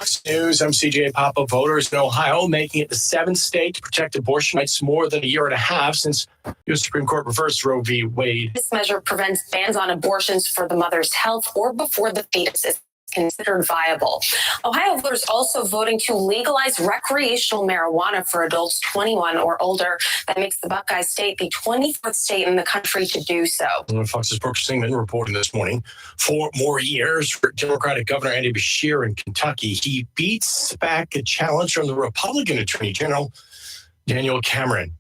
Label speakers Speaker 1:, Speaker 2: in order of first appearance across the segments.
Speaker 1: Fox News, I'm CJ Papa. Voters in Ohio making it the seventh state to protect abortion rights more than a year and a half since U.S. Supreme Court reversed Roe v. Wade.
Speaker 2: This measure prevents bans on abortions for the mother's health or before the fetus is considered viable. Ohio voters also voting to legalize recreational marijuana for adults 21 or older. That makes the Buckeye State the 24th state in the country to do so.
Speaker 1: Fox's Brooke Singman reporting this morning. 4 more years for Democratic Governor Andy Beshear in Kentucky. He beats back a challenge from the Republican Attorney General Daniel Cameron.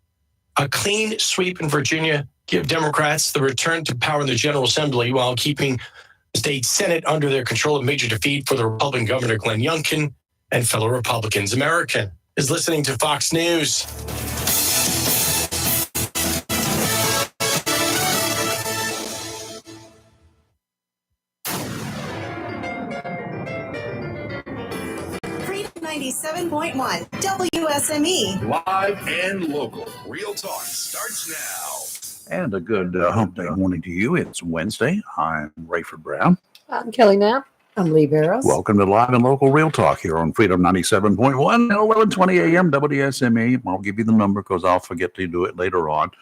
Speaker 1: A clean sweep in Virginia give Democrats the return to power in the General Assembly while keeping the state Senate under their control. A major defeat for the Republican Governor Glenn Youngkin and fellow Republicans. American is listening to Fox News.
Speaker 3: Freedom 97.1 WSME.
Speaker 4: Live and local. Real Talk starts now.
Speaker 5: And a good hump day morning to you. It's Wednesday. I'm Rayford Brown.
Speaker 6: I'm Kelly Knapp. I'm Lee Barrows.
Speaker 5: Welcome to Live and Local Real Talk here on Freedom 97.1 at 11:20 a.m. WSME. I'll give you the number because I'll forget to do it later on.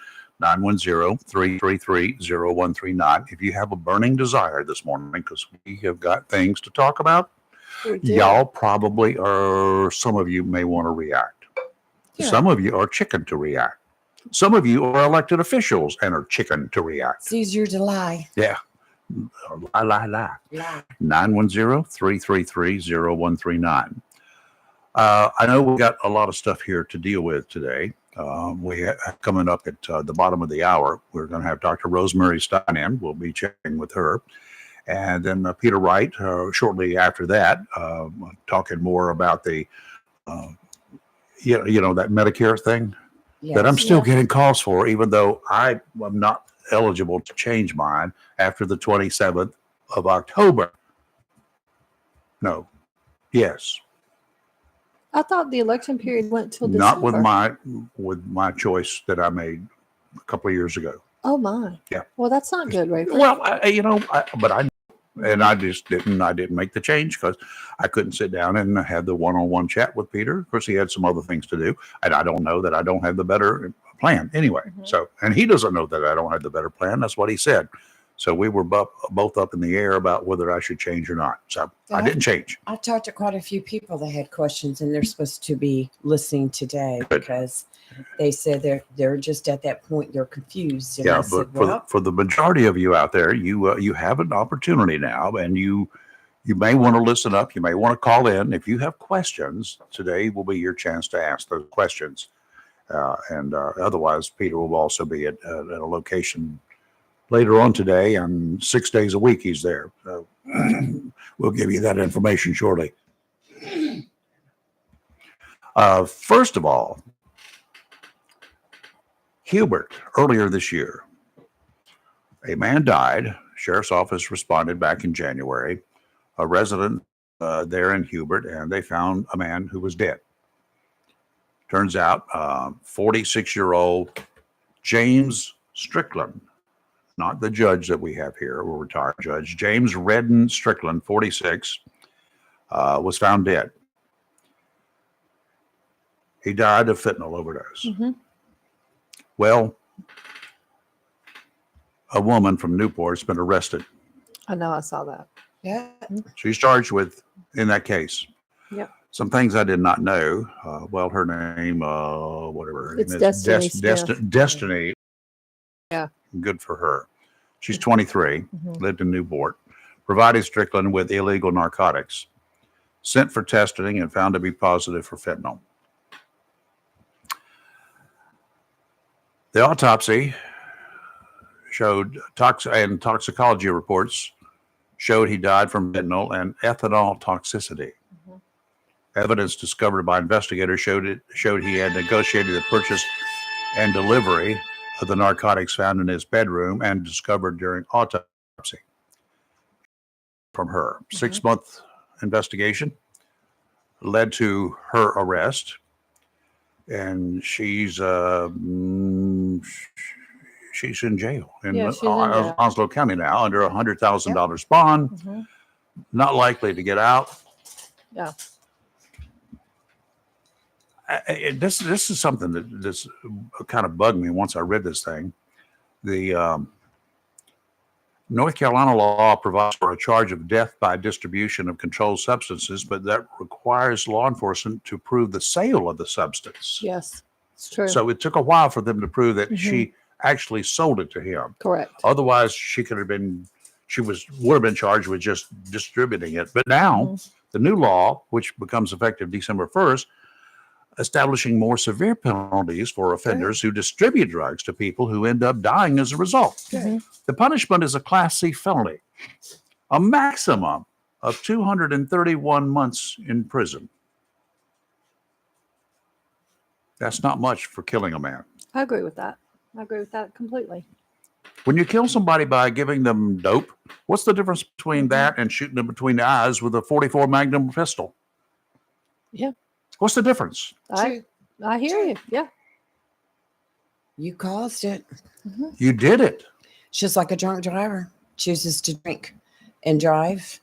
Speaker 5: 910-333-0139. If you have a burning desire this morning, because we have got things to talk about, y'all probably are, some of you may want to react. Yeah. Some of you are chicken to react. Some of you are elected officials and are chicken to react.
Speaker 6: It's easier to lie.
Speaker 5: Yeah. Lie. 910-333-0139. I know we got a lot of stuff here to deal with today. We have coming up at the bottom of the hour, we're going to have Dr. Rosemary Stein in. We'll be checking with her. And then Peter Wright shortly after that, talking more about the, that Medicare thing. Yes, that I'm still getting calls for, even though I am not eligible to change mine after the 27th of October. No. Yes.
Speaker 6: I thought the election period went till
Speaker 5: Not
Speaker 6: December.
Speaker 5: with my choice that I made a couple of years ago.
Speaker 6: Oh my.
Speaker 5: Yeah.
Speaker 6: Well, that's not good, right?
Speaker 5: Well, I just didn't make the change because I couldn't sit down and have the one-on-one chat with Peter. Of course, he had some other things to do, and I don't know that I don't have the better plan anyway. Mm-hmm. So, and he doesn't know that I don't have the better plan. That's what he said. So we were both up in the air about whether I should change or not. So I didn't change.
Speaker 7: I talked to quite a few people that had questions, and they're supposed to be listening today because they said they're just at that point, they're confused. And
Speaker 5: yeah, but for the majority of you out there, you have an opportunity now, and you may want to listen up. You may want to call in. If you have questions, today will be your chance to ask those questions. Otherwise, Peter will also be at a location later on today, and 6 days a week he's there. So we'll give you that information shortly. First of all, Hubert, earlier this year, a man died. Sheriff's office responded back in January. A resident there in Hubert, and they found a man who was dead. Turns out, 46-year-old James Strickland, not the judge that we have here, a retired judge, James Redden Strickland, 46, was found dead. He died of fentanyl overdose. Mm-hmm. Well, a woman from Newport's been arrested.
Speaker 6: I know, I saw that.
Speaker 7: Yeah.
Speaker 5: She's charged with, in that case.
Speaker 6: Yep.
Speaker 5: Some things I did not know. Her name, whatever.
Speaker 6: It's Destiny.
Speaker 5: Destiny.
Speaker 6: Yeah.
Speaker 5: Good for her. She's 23, lived in Newport, provided Strickland with illegal narcotics, sent for testing and found to be positive for fentanyl. The autopsy showed toxicology reports showed he died from fentanyl and ethanol toxicity. Mm-hmm. Evidence discovered by investigators showed he had negotiated the purchase and delivery of the narcotics found in his bedroom and discovered during autopsy from her. Mm-hmm. 6-month investigation led to her arrest, and she's in jail in Onslow County now under $100,000 bond. Mm-hmm. Not likely to get out.
Speaker 6: Yeah.
Speaker 5: This is something that this kind of bugged me once I read this thing. The North Carolina law provides for a charge of death by distribution of controlled substances, but that requires law enforcement to prove the sale of the substance.
Speaker 6: Yes, it's true.
Speaker 5: So it took a while for them to prove that
Speaker 6: Mhm.
Speaker 5: she actually sold it to him.
Speaker 6: Correct.
Speaker 5: Otherwise, would have been charged with just distributing it. But now the new law, which becomes effective December 1st, establishing more severe penalties for offenders who distribute drugs to people who end up dying as a result.
Speaker 6: Mhm.
Speaker 5: The punishment is a Class C felony, a maximum of 231 months in prison. That's not much for killing a man.
Speaker 6: I agree with that. I agree with that completely.
Speaker 5: When you kill somebody by giving them dope, what's the difference between that and shooting them between the eyes with a 44 Magnum pistol?
Speaker 6: Yeah.
Speaker 5: What's the difference?
Speaker 6: I hear you. Yeah.
Speaker 7: You caused it.
Speaker 5: You did it.
Speaker 7: It's just like a drunk driver chooses to drink and drive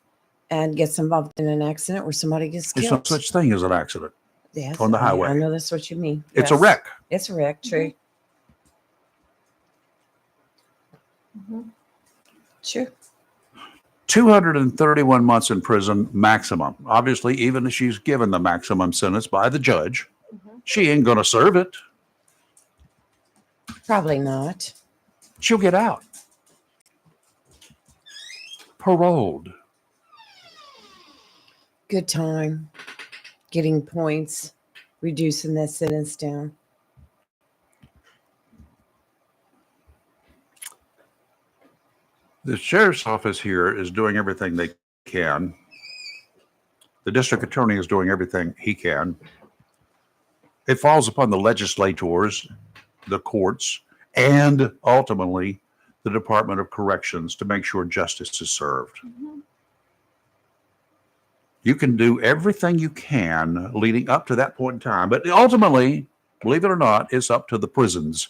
Speaker 7: and gets involved in an accident where somebody gets
Speaker 5: There's
Speaker 7: killed.
Speaker 5: no such thing as an accident.
Speaker 7: Yes,
Speaker 5: on the
Speaker 7: I
Speaker 5: highway.
Speaker 7: know that's what you mean.
Speaker 5: It's a
Speaker 7: Yes.
Speaker 5: wreck.
Speaker 7: It's a wreck, true. Sure.
Speaker 5: 231 months in prison maximum. Obviously, even if she's given the maximum sentence by the judge, she ain't going to serve it.
Speaker 7: Probably not.
Speaker 5: She'll get out. Paroled.
Speaker 7: Good time. Getting points, reducing that sentence down.
Speaker 5: The sheriff's office here is doing everything they can. The district attorney is doing everything he can. It falls upon the legislators, the courts, and ultimately the Department of Corrections to make sure justice is served. You can do everything you can leading up to that point in time, but ultimately, believe it or not, it's up to the prisons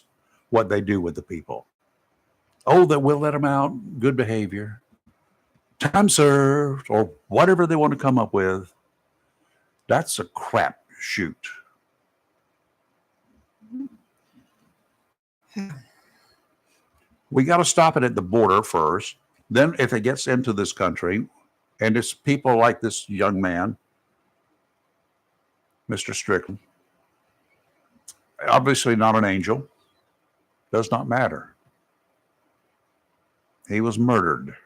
Speaker 5: what they do with the people. Oh, that we'll let them out, good behavior, time served, or whatever they want to come up with. That's a crap shoot. We got to stop it at the border first. Then if it gets into this country, and it's people like this young man, Mr. Strickland, obviously not an angel, does not matter. He was murdered.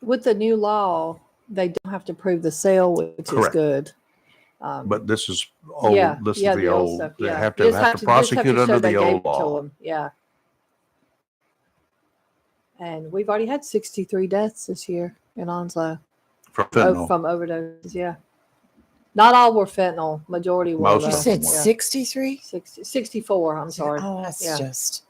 Speaker 6: With the new law, they don't have to prove the sale, which is
Speaker 5: Correct.
Speaker 6: good.
Speaker 5: But this is old.
Speaker 6: Yeah,
Speaker 5: This
Speaker 6: yeah,
Speaker 5: is the old.
Speaker 6: stuff.
Speaker 5: They
Speaker 6: Yeah.
Speaker 5: have
Speaker 6: You
Speaker 5: to
Speaker 6: just
Speaker 5: have to
Speaker 6: just
Speaker 5: prosecute
Speaker 6: show
Speaker 5: under
Speaker 6: they
Speaker 5: the
Speaker 6: gave
Speaker 5: old
Speaker 6: it to
Speaker 5: law.
Speaker 6: 'em. Yeah. And we've already had 63 deaths this year in Onslow
Speaker 5: For fentanyl.
Speaker 6: from overdoses. Yeah. Not all were fentanyl. Majority were.
Speaker 5: Most
Speaker 7: You
Speaker 5: of
Speaker 6: though.
Speaker 7: said
Speaker 5: them.
Speaker 6: Yeah.
Speaker 7: 63?
Speaker 6: 64. I'm sorry.
Speaker 7: Oh, that's
Speaker 6: Yeah.
Speaker 7: just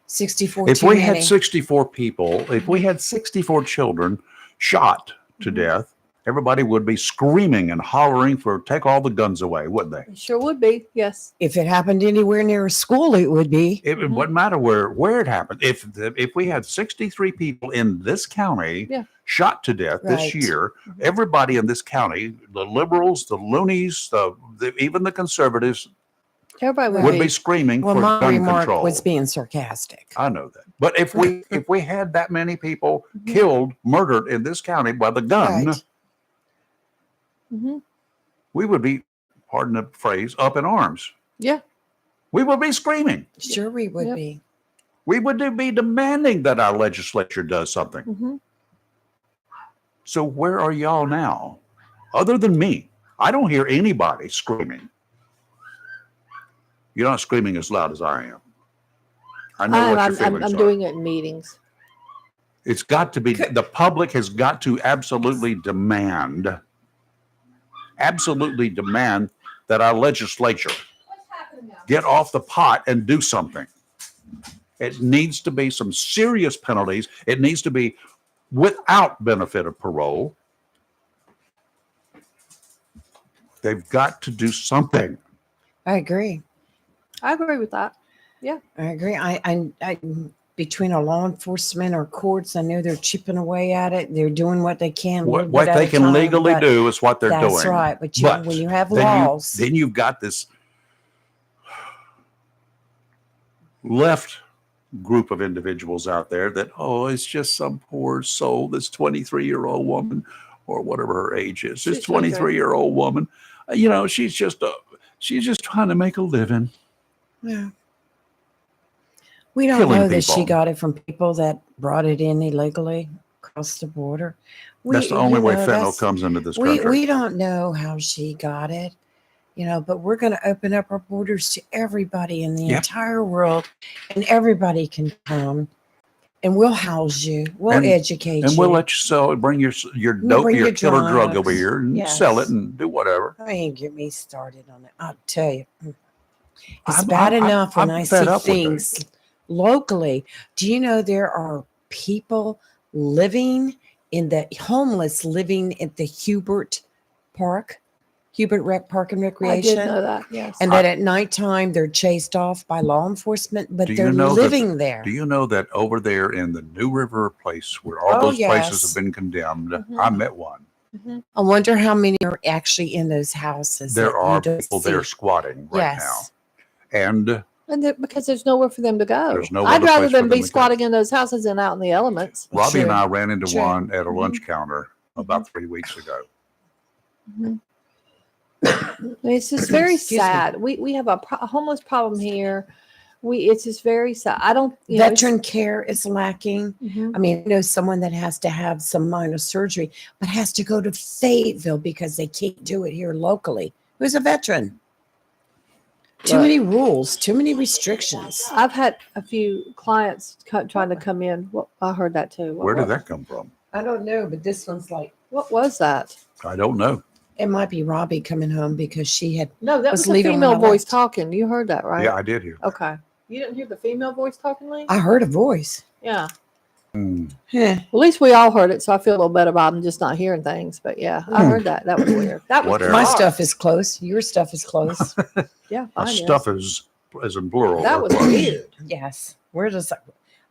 Speaker 7: 64
Speaker 5: If
Speaker 7: too
Speaker 5: we
Speaker 7: many.
Speaker 5: had 64 people, if we had 64 children shot to
Speaker 6: Mhm.
Speaker 5: death, everybody would be screaming and hollering for take all the guns away, wouldn't they?
Speaker 6: It sure would be. Yes.
Speaker 7: If it happened anywhere near a school, it would be.
Speaker 5: It
Speaker 6: Mhm.
Speaker 5: wouldn't matter where it happened. If we had 63 people in this county
Speaker 6: Yeah.
Speaker 5: shot to death this
Speaker 7: Right.
Speaker 5: year,
Speaker 6: Mhm.
Speaker 5: everybody in this county, the liberals, the loonies, even the conservatives,
Speaker 6: Everybody would
Speaker 5: would
Speaker 6: be.
Speaker 5: be screaming
Speaker 7: Well,
Speaker 5: for
Speaker 7: my
Speaker 5: gun
Speaker 7: remark
Speaker 5: control.
Speaker 7: was being sarcastic.
Speaker 5: I know that. But if we had that many people
Speaker 6: Mhm.
Speaker 5: killed, murdered in this county by the gun,
Speaker 7: Right.
Speaker 6: Mhm.
Speaker 5: we would be, pardon the phrase, up in arms.
Speaker 6: Yeah.
Speaker 5: We would be screaming.
Speaker 7: Sure, we would
Speaker 6: Yep.
Speaker 7: be.
Speaker 5: We would be demanding that our legislature does something.
Speaker 6: Mhm.
Speaker 5: So where are y'all now? Other than me, I don't hear anybody screaming. You're not screaming as loud as I am. I know what your
Speaker 6: I'm
Speaker 5: feelings are.
Speaker 6: doing it in meetings.
Speaker 5: It's got to be,
Speaker 7: Could-
Speaker 5: the public has got to absolutely demand that our legislature get off the pot and do something. It needs to be some serious penalties. It needs to be without benefit of parole. They've got to do something.
Speaker 7: I agree.
Speaker 6: I agree with that.
Speaker 7: I agree. I between our law enforcement or courts, I know they're chipping away at it. They're doing what they can. a little
Speaker 5: What
Speaker 7: bit at
Speaker 5: they
Speaker 7: a
Speaker 5: can
Speaker 7: time,
Speaker 5: legally
Speaker 7: but
Speaker 5: do is what they're
Speaker 7: that's
Speaker 5: doing.
Speaker 7: right. But,
Speaker 5: But
Speaker 7: when you have
Speaker 5: then
Speaker 7: laws,
Speaker 5: then you've got this left group of individuals out there that, oh, it's just some poor soul, this 23-year-old woman or whatever her age is, this
Speaker 6: She's okay.
Speaker 5: 23-year-old woman, you know, she's just trying to make a living.
Speaker 7: yeah. We don't
Speaker 5: Killing
Speaker 7: know that she
Speaker 5: people.
Speaker 7: got it from people that brought it in illegally across the border.
Speaker 5: That's the only way fentanyl
Speaker 7: that's-
Speaker 5: comes into this
Speaker 7: we,
Speaker 5: country.
Speaker 7: we don't know how she got it, but we're going to open up our borders to everybody in the
Speaker 5: Yep.
Speaker 7: entire world, and everybody can come, and we'll house you, we'll
Speaker 5: And-
Speaker 7: educate
Speaker 5: And
Speaker 7: you.
Speaker 5: we'll let you sell it, bring your
Speaker 7: We'll
Speaker 5: dope,
Speaker 7: bring
Speaker 5: your
Speaker 7: your
Speaker 5: killer drug over
Speaker 7: drugs.
Speaker 5: here and
Speaker 7: Yes.
Speaker 5: sell it and do whatever.
Speaker 7: I ain't get me started on it. I'll tell you, it's
Speaker 5: I'm-
Speaker 7: bad
Speaker 5: I'm-
Speaker 7: enough when
Speaker 5: I'm
Speaker 7: I
Speaker 5: fed
Speaker 7: see
Speaker 5: up with it.
Speaker 7: things locally. Do you know there are people living homeless living at the Hubert Rec Park and
Speaker 6: I
Speaker 7: Recreation?
Speaker 6: did know that. Yes.
Speaker 7: And that at nighttime they're chased off by law enforcement, but
Speaker 5: Do you
Speaker 7: they're
Speaker 5: know that-
Speaker 7: living there.
Speaker 5: Do you know that over there in the New River place where all
Speaker 7: Oh,
Speaker 5: those places
Speaker 7: yes.
Speaker 5: have been condemned,
Speaker 6: Mhm.
Speaker 5: I met one.
Speaker 7: I wonder how many are actually in those houses.
Speaker 5: There
Speaker 7: that you
Speaker 5: are
Speaker 7: don't
Speaker 5: people there
Speaker 7: see.
Speaker 5: squatting right
Speaker 7: Yes.
Speaker 5: now. And
Speaker 6: Because there's nowhere for them to go.
Speaker 5: There's no
Speaker 6: I'd
Speaker 5: other
Speaker 6: rather
Speaker 5: place for
Speaker 6: them be
Speaker 5: them to go.
Speaker 6: squatting in those houses than out in the elements.
Speaker 5: Robbie and
Speaker 7: True.
Speaker 5: I ran into
Speaker 7: True.
Speaker 5: one at a
Speaker 6: Mm-hmm.
Speaker 5: lunch counter about 3 weeks ago.
Speaker 6: It's just very
Speaker 7: Excuse me.
Speaker 6: sad. We have a homeless problem here. It's just very sad. I don't. It's-
Speaker 7: Veteran care is lacking.
Speaker 6: Mhm.
Speaker 7: I mean, I know someone that has to have some minor surgery, but has to go to Fayetteville because they can't do it here locally. Who's a veteran? Too
Speaker 6: Look.
Speaker 7: many rules, too many restrictions.
Speaker 6: I've had a few clients trying to come in. Well, I heard that too.
Speaker 5: Where did that come from?
Speaker 7: I don't know, but this one's like,
Speaker 6: What was that?
Speaker 5: I don't know.
Speaker 7: it might be Robbie coming home because she had,
Speaker 6: No, that
Speaker 7: Was
Speaker 6: was a
Speaker 7: leaving when
Speaker 6: female
Speaker 7: I
Speaker 6: voice
Speaker 7: left.
Speaker 6: talking. You heard that, right?
Speaker 5: Yeah, I did hear.
Speaker 6: Okay. You didn't hear the female voice talking, Lee?
Speaker 7: I heard a voice.
Speaker 6: Yeah.
Speaker 5: Hmm.
Speaker 7: Huh.
Speaker 6: At least we all heard it, so I feel a little better about them just not hearing things. But yeah, I heard that. That was weird. That was
Speaker 5: Whatever.
Speaker 7: My
Speaker 6: bizarre.
Speaker 7: stuff is close. Your stuff is close.
Speaker 6: Yeah,
Speaker 5: My
Speaker 6: mine is.
Speaker 5: stuff is as in plural.
Speaker 6: That
Speaker 5: or
Speaker 6: was
Speaker 5: plural.
Speaker 6: weird.
Speaker 7: Yes. We're just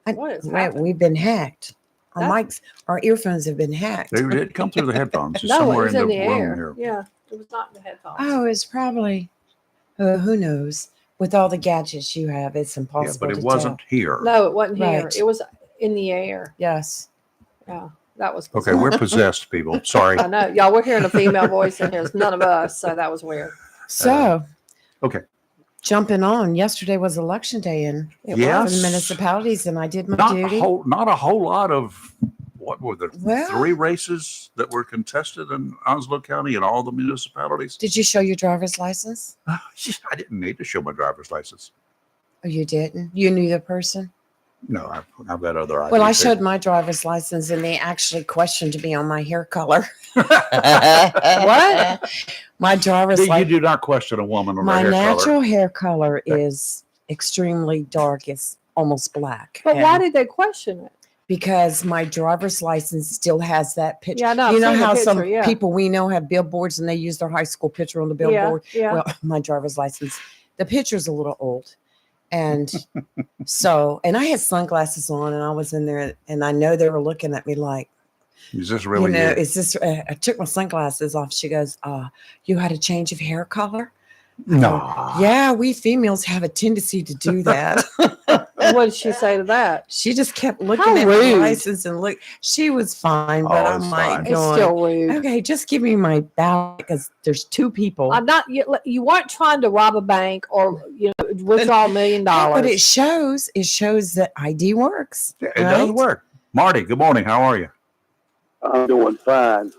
Speaker 6: What is happening?
Speaker 7: we've been hacked. Our
Speaker 6: That-
Speaker 7: mics, our earphones have been hacked.
Speaker 5: They did come through the headphones. It's
Speaker 6: No, it
Speaker 5: somewhere
Speaker 6: was
Speaker 5: in
Speaker 6: in
Speaker 5: the
Speaker 6: the
Speaker 5: room
Speaker 6: air.
Speaker 5: here.
Speaker 6: Yeah, it was not in the headphones.
Speaker 7: Oh, it's probably, who knows? With all the gadgets you have, it's
Speaker 5: Yeah,
Speaker 7: impossible
Speaker 5: but it
Speaker 7: to
Speaker 5: wasn't
Speaker 7: tell.
Speaker 5: here.
Speaker 6: No, it wasn't here.
Speaker 7: Right.
Speaker 6: It was in the air.
Speaker 7: Yes.
Speaker 6: Yeah, that was
Speaker 5: Okay,
Speaker 6: bizarre.
Speaker 5: we're possessed, people. Sorry.
Speaker 6: I know, y'all. We're hearing a female voice in here. It's none of us, so that was weird.
Speaker 7: So,
Speaker 5: okay.
Speaker 7: jumping on, yesterday was election day in
Speaker 6: It
Speaker 5: Yeah.
Speaker 7: for the
Speaker 6: was.
Speaker 7: municipalities, and I did my
Speaker 5: Not
Speaker 7: duty.
Speaker 5: a whole lot of what were the
Speaker 7: Well-
Speaker 5: 3 races that were contested in Onslow County and all the municipalities?
Speaker 7: Did you show your driver's license?
Speaker 5: I didn't need to show my driver's license.
Speaker 7: Oh, you didn't? You knew the person?
Speaker 5: No, I've got other ideas.
Speaker 7: Well, I showed my driver's license, and they actually questioned me on my hair color.
Speaker 6: What?
Speaker 7: My driver's
Speaker 5: You
Speaker 7: license.
Speaker 5: do not question a woman on
Speaker 7: My
Speaker 5: her hair
Speaker 7: natural
Speaker 5: color.
Speaker 7: hair color is extremely dark. It's almost black.
Speaker 6: But why
Speaker 7: And
Speaker 6: did they question it?
Speaker 7: because my driver's license still has that picture.
Speaker 6: Yeah, I know. I've
Speaker 7: You know
Speaker 6: seen the
Speaker 7: how some
Speaker 6: picture, yeah.
Speaker 7: people we know have billboards and they use their high school picture on the
Speaker 6: Yeah,
Speaker 7: billboard?
Speaker 6: yeah.
Speaker 7: Well, my driver's license, the picture's a little old. And so, and I had sunglasses on and I was in there and I know they were looking at me like,
Speaker 5: Is this really
Speaker 7: you know,
Speaker 5: you?
Speaker 7: is this, I took my sunglasses off. She goes, you had a change of hair color?
Speaker 5: No.
Speaker 7: Yeah, we females have a tendency to do that.
Speaker 6: What did she say to that?
Speaker 7: She just kept looking
Speaker 6: How
Speaker 7: at my
Speaker 6: rude.
Speaker 7: license and look. She was fine, but
Speaker 5: Oh,
Speaker 7: I'm
Speaker 5: it's
Speaker 7: like
Speaker 5: fine.
Speaker 6: It's
Speaker 7: going,
Speaker 6: still rude.
Speaker 7: okay, just give me my ballot because there's 2 people.
Speaker 6: I'm not. You weren't trying to rob a bank or withdraw $1 million.
Speaker 7: But it shows that ID works.
Speaker 5: It does
Speaker 7: right?
Speaker 5: work. Marty, good morning. How are you?
Speaker 8: I'm doing fine,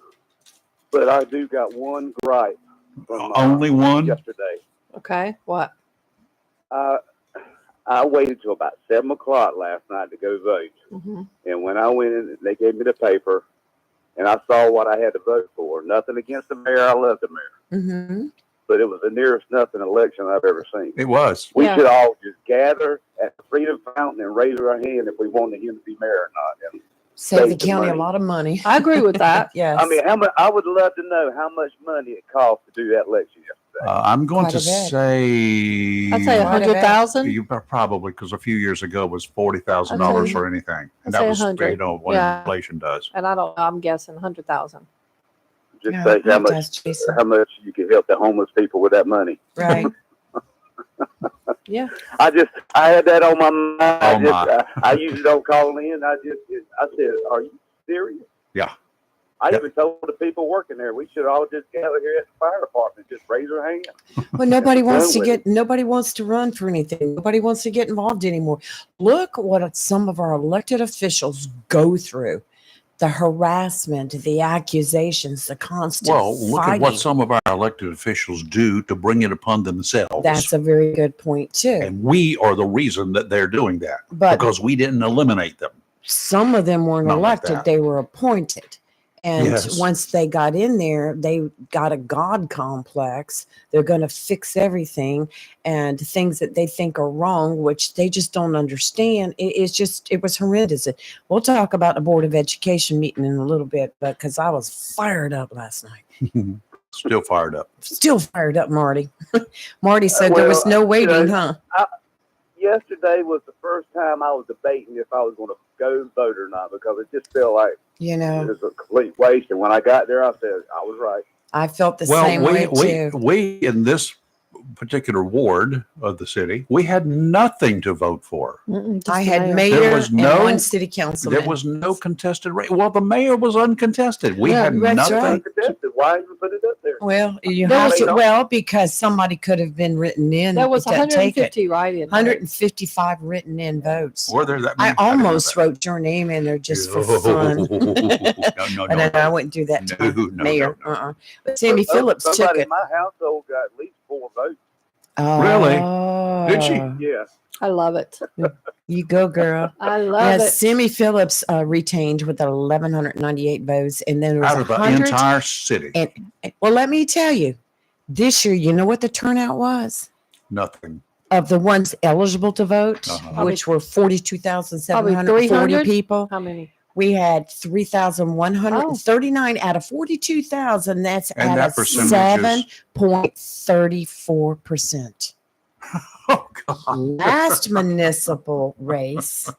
Speaker 8: but I do got one gripe from
Speaker 5: Only one?
Speaker 8: yesterday.
Speaker 6: Okay. What?
Speaker 8: I waited till about 7 o'clock last night to go vote,
Speaker 6: Mm-hmm.
Speaker 8: and when I went in, they gave me the paper, and I saw what I had to vote for. Nothing against the mayor. I love the mayor,
Speaker 7: Mm-hmm.
Speaker 8: but it was the nearest nothing election I've ever seen.
Speaker 5: It was.
Speaker 8: We
Speaker 6: Yeah.
Speaker 8: should all just gather at the Freedom Fountain and raise our hand if we wanted him to be mayor or not. And,
Speaker 7: Save the
Speaker 8: Save the
Speaker 7: county a
Speaker 8: money.
Speaker 7: lot of money.
Speaker 6: I agree with that.
Speaker 7: Yes.
Speaker 8: I mean, how much? I would love to know how much money it cost to do that election. say?
Speaker 5: I'm going
Speaker 7: Quite
Speaker 5: to
Speaker 7: a bit.
Speaker 5: say.
Speaker 6: I'd say
Speaker 7: Quite a bit.
Speaker 6: 100,000.
Speaker 5: You probably, because a few years ago it was $40,000
Speaker 6: Okay.
Speaker 5: for anything, and
Speaker 6: I'd say
Speaker 5: that was
Speaker 6: 100.
Speaker 5: what
Speaker 6: Yeah.
Speaker 5: inflation does.
Speaker 6: And I don't know, I'm guessing 100,000.
Speaker 8: Just
Speaker 7: Yeah,
Speaker 8: think
Speaker 7: that does, Jason.
Speaker 8: how much you can help the homeless people with that money.
Speaker 7: Right.
Speaker 6: Yeah.
Speaker 8: I had that on my mind.
Speaker 5: Oh,
Speaker 8: I usually don't call in. I said, are you serious?
Speaker 5: Yeah.
Speaker 8: I
Speaker 5: Yeah.
Speaker 8: even told the people working there, we should all just gather here at the fire department, just raise our hand.
Speaker 7: Well, nobody wants to
Speaker 8: Done with
Speaker 7: nobody wants to run for anything. Nobody wants to get involved anymore. Look what some of our elected officials go through. The harassment, the accusations, the constant
Speaker 5: Well, look
Speaker 7: fighting.
Speaker 5: at what some of our elected officials do to bring it upon themselves.
Speaker 7: That's a very good point too.
Speaker 5: And we are the reason that they're doing that,
Speaker 7: But
Speaker 5: because we didn't eliminate them.
Speaker 7: some of them weren't
Speaker 5: Not like
Speaker 7: elected,
Speaker 5: that.
Speaker 7: they were appointed. And
Speaker 5: Yes.
Speaker 7: once they got in there, they got a God complex. They're going to fix everything, and things that they think are wrong, which they just don't understand. It was horrendous. We'll talk about the Board of Education meeting in a little bit, but because I was fired up last night.
Speaker 5: Still fired up.
Speaker 7: Still fired up, Marty. Marty said there was
Speaker 8: Well,
Speaker 7: no waiting,
Speaker 8: know,
Speaker 7: huh?
Speaker 8: Yesterday was the first time I was debating if I was going to go vote or not, because it just felt like
Speaker 7: You
Speaker 8: it
Speaker 7: know,
Speaker 8: was a complete waste. And when I got there, I said, I was right.
Speaker 7: I felt the same way too.
Speaker 5: we in this particular ward of the city, we had nothing to vote for.
Speaker 6: Just
Speaker 7: I had
Speaker 6: mayor.
Speaker 7: mayor
Speaker 5: There was
Speaker 7: and
Speaker 5: no-
Speaker 7: one city councilman.
Speaker 5: There was no contested race. Well, the mayor was uncontested. We
Speaker 6: Yeah,
Speaker 5: had
Speaker 7: that's
Speaker 5: nothing.
Speaker 7: right.
Speaker 8: Uncontested. Why even put it up there?
Speaker 7: Well, you
Speaker 6: There
Speaker 7: have
Speaker 6: was-
Speaker 7: to. Well, because somebody could have been written in.
Speaker 6: There was
Speaker 7: to take it.
Speaker 6: 150 write-in.
Speaker 7: 155 written in votes.
Speaker 5: Were there that
Speaker 7: I
Speaker 5: many? didn't know
Speaker 7: almost
Speaker 5: that.
Speaker 7: wrote your name in there just for
Speaker 5: No,
Speaker 7: fun.
Speaker 5: no,
Speaker 7: But I wouldn't do that to
Speaker 5: No,
Speaker 7: my
Speaker 5: no,
Speaker 7: mayor.
Speaker 5: no, no.
Speaker 7: But Sammy Phillips took
Speaker 8: Somebody
Speaker 7: it.
Speaker 8: in my household got at least 4 votes.
Speaker 5: Really?
Speaker 7: Oh,
Speaker 5: Did she?
Speaker 8: Yeah.
Speaker 6: I love it.
Speaker 7: You go, girl.
Speaker 6: I love
Speaker 7: Yes,
Speaker 6: it.
Speaker 7: Sammy Phillips retained with 1,198 votes, and then there was
Speaker 5: Out of the
Speaker 7: 100.
Speaker 5: entire city,
Speaker 7: Well, let me tell you, this year, you know what the turnout was
Speaker 5: nothing.
Speaker 7: of the ones eligible to vote,
Speaker 5: Uh-huh.
Speaker 7: which were 42,740
Speaker 6: 300?
Speaker 7: people.
Speaker 6: How many?
Speaker 7: We had 3,139 out of 42,000. That's
Speaker 5: And
Speaker 7: at
Speaker 5: that
Speaker 7: a
Speaker 5: percentage is-
Speaker 7: 7.34%.
Speaker 5: Oh, God.
Speaker 7: Last municipal race,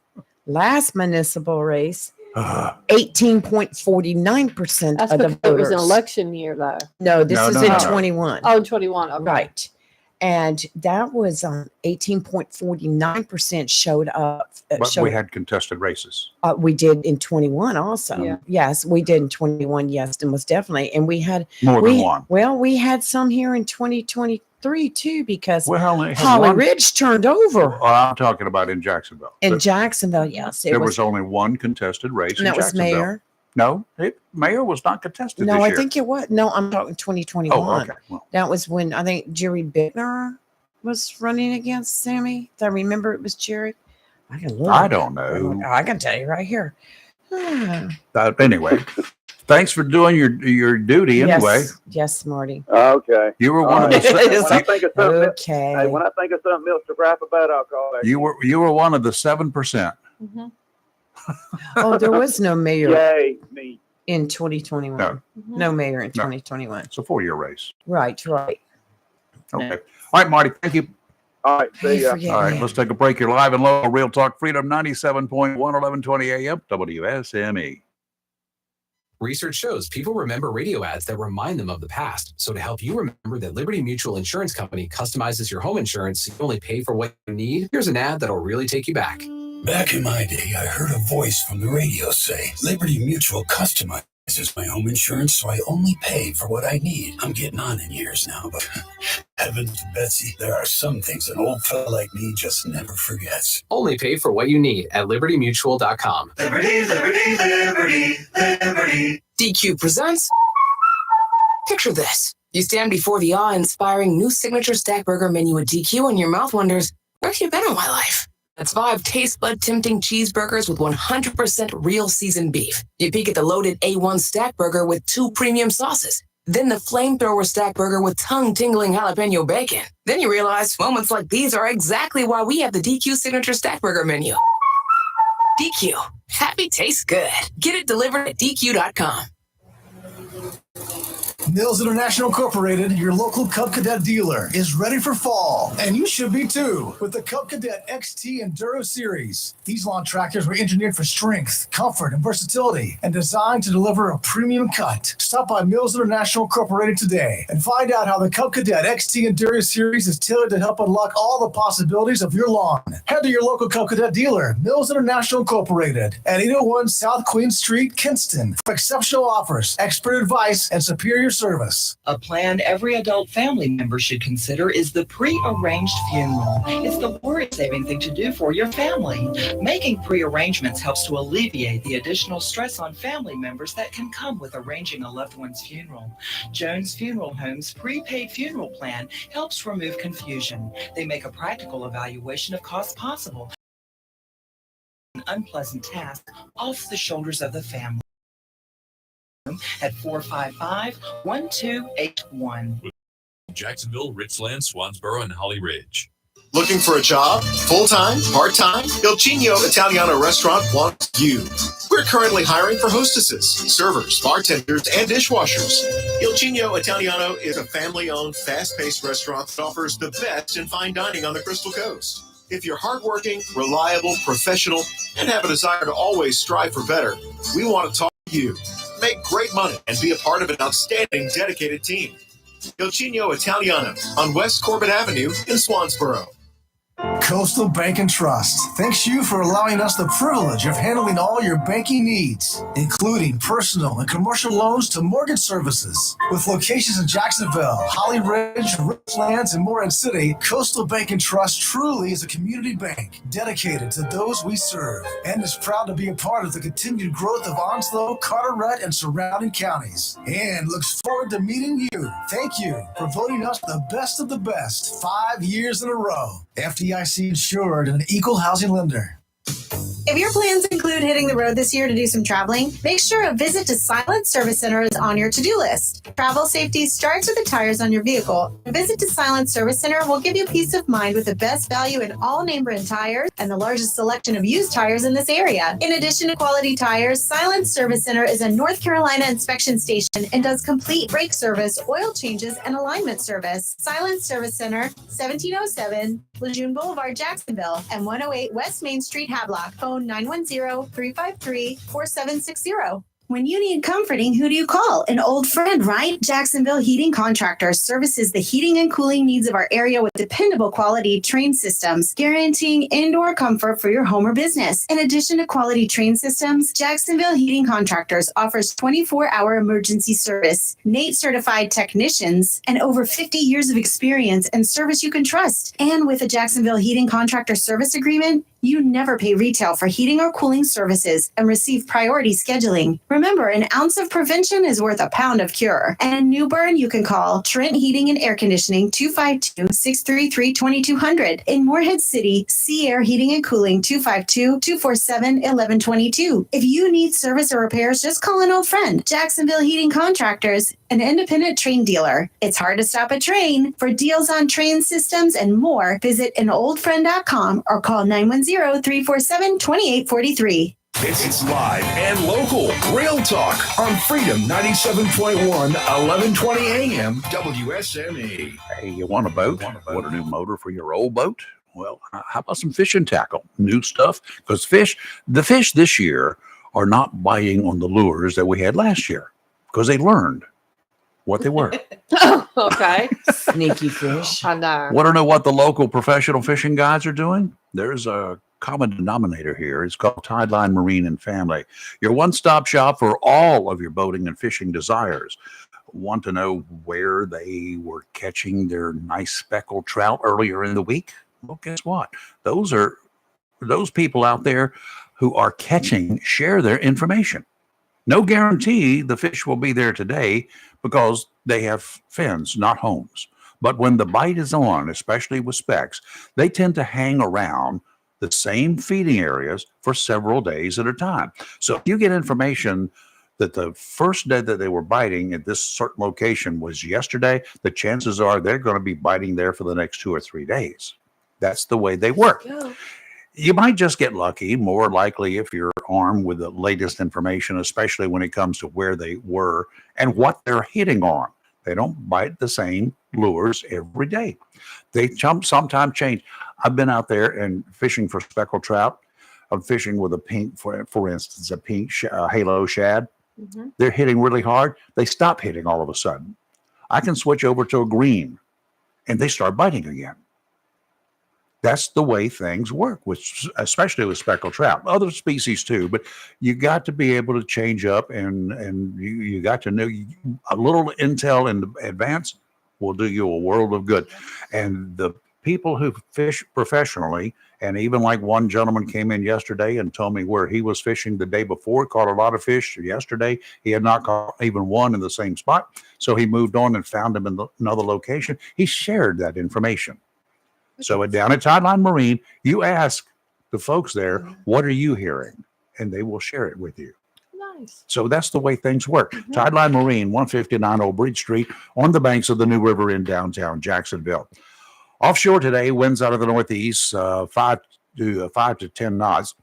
Speaker 7: 18.49%
Speaker 6: That's
Speaker 7: of the
Speaker 6: because it was
Speaker 7: voters.
Speaker 6: an election year, though.
Speaker 7: No, this
Speaker 5: No,
Speaker 7: was
Speaker 5: no,
Speaker 7: in
Speaker 5: no, no.
Speaker 7: 21.
Speaker 6: Oh, 21. Okay.
Speaker 7: Right. And that was 18.49% showed up.
Speaker 5: But we had contested races.
Speaker 7: We did in 21 also.
Speaker 6: Yeah.
Speaker 7: Yes, we did in 21. Yes, and most definitely. And we had
Speaker 5: More than one.
Speaker 7: Well, we had some here in 2023 too, because
Speaker 5: We only had
Speaker 7: Holly
Speaker 5: one.
Speaker 7: Ridge turned over
Speaker 5: Well, I'm talking about in Jacksonville.
Speaker 7: in
Speaker 5: There-
Speaker 7: Jacksonville. Yes, it
Speaker 5: there
Speaker 7: was.
Speaker 5: was only one contested race
Speaker 7: And
Speaker 5: in
Speaker 7: that was
Speaker 5: Jacksonville.
Speaker 7: mayor.
Speaker 5: No, mayor was not contested
Speaker 7: No,
Speaker 5: this
Speaker 7: I
Speaker 5: year.
Speaker 7: think it was. No, I'm talking 2021.
Speaker 5: Oh, okay. Well,
Speaker 7: That was when I think Jerry Bittner was running against Sammy. I remember it was Jerry. I can look.
Speaker 5: I don't know.
Speaker 7: I can tell you right here.
Speaker 5: Anyway, thanks for doing your duty anyway.
Speaker 7: Yes, yes, Marty.
Speaker 8: Okay.
Speaker 5: You were
Speaker 8: All
Speaker 5: one of
Speaker 8: right.
Speaker 5: the
Speaker 8: When I think of something,
Speaker 7: Okay.
Speaker 8: hey, when I think of something else to rap about, I'll call back.
Speaker 5: you were one of the 7%.
Speaker 6: Mhm.
Speaker 7: Oh, there was no mayor
Speaker 8: Yay, me.
Speaker 7: in 2021.
Speaker 5: No.
Speaker 6: Mhm.
Speaker 7: No mayor in
Speaker 5: No.
Speaker 7: 2021.
Speaker 5: It's a 4-year race.
Speaker 7: Right, right.
Speaker 5: Okay. All right, Marty. Thank you.
Speaker 8: All right.
Speaker 7: Hey,
Speaker 8: See ya.
Speaker 7: forget
Speaker 5: All right,
Speaker 7: me.
Speaker 5: let's take a break. You're live and local. Real Talk Freedom 97.1, 1120 AM, WSME.
Speaker 9: Research shows people remember radio ads that remind them of the past. So to help you remember that Liberty Mutual Insurance Company customizes your home insurance so you only pay for what you need, here's an ad that'll really take you back.
Speaker 10: Back in my day, I heard a voice from the radio say, Liberty Mutual customizes my home insurance so I only pay for what I need. I'm getting on in years now, but heavens to Betsy, there are some things an old fella like me just never forgets.
Speaker 9: Only pay for what you need at libertymutual.com.
Speaker 10: Liberty, liberty, liberty, liberty.
Speaker 11: DQ presents. Picture this. You stand before the awe-inspiring new signature stack burger menu at DQ and your mouth wonders, where have you been all my life? That's 5 taste bud tempting cheeseburgers with 100% real seasoned beef. You peek at the loaded A1 stack burger with 2 premium sauces. Then the flamethrower stack burger with tongue-tingling jalapeno bacon. Then you realize moments like these are exactly why we have the DQ signature stack burger menu. DQ. Happy tastes good. Get it delivered at DQ.com.
Speaker 12: Mills International Incorporated, your local Cub Cadet dealer, is ready for fall, and you should be too, with the Cub Cadet XT Enduro Series. These lawn tractors were engineered for strength, comfort, and versatility, and designed to deliver a premium cut. Stop by Mills International Incorporated today and find out how the Cub Cadet XT Enduro Series is tailored to help unlock all the possibilities of your lawn. Head to your local Cub Cadet dealer, Mills International Incorporated, at 801 South Queen Street, Kinston, for exceptional offers, expert advice, and superior service.
Speaker 13: A plan every adult family member should consider is the pre-arranged funeral. It's the worry-saving thing to do for your family. Making pre-arrangements helps to alleviate the additional stress on family members that can come with arranging a loved one's funeral. Jones Funeral Home's prepaid funeral plan helps remove confusion. They make a practical evaluation of costs possible, an unpleasant task off the shoulders of the family. At 455-1281.
Speaker 14: Jacksonville, Richland, Swansboro, and Holly Ridge.
Speaker 15: Looking for a job? Full-time? Part-time? Il Cigno Italiano Restaurant wants you. We're currently hiring for hostesses, servers, bartenders, and dishwashers. Il Cigno Italiano is a family-owned, fast-paced restaurant that offers the best in fine dining on the Crystal Coast. If you're hardworking, reliable, professional, and have a desire to always strive for better, we want to talk to you. Make great money and be a part of an outstanding, dedicated team. Il Cigno Italiano on West Corbett Avenue in Swansboro.
Speaker 12: Coastal Bank and Trust thanks you for allowing us the privilege of handling all your banking needs, including personal and commercial loans to mortgage services. With locations in Jacksonville, Holly Ridge, Richlands, and Morehead City, Coastal Bank and Trust truly is a community bank dedicated to those we serve and is proud to be a part of the continued growth of Onslow, Carteret, and surrounding counties, and looks forward to meeting you. Thank you for voting us the best of the best 5 years in a row. FDIC insured and an equal housing lender.
Speaker 3: If your plans include hitting the road this year to do some traveling, make sure a visit to Silent Service Center is on your to-do list. Travel safety starts with the tires on your vehicle. A visit to Silent Service Center will give you peace of mind with the best value in all name brand tires and the largest selection of used tires in this area. In addition to quality tires, Silent Service Center is a North Carolina inspection station and does complete brake service, oil changes, and alignment service. Silent Service Center, 1707 Lejeune Boulevard, Jacksonville, and 108 West Main Street, Havelock. Phone 910-353-4760. When you need comforting, who do you call? An old friend, right? Jacksonville Heating Contractors services the heating and cooling needs of our area with dependable quality train systems, guaranteeing indoor comfort for your home or business. In addition to quality train systems, Jacksonville Heating Contractors offers 24-hour emergency service, NATE certified technicians, and over 50 years of experience and service you can trust. And with a Jacksonville Heating Contractor service agreement, you never pay retail for heating or cooling services and receive priority scheduling. Remember, an ounce of prevention is worth a pound of cure. And in New Bern, you can call Trent Heating and Air Conditioning 252-633-2200. In Morehead City, Sea Air Heating and Cooling 252-247-1122. If you need service or repairs, just call an old friend. Jacksonville Heating Contractors, an independent train dealer. It's hard to stop a train. For deals on train systems and more, visit anoldfriend.com or call 910-347-2843.
Speaker 4: It's live and local. Real talk on Freedom 97.1, 1120 AM, WSME.
Speaker 5: Hey, you want a boat? Want a new motor for your old boat? Well, how about some fishing tackle? New stuff? Because the fish this year are not biting on the lures that we had last year because they learned what they were.
Speaker 6: Okay.
Speaker 7: Sneaky fish.
Speaker 6: I know.
Speaker 5: Want to know what the local professional fishing guides are doing? There's a common denominator here. It's called Tideline Marine and Family. Your one-stop shop for all of your boating and fishing desires. Want to know where they were catching their nice speckled trout earlier in the week? Well, guess what? Those people out there who are catching share their information. No guarantee the fish will be there today because they have fins, not homes. But when the bite is on, especially with specks, they tend to hang around the same feeding areas for several days at a time. So if you get information that the first day that they were biting at this certain location was yesterday, the chances are they're going to be biting there for the next 2 or 3 days. That's the way they work.
Speaker 6: Yeah.
Speaker 5: You might just get lucky, more likely if you're armed with the latest information, especially when it comes to where they were and what they're hitting on. They don't bite the same lures every day. They sometimes change. I've been out there and fishing for speckled trout. I'm fishing with a pink, for instance, a pink halo shad.
Speaker 6: Mm-hmm.
Speaker 5: They're hitting really hard. They stop hitting all of a sudden. I can switch over to a green and they start biting again. That's the way things work, especially with speckled trout, other species too. But you got to be able to change up, and you got to know a little intel in advance will do you a world of good. And the people who fish professionally, and even like one gentleman came in yesterday and told me where he was fishing the day before, caught a lot of fish yesterday. He had not caught even one in the same spot. So he moved on and found him in another location. He shared that information. So down at Tideline Marine, you ask the folks there, what are you hearing? And they will share it with you.
Speaker 6: Nice.
Speaker 5: So that's the way things work. Tideline Marine, 159 Old Bridge Street, on the banks of the New River in downtown Jacksonville. Offshore today, winds out of the northeast, 5 to 10 knots.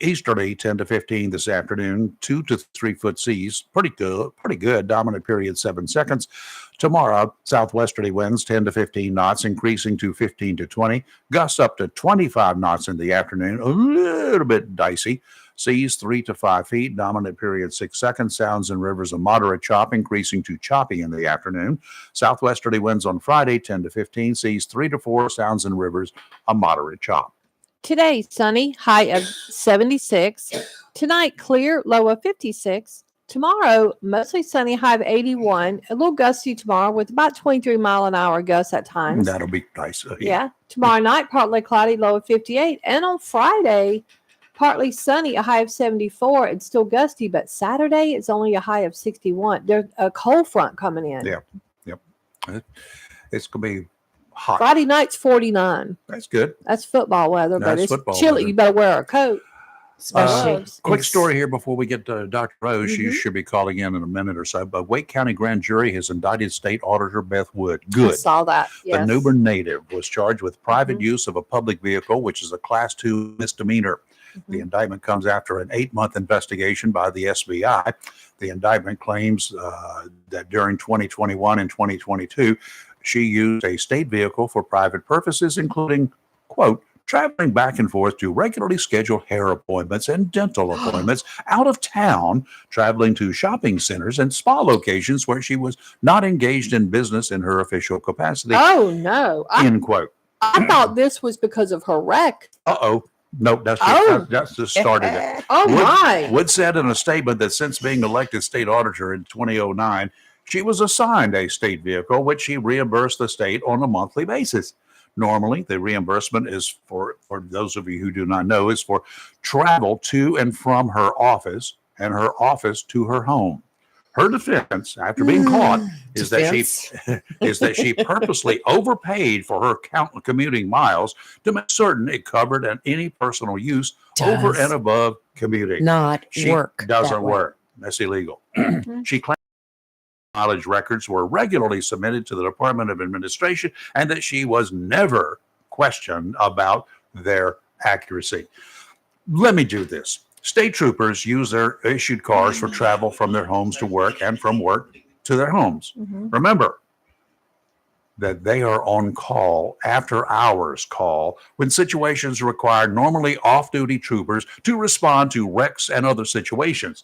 Speaker 5: Easterly, 10 to 15 this afternoon, 2 to 3 foot seas. Pretty good. Dominant period, 7 seconds. Tomorrow, southwesterly winds, 10 to 15 knots, increasing to 15 to 20. Gusts up to 25 knots in the afternoon. A little bit dicey. Seas 3 to 5 feet. Dominant period, 6 seconds. Sounds and rivers a moderate chop, increasing to choppy in the afternoon. Southwesterly winds on Friday, 10 to 15. Seas 3 to 4. Sounds and rivers a moderate chop.
Speaker 6: Today, sunny, high of 76. Tonight, clear, low of 56. Tomorrow, mostly sunny, high of 81. A little gusty tomorrow with about 23-mile-an-hour gusts at times.
Speaker 5: That'll be nice.
Speaker 6: Yeah. Tomorrow night, partly cloudy, low of 58. And on Friday, partly sunny, a high of 74. It's still gusty, but Saturday, it's only a high of 61. There's a cold front coming in.
Speaker 5: Yeah. Yep. It's going to be hot.
Speaker 6: Friday night's 49.
Speaker 5: That's good.
Speaker 6: That's football weather, but
Speaker 5: That's
Speaker 6: it's
Speaker 5: football
Speaker 6: chilly.
Speaker 5: weather.
Speaker 6: You better wear a coat.
Speaker 5: Quick story here before we get to Dr. Rose. She should be calling in a minute or so. But Wake County Grand Jury has indicted State Auditor Beth Wood. Good.
Speaker 6: I saw that. Yes.
Speaker 5: The New Bern native was charged with private use of a public vehicle, which is a Class 2 misdemeanor. The indictment comes after an 8-month investigation by the SBI. The indictment claims that during 2021 and 2022, she used a state vehicle for private purposes, including, quote, traveling back and forth to regularly scheduled hair appointments and dental appointments out of town, traveling to shopping centers and spa locations where she was not engaged in business in her official capacity.
Speaker 6: Oh, no.
Speaker 5: End quote.
Speaker 6: I thought this was because of her wreck.
Speaker 5: Uh-oh. Nope, that's just started it.
Speaker 6: Oh, my.
Speaker 5: Wood said in a statement that since being elected state auditor in 2009, she was assigned a state vehicle, which she reimbursed the state on a monthly basis. Normally, the reimbursement is for those of you who do not know, is for travel to and from her office and her office to her home. Her defense, after being caught, is that she purposely overpaid for her commuting miles to make certain it covered any personal use over and above commuting.
Speaker 7: Work.
Speaker 5: Doesn't work. That's illegal. She claimed mileage records were regularly submitted to the Department of Administration and that she was never questioned about their accuracy. Let me do this. State troopers use their issued cars for travel from their homes to work and from work to their homes. Remember that they are on call, after hours call, when situations require normally off-duty troopers to respond to wrecks and other situations.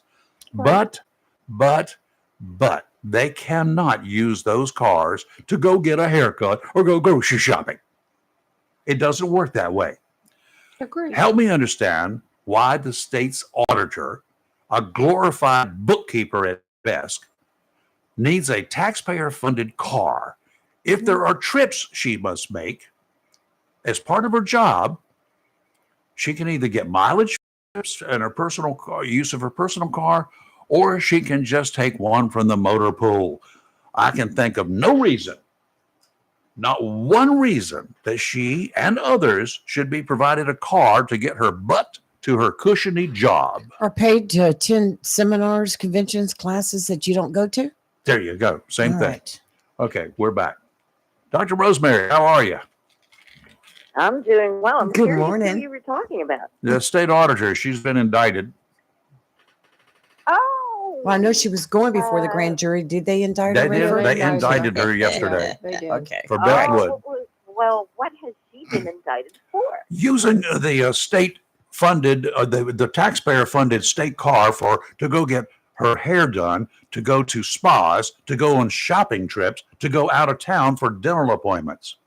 Speaker 5: But they cannot use those cars to go get a haircut or go grocery shopping. It doesn't work that way.
Speaker 6: Agreed.
Speaker 5: Help me understand why the state's auditor, a glorified bookkeeper at best, needs a taxpayer-funded car if there are trips she must make as part of her job. She can either get mileage trips and her personal car, use of her personal car, or she can just take one from the motor pool. I can think of no reason, not one reason, that she and others should be provided a car to get her butt to her cushiony job.
Speaker 7: Or paid to attend seminars, conventions, classes that you don't go to?
Speaker 5: There you go. Same
Speaker 7: All
Speaker 5: thing.
Speaker 7: right.
Speaker 5: Okay, we're back. Dr. Rosemary, how are you?
Speaker 16: I'm doing well. I'm
Speaker 7: Good
Speaker 16: curious
Speaker 7: morning.
Speaker 16: who you were talking about.
Speaker 5: The state auditor, she's been indicted.
Speaker 16: Oh,
Speaker 7: Well, I know she was going before the grand jury. Did they indict her?
Speaker 5: They did.
Speaker 7: already?
Speaker 5: They indicted her yesterday
Speaker 6: They did.
Speaker 7: Okay.
Speaker 5: for Beth Wood.
Speaker 16: Well, what has she been indicted for?
Speaker 5: Using the state funded, the taxpayer funded state car to go get her hair done, to go to spas, to go on shopping trips, to go out of town for dental appointments.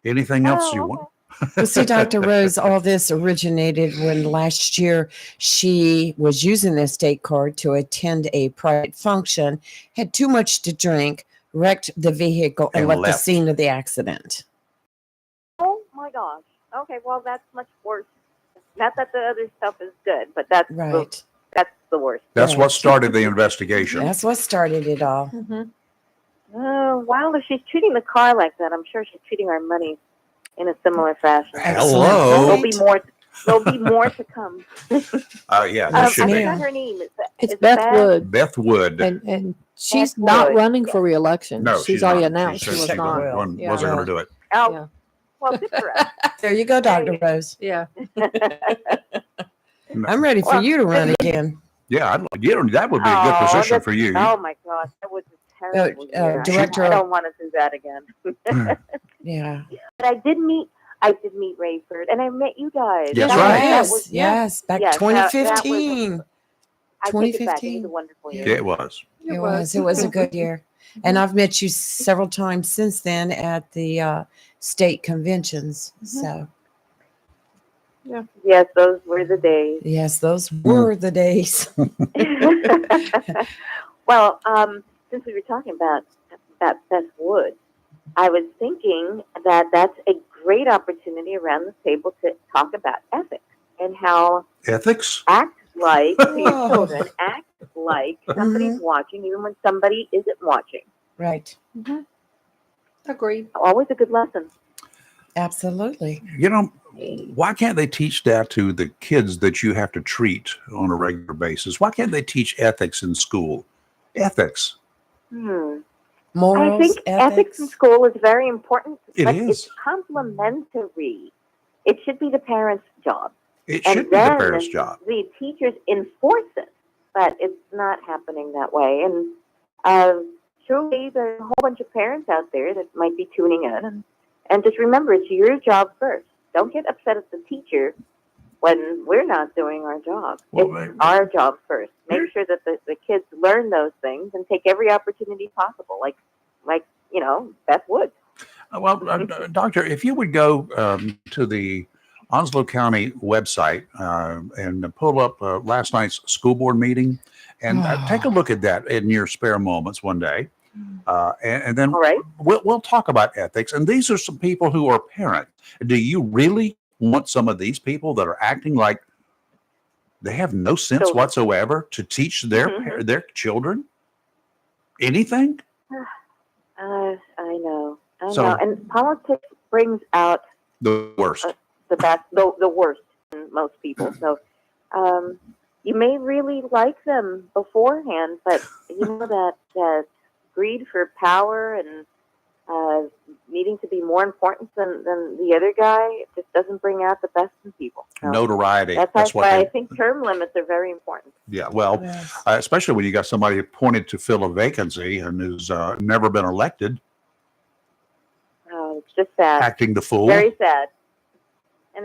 Speaker 5: Anything else you want?
Speaker 7: Well, see, Dr. Rose, all this originated when last year she was using the state card to attend a private function, had too much to drink, wrecked the vehicle, and left the
Speaker 5: left.
Speaker 7: scene of the accident.
Speaker 16: Oh my gosh. Okay, well that's much worse. Not that the other stuff is good, but that's
Speaker 7: Right.
Speaker 16: that's the worst.
Speaker 5: That's what started the investigation.
Speaker 7: That's what started it all.
Speaker 6: Mm-hmm.
Speaker 16: Oh, well, if she's treating the car like that, I'm sure she's treating our money in a similar fashion.
Speaker 5: Hello.
Speaker 16: There'll be more. There'll be more to come.
Speaker 5: Yeah, there should
Speaker 16: I
Speaker 5: be.
Speaker 16: forgot her name.
Speaker 6: It's Beth Wood.
Speaker 5: Beth Wood.
Speaker 6: And she's
Speaker 16: Beth
Speaker 6: not
Speaker 16: Wood.
Speaker 6: running for reelection.
Speaker 5: No,
Speaker 6: she's already
Speaker 5: not.
Speaker 6: announced
Speaker 5: She
Speaker 6: she
Speaker 5: said
Speaker 6: was not.
Speaker 5: wasn't
Speaker 6: Yeah.
Speaker 5: going to do it.
Speaker 16: Oh,
Speaker 6: Yeah.
Speaker 16: well, good for us.
Speaker 7: There you go, Dr. Rose.
Speaker 6: Yeah.
Speaker 7: I'm ready for you to run again.
Speaker 5: Yeah, I'd like, that would be a good
Speaker 16: Oh,
Speaker 5: position
Speaker 16: that's-
Speaker 5: for you.
Speaker 16: Oh my gosh, that was a terrible year.
Speaker 7: Director
Speaker 16: I
Speaker 7: of-
Speaker 16: don't want to do that again.
Speaker 7: Yeah.
Speaker 16: But I did meet Rayford, and I met you guys.
Speaker 5: That's
Speaker 16: That
Speaker 5: right.
Speaker 16: was-
Speaker 7: Yes, back
Speaker 16: yes, that was-
Speaker 7: 2015.
Speaker 16: I take it back. It was a wonderful year.
Speaker 5: Yeah, it was.
Speaker 7: It was a good year. And I've met you several times since then at the state conventions. So,
Speaker 16: Yes, those were the days.
Speaker 7: yes, those were the days.
Speaker 16: Well, since we were talking about Beth Wood, I was thinking that that's a great opportunity around the table to talk about ethics and how
Speaker 5: Ethics?
Speaker 16: act like to your
Speaker 7: Oh.
Speaker 16: children, act like somebody's watching, even when somebody isn't watching.
Speaker 7: Right.
Speaker 6: Agreed.
Speaker 16: Always a good lesson.
Speaker 7: Absolutely.
Speaker 5: You know, why can't they teach that to the kids that you have to treat on a regular basis? Why can't they teach ethics in school? Ethics.
Speaker 7: Morals,
Speaker 16: I think ethics in school is very important,
Speaker 5: It
Speaker 16: but
Speaker 5: is.
Speaker 16: it's complementary. It should be the parents' job.
Speaker 5: It
Speaker 16: And
Speaker 5: should be the
Speaker 16: then
Speaker 5: parents' job.
Speaker 16: The teachers enforce it, but it's not happening that way. And truly, there's a whole bunch of parents out there that might be tuning in. And just remember, it's your job first. Don't get upset at the teacher when we're not doing our job.
Speaker 5: Well,
Speaker 16: It's our job first. Make sure that the kids learn those things and take every opportunity possible, like Beth Wood.
Speaker 5: Well, Doctor, if you would go to the Onslow County website and pull up last night's school board meeting and take a look at that in your spare moments one day. And then we'll talk about ethics. And these are some people who are parents. Do you really want some of these people that are acting like they have no sense whatsoever to teach their children anything?
Speaker 16: I know. I
Speaker 5: So-
Speaker 16: know. And politics brings out
Speaker 5: The worst.
Speaker 16: the best, the worst in most people. So you may really like them beforehand, but you know that greed for power and needing to be more important than the other guy, it just doesn't bring out the best in people. So
Speaker 5: Notoriety.
Speaker 16: That's
Speaker 5: what
Speaker 16: why I
Speaker 5: they,
Speaker 16: think term limits are very important.
Speaker 5: yeah. Well, especially when you got somebody appointed to fill a vacancy and who's never been elected,
Speaker 16: It's just sad.
Speaker 5: acting the fool.
Speaker 16: Very sad. And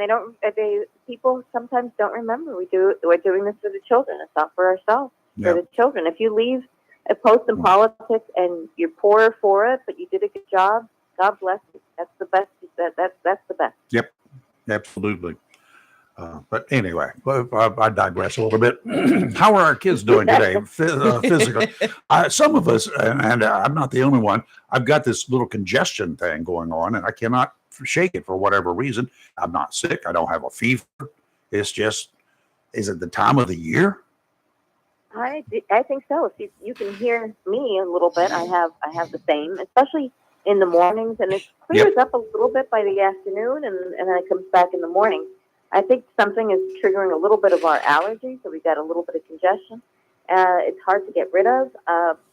Speaker 16: people sometimes don't remember we're doing this for the children. It's not for ourselves.
Speaker 5: Yeah.
Speaker 16: For the children. If you leave a post in politics and you're poorer for it, but you did a good job, God bless you. That's the best. That's the best.
Speaker 5: Yep, absolutely. But anyway, I digress a little bit. How are our kids doing today physically? Some of us, and I'm not the only one, I've got this little congestion thing going on, and I cannot shake it for whatever reason. I'm not sick. I don't have a fever. It's just, is it the time of the year?
Speaker 16: I think so. If you can hear me a little bit, I have the same, especially in the mornings, and it clears up a little bit by the afternoon, and then it comes back in the morning. I think something is triggering a little bit of our allergy, so we've got a little bit of congestion. It's hard to get rid of,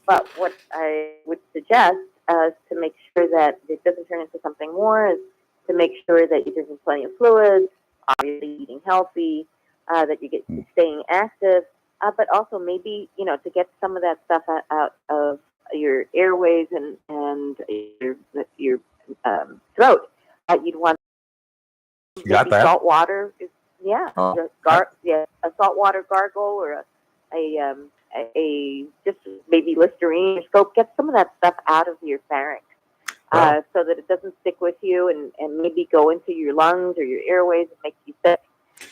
Speaker 16: but what I would suggest to make sure that it doesn't turn into something more is to make sure that you're drinking plenty of fluids, obviously eating healthy, that you get staying active, but also maybe, to get some of that stuff out of your airways and your throat, you'd want
Speaker 5: Got
Speaker 16: maybe
Speaker 5: that?
Speaker 16: salt water. Yeah,
Speaker 5: Oh,
Speaker 16: a saltwater gargle or a just maybe Listerine or soap. Get some of that stuff out of your pharynx, so that it doesn't stick with you and maybe go into your lungs or your airways and make you sick.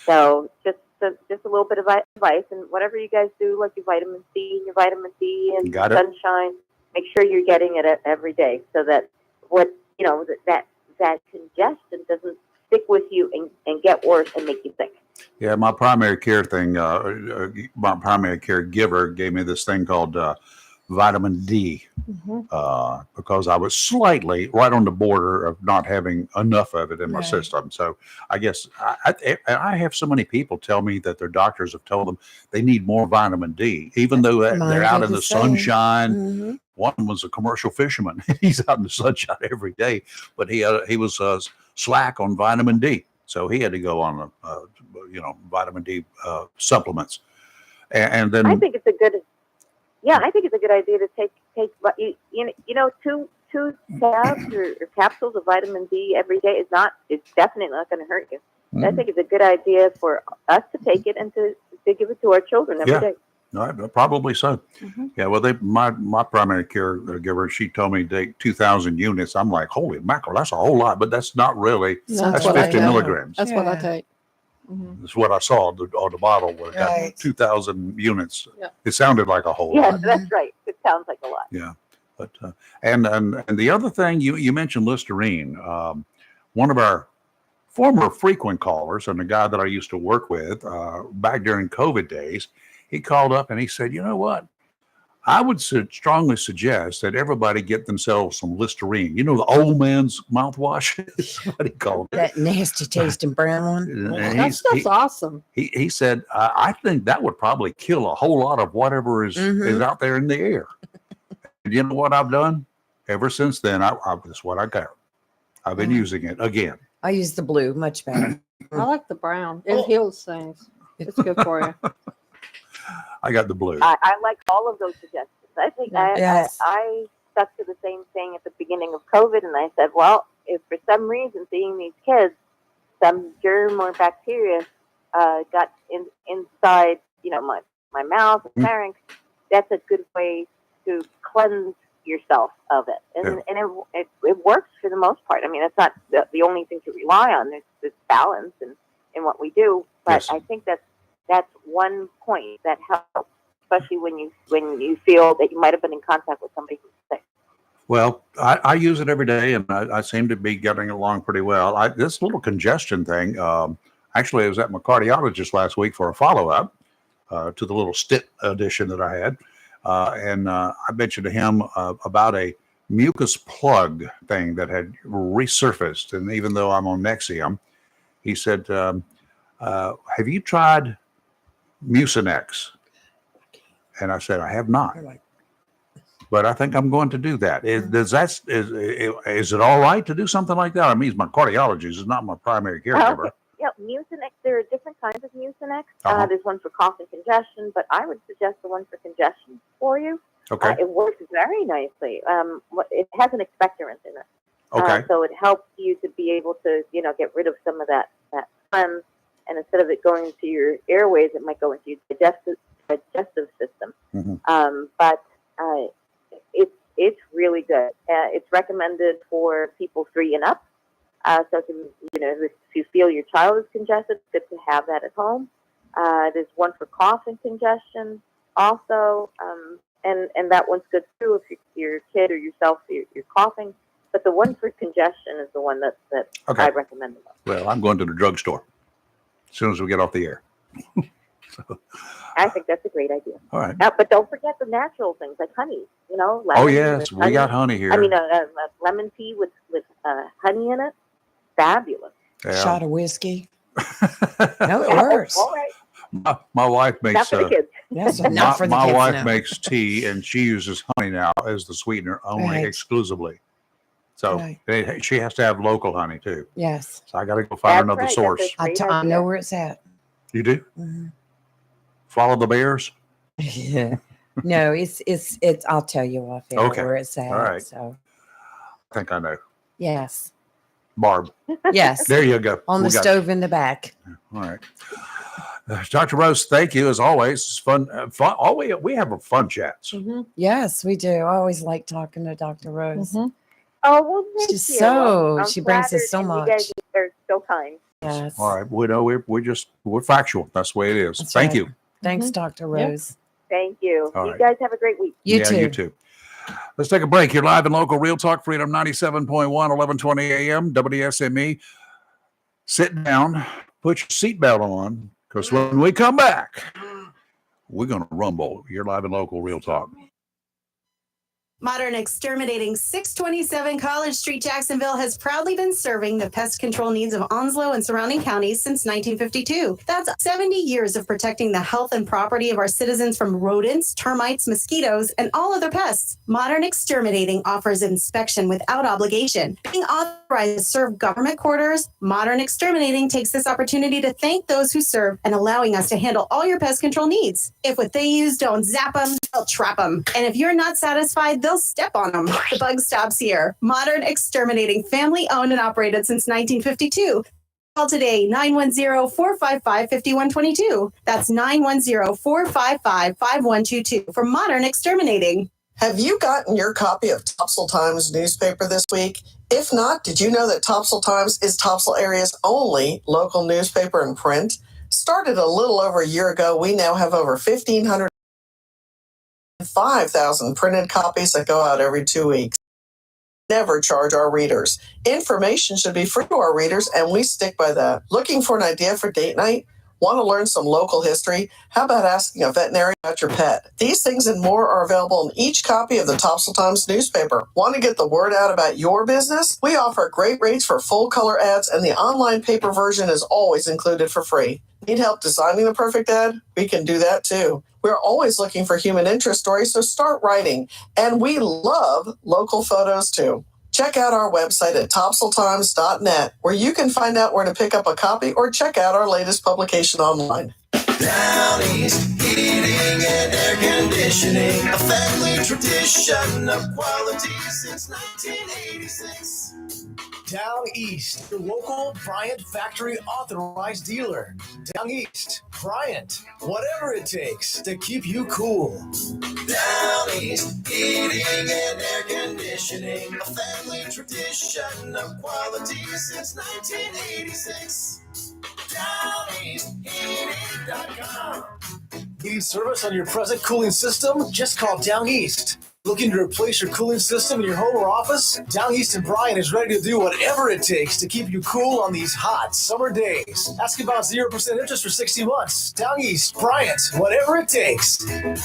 Speaker 16: So just a little bit of advice, and whatever you guys do, like your vitamin C and your vitamin D and
Speaker 5: Got it.
Speaker 16: sunshine, make sure you're getting it every day, so that that congestion doesn't stick with you and get worse and make you sick.
Speaker 5: Yeah, my primary care thing, my primary care giver gave me this thing called vitamin D because I was slightly right on the border of not having enough of it in my
Speaker 7: Right.
Speaker 5: system. So I guess I have so many people tell me that their doctors have told them they need more vitamin D, even though
Speaker 7: Mine
Speaker 5: they're out
Speaker 7: do
Speaker 5: in
Speaker 7: the
Speaker 5: the
Speaker 7: same.
Speaker 5: sunshine.
Speaker 7: Mhm.
Speaker 5: One was a commercial fisherman. He's out in the sunshine every day, but he was slack on vitamin D. So he had to go on, vitamin D supplements. And then
Speaker 16: I think it's a good idea to take two tabs or capsules of vitamin D every day. It's definitely not going to hurt you. I think it's a good idea for us to take it and to give it to our children every day.
Speaker 5: No, probably so. Yeah, well, my primary care giver, she told me to take 2,000 units. I'm like, holy mackerel, that's a whole lot, but that's not really. That's
Speaker 6: what I
Speaker 5: 50
Speaker 6: take.
Speaker 5: milligrams.
Speaker 6: That's what I
Speaker 7: Yeah.
Speaker 6: take.
Speaker 5: That's what I saw on the bottle where it got
Speaker 7: Right.
Speaker 5: 2,000 units.
Speaker 6: Yeah.
Speaker 5: It sounded like a whole
Speaker 16: Yes,
Speaker 5: lot.
Speaker 16: that's right. It sounds like a lot.
Speaker 5: Yeah, but and the other thing you mentioned Listerine. One of our former frequent callers and the guy that I used to work with back during COVID days, he called up and he said, you know what? I would strongly suggest that everybody get themselves some Listerine. You know, the old man's mouthwash is what he called it.
Speaker 7: That nasty tasting brown one.
Speaker 5: And
Speaker 6: That stuff's awesome.
Speaker 5: he said, I think that would probably kill a whole lot of whatever is out there in the air. And you know what I've done? Ever since then, that's what I got. I've been using it again.
Speaker 7: I use the blue, much better.
Speaker 6: I like the brown. It heals things. It's good for you.
Speaker 5: I got the blue.
Speaker 16: I like all of those suggestions. I think
Speaker 7: Yes.
Speaker 16: I stuck to the same thing at the beginning of COVID, and I said, well, if for some reason seeing these kids, some germ or bacteria got inside, my mouth and pharynx, that's a good way to cleanse yourself of it, and it works for the most part. I mean, it's not the only thing to rely on. There's balance in what we do, but
Speaker 5: Yes.
Speaker 16: I think that's one point that helps, especially when you feel that you might have been in contact with somebody who's sick.
Speaker 5: Well, I use it every day, and I seem to be getting along pretty well. This little congestion thing, actually, I was at my cardiologist last week for a follow-up to the little STIT edition that I had. And I mentioned to him about a mucus plug thing that had resurfaced. And even though I'm on Nexium, he said, have you tried Mucinex? And I said, I have not. But I think I'm going to do that. Is it all right to do something like that? I mean, he's my cardiologist. He's not my primary caregiver.
Speaker 16: Okay. Yeah, Mucinex. There are different kinds of Mucinex.
Speaker 5: Uh-huh.
Speaker 16: There's one for cough and congestion, but I would suggest the one for congestion for you.
Speaker 5: Okay.
Speaker 16: It works very nicely. It has an expectorant in it.
Speaker 5: Okay.
Speaker 16: So it helps you to be able to, get rid of some of that phlegm, and instead of it going into your airways, it might go into your digestive system. But it's really good. It's recommended for people 3 and up. So if you feel your child is congested, it's good to have that at home. There's one for cough and congestion also, and that one's good too if your kid or yourself you're coughing. But the one for congestion is the one that
Speaker 5: Okay.
Speaker 16: I recommend the most.
Speaker 5: Well, I'm going to the drugstore as soon as we get off the air.
Speaker 16: I think that's a great idea.
Speaker 5: All right.
Speaker 16: But don't forget the natural things like honey. Lemon.
Speaker 5: Oh, yes. We got honey here.
Speaker 16: I mean, lemon tea with honey in it. Fabulous.
Speaker 5: Yeah.
Speaker 7: Shot of whiskey. No, it works.
Speaker 16: All right.
Speaker 5: My wife makes
Speaker 16: Not for the kids.
Speaker 7: Yes, not for the
Speaker 5: my
Speaker 7: kids,
Speaker 5: wife
Speaker 7: no.
Speaker 5: makes tea, and she uses honey now as the sweetener only,
Speaker 7: Right.
Speaker 5: exclusively. So she has to have local honey too.
Speaker 7: Yes.
Speaker 5: So I got to go find another source.
Speaker 7: I know where it's at.
Speaker 5: You do?
Speaker 7: Mhm.
Speaker 5: Follow the bears?
Speaker 7: Yeah. No, it's I'll tell you off air
Speaker 5: Okay.
Speaker 7: where it's at.
Speaker 5: All right.
Speaker 7: So
Speaker 5: I think I know.
Speaker 7: yes.
Speaker 5: Barb.
Speaker 7: Yes.
Speaker 5: There you go.
Speaker 7: On
Speaker 5: We
Speaker 7: the
Speaker 5: got
Speaker 7: stove in the back.
Speaker 5: All right. Dr. Rose, thank you as always. It's fun. We have a fun chats.
Speaker 7: Yes, we do. I always like talking to Dr. Rose.
Speaker 16: Oh, well, thank
Speaker 7: She's
Speaker 16: you.
Speaker 7: so-
Speaker 16: I'm
Speaker 7: she brings us
Speaker 16: flattered,
Speaker 7: so
Speaker 16: and
Speaker 7: much.
Speaker 16: You guys are so kind.
Speaker 7: Yes.
Speaker 5: All right. We know we're factual. That's the way it is.
Speaker 7: That's
Speaker 5: Thank
Speaker 7: right.
Speaker 5: you.
Speaker 7: Thanks, Dr. Rose.
Speaker 16: Thank you.
Speaker 5: All
Speaker 16: You
Speaker 5: right.
Speaker 16: guys have a great week.
Speaker 7: You
Speaker 5: Yeah,
Speaker 7: too.
Speaker 5: you too. Let's take a break. You're live and local, Real Talk, Freedom 97.1, 1120 a.m., WSME. Sit down, put your seatbelt on, because when we come back, we're going to rumble. You're live and local, Real Talk.
Speaker 3: Modern Exterminating 627 College Street, Jacksonville has proudly been serving the pest control needs of Onslow and surrounding counties since 1952. That's 70 years of protecting the health and property of our citizens from rodents, termites, mosquitoes, and all other pests. Modern Exterminating offers inspection without obligation. Being authorized to serve government quarters, Modern Exterminating takes this opportunity to thank those who serve and allowing us to handle all your pest control needs. If what they use don't zap them, they'll trap them. And if you're not satisfied, they'll step on them. The bug stops here. Modern Exterminating, family owned and operated since 1952. Call today, 910-455-5122. That's 910-455-5122 for Modern Exterminating.
Speaker 17: Have you gotten your copy of Topsail Times newspaper this week? If not, did you know that Topsail Times is Topsail area's only local newspaper in print? Started a little over a year ago, we now have over 1,500 5,000 printed copies that go out every 2 weeks. Never charge our readers. Information should be free to our readers, and we stick by that. Looking for an idea for date night? Want to learn some local history? How about asking a veterinarian about your pet? These things and more are available in each copy of the Topsail Times newspaper. Want to get the word out about your business? We offer great rates for full color ads, and the online paper version is always included for free. Need help designing the perfect ad? We can do that too. We're always looking for human interest stories, so start writing. And we love local photos too. Check out our website at topsailtimes.net, where you can find out where to pick up a copy or check out our latest publication online.
Speaker 10: Down East, heating and air conditioning, a family tradition of quality since 1986.
Speaker 12: Down East, your local Bryant Factory authorized dealer. Down East, Bryant, whatever it takes to keep you cool.
Speaker 10: Down East, heating and air conditioning, a family tradition of quality since 1986. DownEastHeating.com.
Speaker 12: Need service on your present cooling system? Just call Down East. Looking to replace your cooling system in your home or office? Down East and Bryant is ready to do whatever it takes to keep you cool on these hot summer days. Ask about 0% interest for 60 months. Down East, Bryant, whatever it takes.
Speaker 10: Down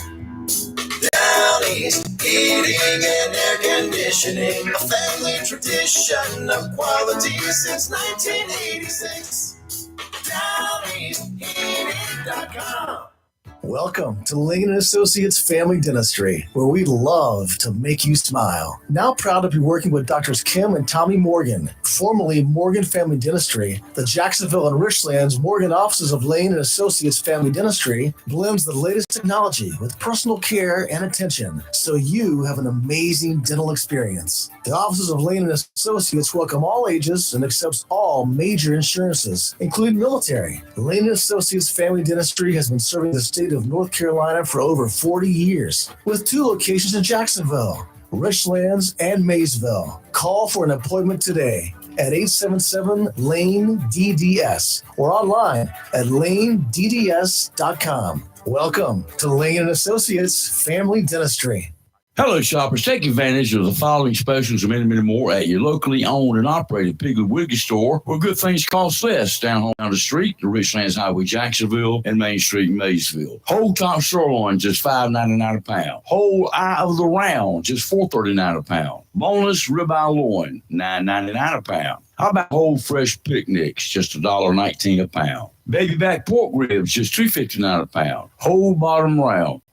Speaker 10: East, heating and air conditioning, a family tradition of quality since 1986. DownEastHeating.com.
Speaker 12: Welcome to Lane & Associates Family Dentistry, where we love to make you smile. Now proud to be working with Doctors Kim and Tommy Morgan, formerly Morgan Family Dentistry. The Jacksonville and Richlands Morgan offices of Lane & Associates Family Dentistry blends the latest technology with personal care and attention, so you have an amazing dental experience. The offices of Lane & Associates welcome all ages and accepts all major insurances, including military. Lane & Associates Family Dentistry has been serving the state of North Carolina for over 40 years, with 2 locations in Jacksonville, Richlands, and Maysville. Call for an appointment today at 877-LANE-DDS or online at lanedds.com. Welcome to Lane & Associates Family Dentistry.
Speaker 18: Hello, shoppers. Take advantage of the following specials and many, many more at your locally owned and operated Piggly Wiggly store, where good things cost less. Down the street, the Richlands Highway, Jacksonville, and Main Street, Maysville. Whole top sirloin, just $5.99 a pound. Whole eye of the round, just $4.39 a pound. Boneless ribeye loin, $9.99 a pound. How about whole fresh picnics, just $1.19 a pound. Baby back pork ribs, just $2.59 a pound. Whole bottom round,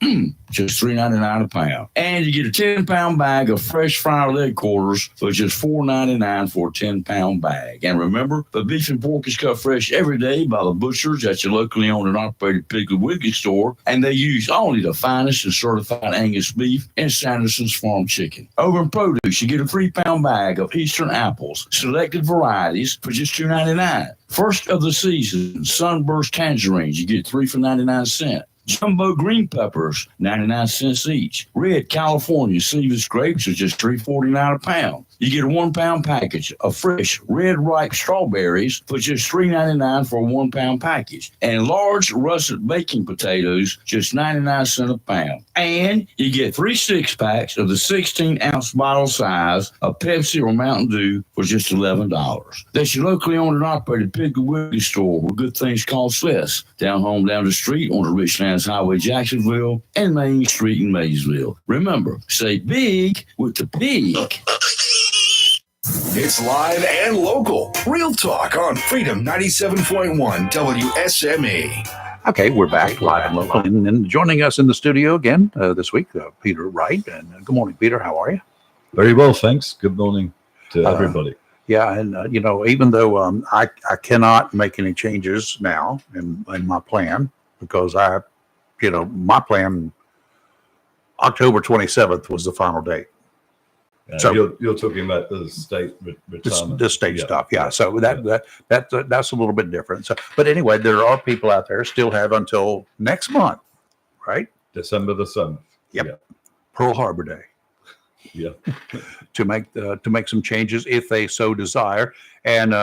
Speaker 18: just $3.99 a pound. And you get a 10-pound bag of fresh fried leg quarters for just $4.99 for a 10-pound bag. And remember, the beef and pork is cut fresh every day by the butchers at your locally owned and operated Piggly Wiggly store, and they use only the finest and certified Angus beef and Sanderson's Farm chicken. Over in produce, you get a 3-pound bag of Eastern apples, selected varieties, for just $2.99. First of the season, Sunburst tangerines, you get 3 for 99 cents. Jumbo green peppers, 99 cents each. Red California Seedless grapes are just $3.49 a pound. You get a 1-pound package of fresh red ripe strawberries for just $3.99 for a 1-pound package. And large russet baking potatoes, just 99 cents a pound. And you get 3 6-packs of the 16-ounce bottle size of Pepsi or Mountain Dew for just $11. That's your locally owned and operated Piggly Wiggly store where good things cost less. Down home, down the street on the Richlands Highway, Jacksonville, and Main Street in Maysville. Remember, say big with the pig.
Speaker 4: It's live and local. Real talk on Freedom 97.1 WSME.
Speaker 5: Okay, we're back live and local. And joining us in the studio again this week, Peter Wright. And good morning, Peter. How are you?
Speaker 19: Very well, thanks. Good morning to everybody.
Speaker 5: Yeah, and even though I cannot make any changes now in my plan because my plan, October 27th was the final date.
Speaker 19: So you're talking about the state retirement,
Speaker 5: the state stuff, yeah. So that's a little bit different. So, but anyway, there are people out there still have until next month, right?
Speaker 19: December the 7th.
Speaker 5: Yep.
Speaker 19: Yeah.
Speaker 5: Pearl Harbor Day.
Speaker 19: Yeah.
Speaker 5: to make some changes if they so desire, and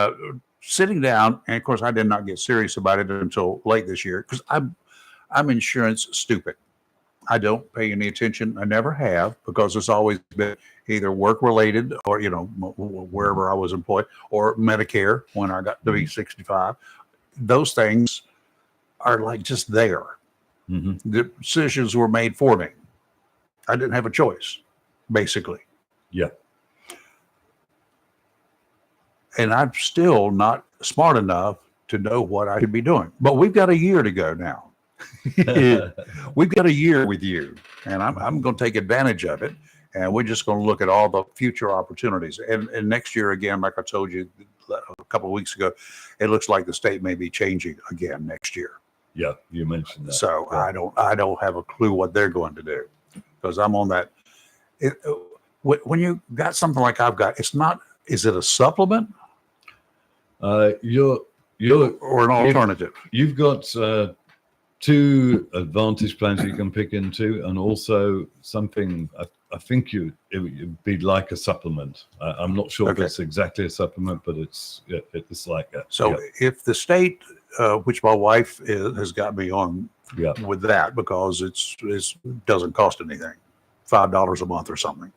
Speaker 5: sitting down. And of course, I did not get serious about it until late this year because I'm insurance stupid. I don't pay any attention. I never have because it's always been either work related or, wherever I was employed or Medicare when I got to be 65. Those things are like just there.
Speaker 19: Mm-hmm.
Speaker 5: The decisions were made for me. I didn't have a choice, basically.
Speaker 19: Yeah.
Speaker 5: And I'm still not smart enough to know what I should be doing. But we've got a year to go now. We've got a year with you, and I'm going to take advantage of it. And we're just going to look at all the future opportunities. And next year, again, like I told you a couple of weeks ago, it looks like the state may be changing again next year.
Speaker 19: Yeah, you mentioned that.
Speaker 5: So
Speaker 19: yeah.
Speaker 5: I don't have a clue what they're going to do because I'm on that. When you got something like I've got, it's not. Is it a supplement?
Speaker 19: You're
Speaker 5: or an alternative.
Speaker 19: You've got 2 advantage plans you can pick into, and also something. I think it would be like a supplement. I'm not sure if it's exactly a supplement, but it's like that.
Speaker 5: So if the state, which my wife has got me on with that because it doesn't cost anything, $5 a month or something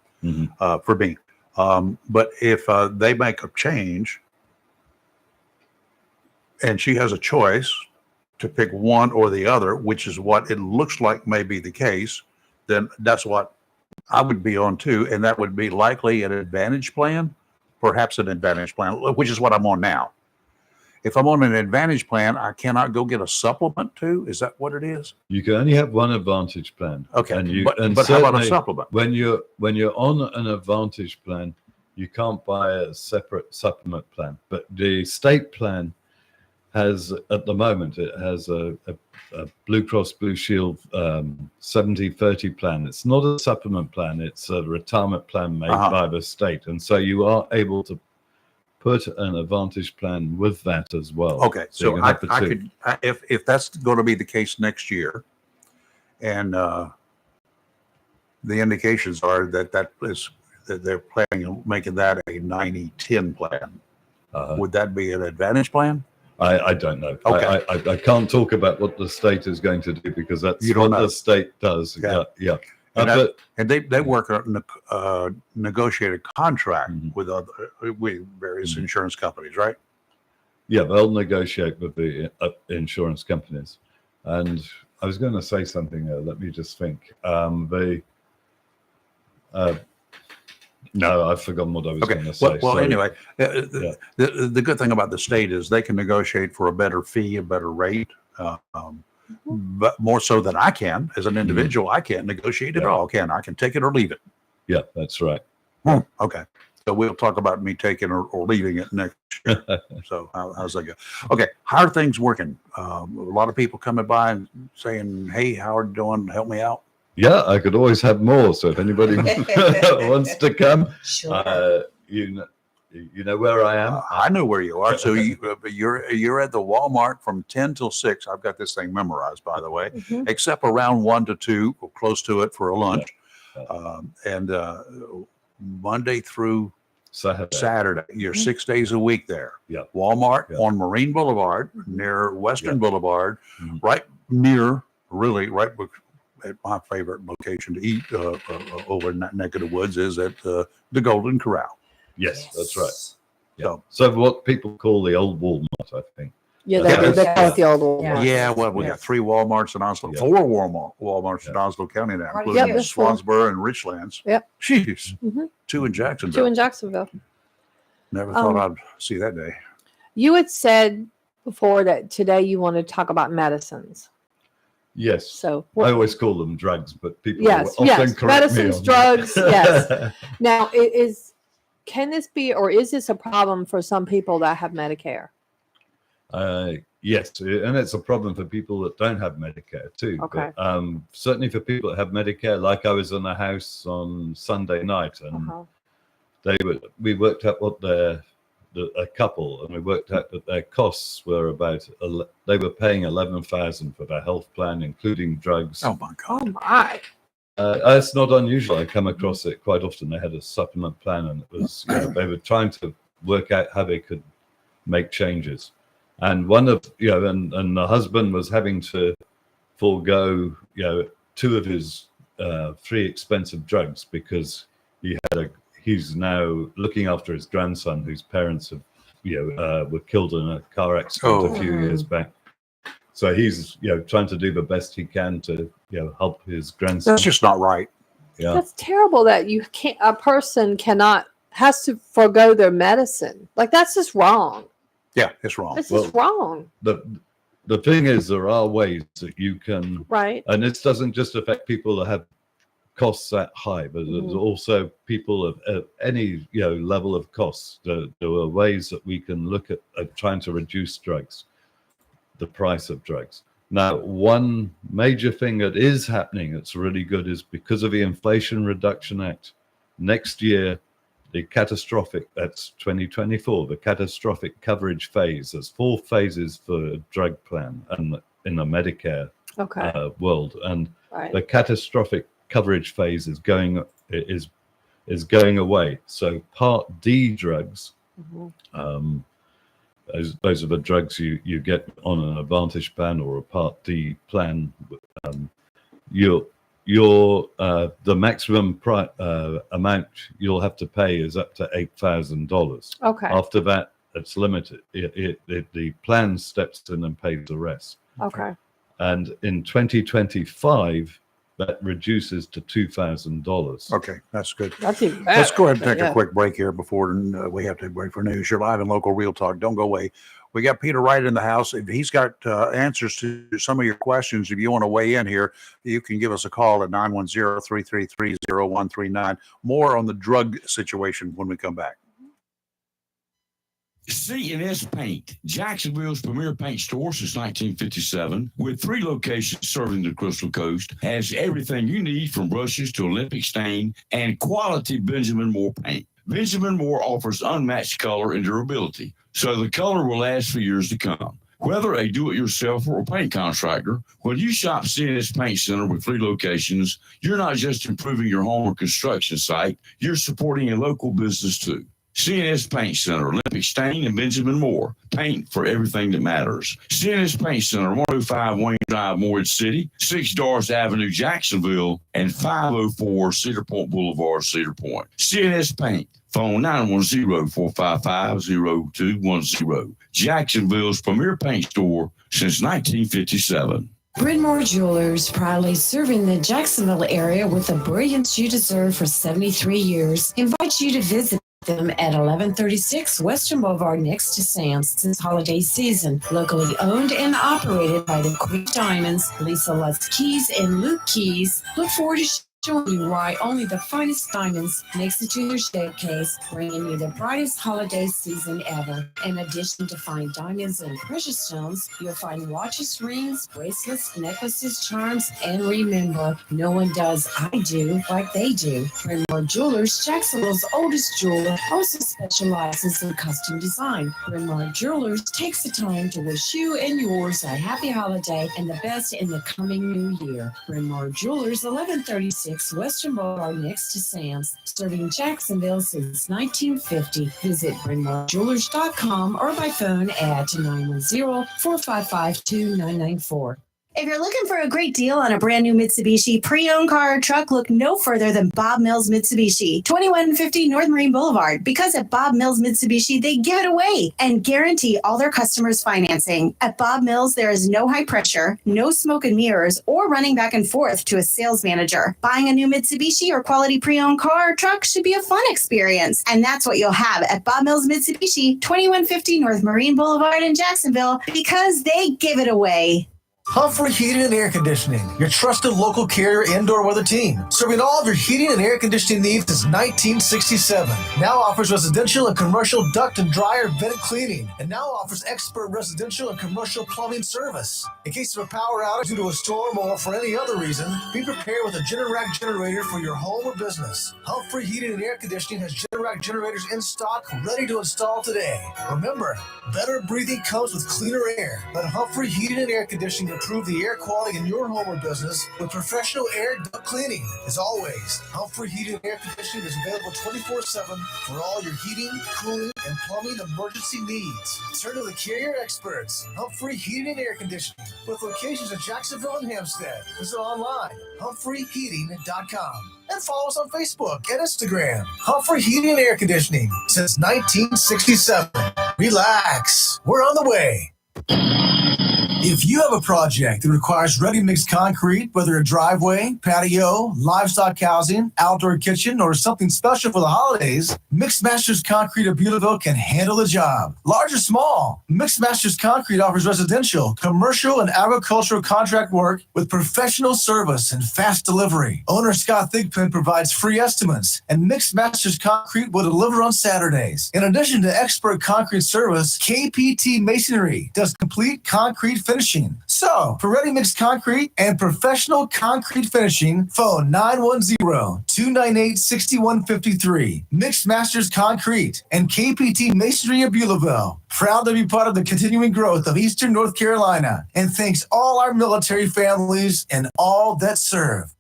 Speaker 5: for me. But if they make a change and she has a choice to pick one or the other, which is what it looks like may be the case, then that's what I would be on too. And that would be likely an advantage plan, perhaps an advantage plan, which is what I'm on now. If I'm on an advantage plan, I cannot go get a supplement too. Is that what it is?
Speaker 19: You can only have one advantage plan.
Speaker 5: Okay. But how about a supplement?
Speaker 19: When you're on an advantage plan, you can't buy a separate supplement plan. But the state plan has, at the moment, it has a Blue Cross Blue Shield 70-30 plan. It's not a supplement plan. It's a retirement plan made by the state. And so you are able to put an advantage plan with that as well.
Speaker 5: Okay. So I could, if that's going to be the case next year, and the indications are that they're planning on making that a 90-10 plan. Would that be an advantage plan?
Speaker 19: I don't know.
Speaker 5: Okay.
Speaker 19: I can't talk about what the state is going to do because that's what the state does. Yeah.
Speaker 5: And they work on a negotiated contract with various insurance companies, right?
Speaker 19: Yeah, they'll negotiate with the insurance companies. And I was going to say something. Let me just think. No, I've forgotten what I was going to say.
Speaker 5: Well, anyway, the good thing about the state is they can negotiate for a better fee, a better rate. but more so than I can as an individual. I can't negotiate at all, can I? I can take it or leave it.
Speaker 19: Yeah, that's right.
Speaker 5: Okay. So we'll talk about me taking or leaving it next year. So how's that go? Okay. How are things working? A lot of people coming by and saying, hey, how are you doing? Help me out.
Speaker 19: Yeah, I could always have more. So if anybody wants to come,
Speaker 7: Sure.
Speaker 19: you know where I am.
Speaker 5: I know where you are. So you're at the Walmart from 10 till 6. I've got this thing memorized, by the way, except around 1 to 2, or close to it for a lunch. And Monday through Saturday. You're 6 days a week there.
Speaker 19: Yeah.
Speaker 5: Walmart on Marine Boulevard, near Western Boulevard, right near, really, right at my favorite location to eat over in that neck of the woods is at the Golden Corral.
Speaker 19: Yes, that's right. So what people call the old Walmart, I think.
Speaker 6: Yeah, they call it the old Walmart.
Speaker 5: Yeah, well, we got 3 Walmarts in Oslo, 4 Walmarts in Oslo County now,
Speaker 6: Yep,
Speaker 5: including
Speaker 6: there's 4.
Speaker 5: Swansboro and Richlands.
Speaker 6: Yep.
Speaker 5: Jeez. 2 in Jacksonville.
Speaker 6: 2 in Jacksonville.
Speaker 5: Never thought I'd see that day.
Speaker 6: You had said before that today you want to talk about medicines.
Speaker 19: Yes.
Speaker 6: So
Speaker 19: I always call them drugs, but people
Speaker 6: yes,
Speaker 19: often
Speaker 6: yes,
Speaker 19: correct
Speaker 6: medicines,
Speaker 19: me
Speaker 6: drugs. Yes. Now, can this be, or is this a problem for some people that have Medicare?
Speaker 19: Yes, and it's a problem for people that don't have Medicare too.
Speaker 6: Okay.
Speaker 19: But, certainly for people that have Medicare, like I was in a house on Sunday night, and we worked out what a couple, and we worked out that their costs were about they were paying $11,000 for their health plan, including drugs.
Speaker 5: Oh my God!
Speaker 6: Oh my!
Speaker 19: It's not unusual. I come across it quite often. They had a supplement plan, and it was they were trying to work out how they could make changes. And one of and the husband was having to forego 2 of his 3 expensive drugs because he's now looking after his grandson whose parents have were killed in a car accident a few years back. So he's trying to do the best he can to help his grandson.
Speaker 5: That's just not right.
Speaker 19: Yeah.
Speaker 6: That's terrible that a person has to forego their medicine. Like, that's just wrong.
Speaker 5: Yeah, it's wrong.
Speaker 6: This is wrong.
Speaker 19: The thing is, there are ways that you can,
Speaker 6: right?
Speaker 19: And this doesn't just affect people that have costs that high, but there's also people of any level of costs. There are ways that we can look at trying to reduce the price of drugs. Now, one major thing that is happening that's really good is because of the Inflation Reduction Act. Next year, that's 2024, the catastrophic coverage phase. There's 4 phases for a drug plan and in the Medicare world, and the catastrophic coverage phase is going away. So Part D drugs, those are the drugs you get on an Advantage plan or a Part D plan. The maximum amount you'll have to pay is up to $8,000.
Speaker 6: Okay.
Speaker 19: After that, it's limited. The plan steps in and pays the rest.
Speaker 6: Okay.
Speaker 19: And in 2025, that reduces to $2,000.
Speaker 5: Okay, that's good.
Speaker 6: That's even better.
Speaker 5: Let's go ahead and take a quick break here before we have to break for news. You're live in Local Real Talk. Don't go away. We got Peter Wright in the house. If he's got answers to some of your questions, if you want to weigh in here, you can give us a call at 910-333-0139. More on the drug situation when we come back.
Speaker 18: C&S Paint, Jacksonville's premier paint store since 1957, with 3 locations serving the Crystal Coast, has everything you need from brushes to Olympic stain and quality Benjamin Moore paint. Benjamin Moore offers unmatched color and durability, so the color will last for years to come. Whether a do-it-yourselfer or paint contractor, when you shop C&S Paint Center with 3 locations, you're not just improving your home or construction site, you're supporting a local business too. C&S Paint Center, Olympic Stain, and Benjamin Moore. Paint for everything that matters. C&S Paint Center, 105 Wayne Drive, Morehead City, 6 Doris Avenue, Jacksonville, and 504 Cedar Point Boulevard, Cedar Point. C&S Paint, phone 910-455-0210. Jacksonville's premier paint store since 1957.
Speaker 20: Bryn Mawr Jewelers, proudly serving the Jacksonville area with the brilliance you deserve for 73 years, invites you to visit them at 1136 Western Boulevard next to Sam's this holiday season. Locally owned and operated by the Queen Diamonds, Lisa Lutz Keys and Luke Keys. Look forward to showing you why only the finest diamonds makes it to your showcase, bringing you the brightest holiday season ever. In addition to fine diamonds and precious stones, you'll find watches, rings, bracelets, necklaces, charms, and remember, no one does I do like they do. Bryn Mawr Jewelers, Jacksonville's oldest jeweler, also specializes in custom design. Bryn Mawr Jewelers takes the time to wish you and yours a happy holiday and the best in the coming new year. Bryn Mawr Jewelers, 1136 Western Boulevard next to Sam's, serving Jacksonville since 1950. Visit BrynMawrJewelers.com or by phone at 910-455-2994.
Speaker 3: If you're looking for a great deal on a brand new Mitsubishi pre-owned car or truck, look no further than Bob Mills Mitsubishi, 2150 North Marine Boulevard. Because at Bob Mills Mitsubishi, they give it away and guarantee all their customers financing. At Bob Mills, there is no high pressure, no smoke and mirrors, or running back and forth to a sales manager. Buying a new Mitsubishi or quality pre-owned car or truck should be a fun experience. And that's what you'll have at Bob Mills Mitsubishi, 2150 North Marine Boulevard in Jacksonville, because they give it away.
Speaker 12: Humphrey Heating and Air Conditioning, your trusted local carrier indoor weather team. Serving all of your heating and air conditioning needs since 1967. Now offers residential and commercial duct and dryer vent cleaning. And now offers expert residential and commercial plumbing service. In case of a power outage due to a storm or for any other reason, be prepared with a Generac generator for your home or business. Humphrey Heating and Air Conditioning has Generac generators in stock, ready to install today. Remember, better breathing comes with cleaner air. Let Humphrey Heating and Air Conditioning improve the air quality in your home or business with professional air duct cleaning. As always, Humphrey Heating and Air Conditioning is available 24/7 for all your heating, cooling, and plumbing emergency needs. Turn to the carrier experts, Humphrey Heating and Air Conditioning, with locations in Jacksonville and Hampstead. Visit online, humphreyheating.com. And follow us on Facebook and Instagram. Humphrey Heating and Air Conditioning since 1967. Relax, we're on the way. If you have a project that requires ready-mix concrete, whether a driveway, patio, livestock housing, outdoor kitchen, or something special for the holidays, Mixed Masters Concrete of Beulaville can handle the job. Large or small, Mixed Masters Concrete offers residential, commercial, and agricultural contract work with professional service and fast delivery. Owner Scott Thigpen provides free estimates, and Mixed Masters Concrete will deliver on Saturdays. In addition to expert concrete service, KPT Masonry does complete concrete finishing. So, for ready-mix concrete and professional concrete finishing, phone 910-298-6153. Mixed Masters Concrete and KPT Masonry of Beulaville. Proud to be part of the continuing growth of Eastern North Carolina, and thanks all our military families and all that serve.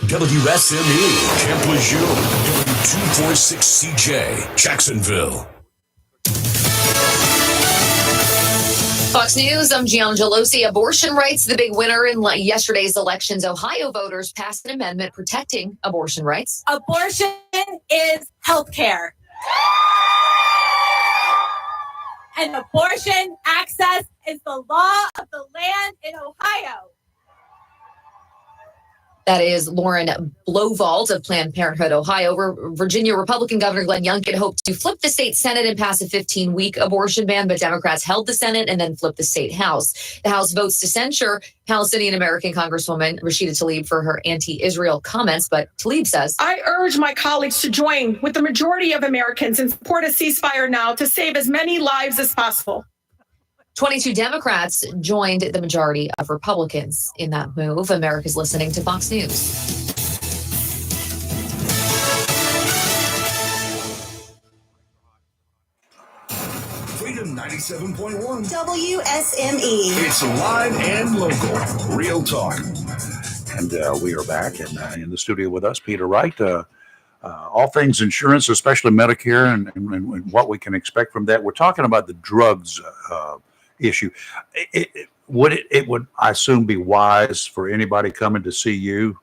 Speaker 4: WSME, Camp Lejeune, W246CJ, Jacksonville.
Speaker 21: Fox News, I'm Gianna Gelosi. Abortion rights, the big winner in yesterday's elections. Ohio voters passed an amendment protecting abortion rights.
Speaker 22: Abortion is health care. And abortion access is the law of the land in Ohio.
Speaker 21: That is Lauren Blowvault of Planned Parenthood, Ohio. Virginia Republican Governor Glenn Youngkin hoped to flip the state Senate and pass a 15-week abortion ban, but Democrats held the Senate and then flipped the state House. The House votes to censure Palestinian-American Congresswoman Rashida Tlaib for her anti-Israel comments, but Tlaib says,
Speaker 23: I urge my colleagues to join with the majority of Americans and support a ceasefire now to save as many lives as possible.
Speaker 21: 22 Democrats joined the majority of Republicans in that move. America's listening to Fox News.
Speaker 4: Freedom 97.1
Speaker 3: WSME.
Speaker 4: It's live and local. Real talk.
Speaker 5: And we are back in the studio with us, Peter Wright. All things insurance, especially Medicare, and what we can expect from that. We're talking about the drugs issue. It would, I assume, be wise for anybody coming to see you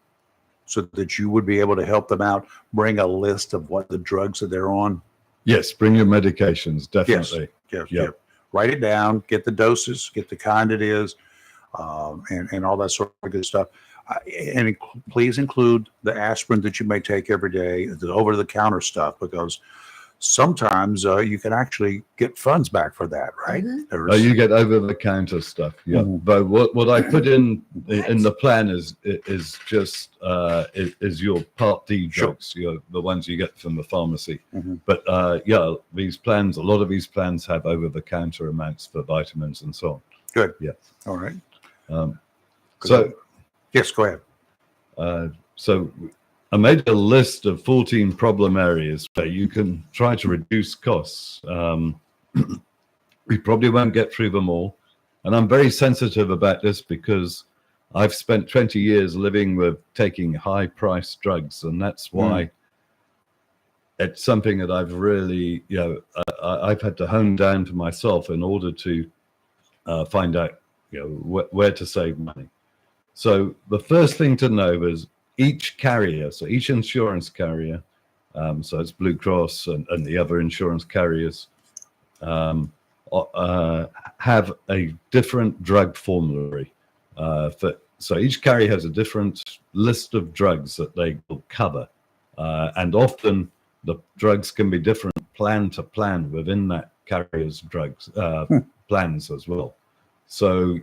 Speaker 5: so that you would be able to help them out, bring a list of what the drugs that they're on.
Speaker 19: Yes, bring your medications, definitely.
Speaker 5: Yes. Write it down, get the doses, get the kind it is. and all that sort of good stuff. And please include the aspirin that you may take every day, the over-the-counter stuff, because sometimes you can actually get funds back for that, right?
Speaker 19: You get over-the-counter stuff, yeah. But what I put in the plan is just is your Part D drugs, the ones you get from the pharmacy. But yeah, these plans, a lot of these plans have over-the-counter amounts for vitamins and so on.
Speaker 5: Good.
Speaker 19: Yeah.
Speaker 5: All right.
Speaker 19: So
Speaker 5: yes, go ahead.
Speaker 19: So I made a list of 14 problem areas where you can try to reduce costs. We probably won't get through them all. And I'm very sensitive about this because I've spent 20 years living with taking high-priced drugs, and that's why it's something that I've really, I've had to hone down for myself in order to find out, where to save money. So the first thing to know is each carrier, so each insurance carrier, so it's Blue Cross and the other insurance carriers, have a different drug formulary. So each carrier has a different list of drugs that they will cover. And often the drugs can be different plan to plan within that carrier's drugs plans as well. So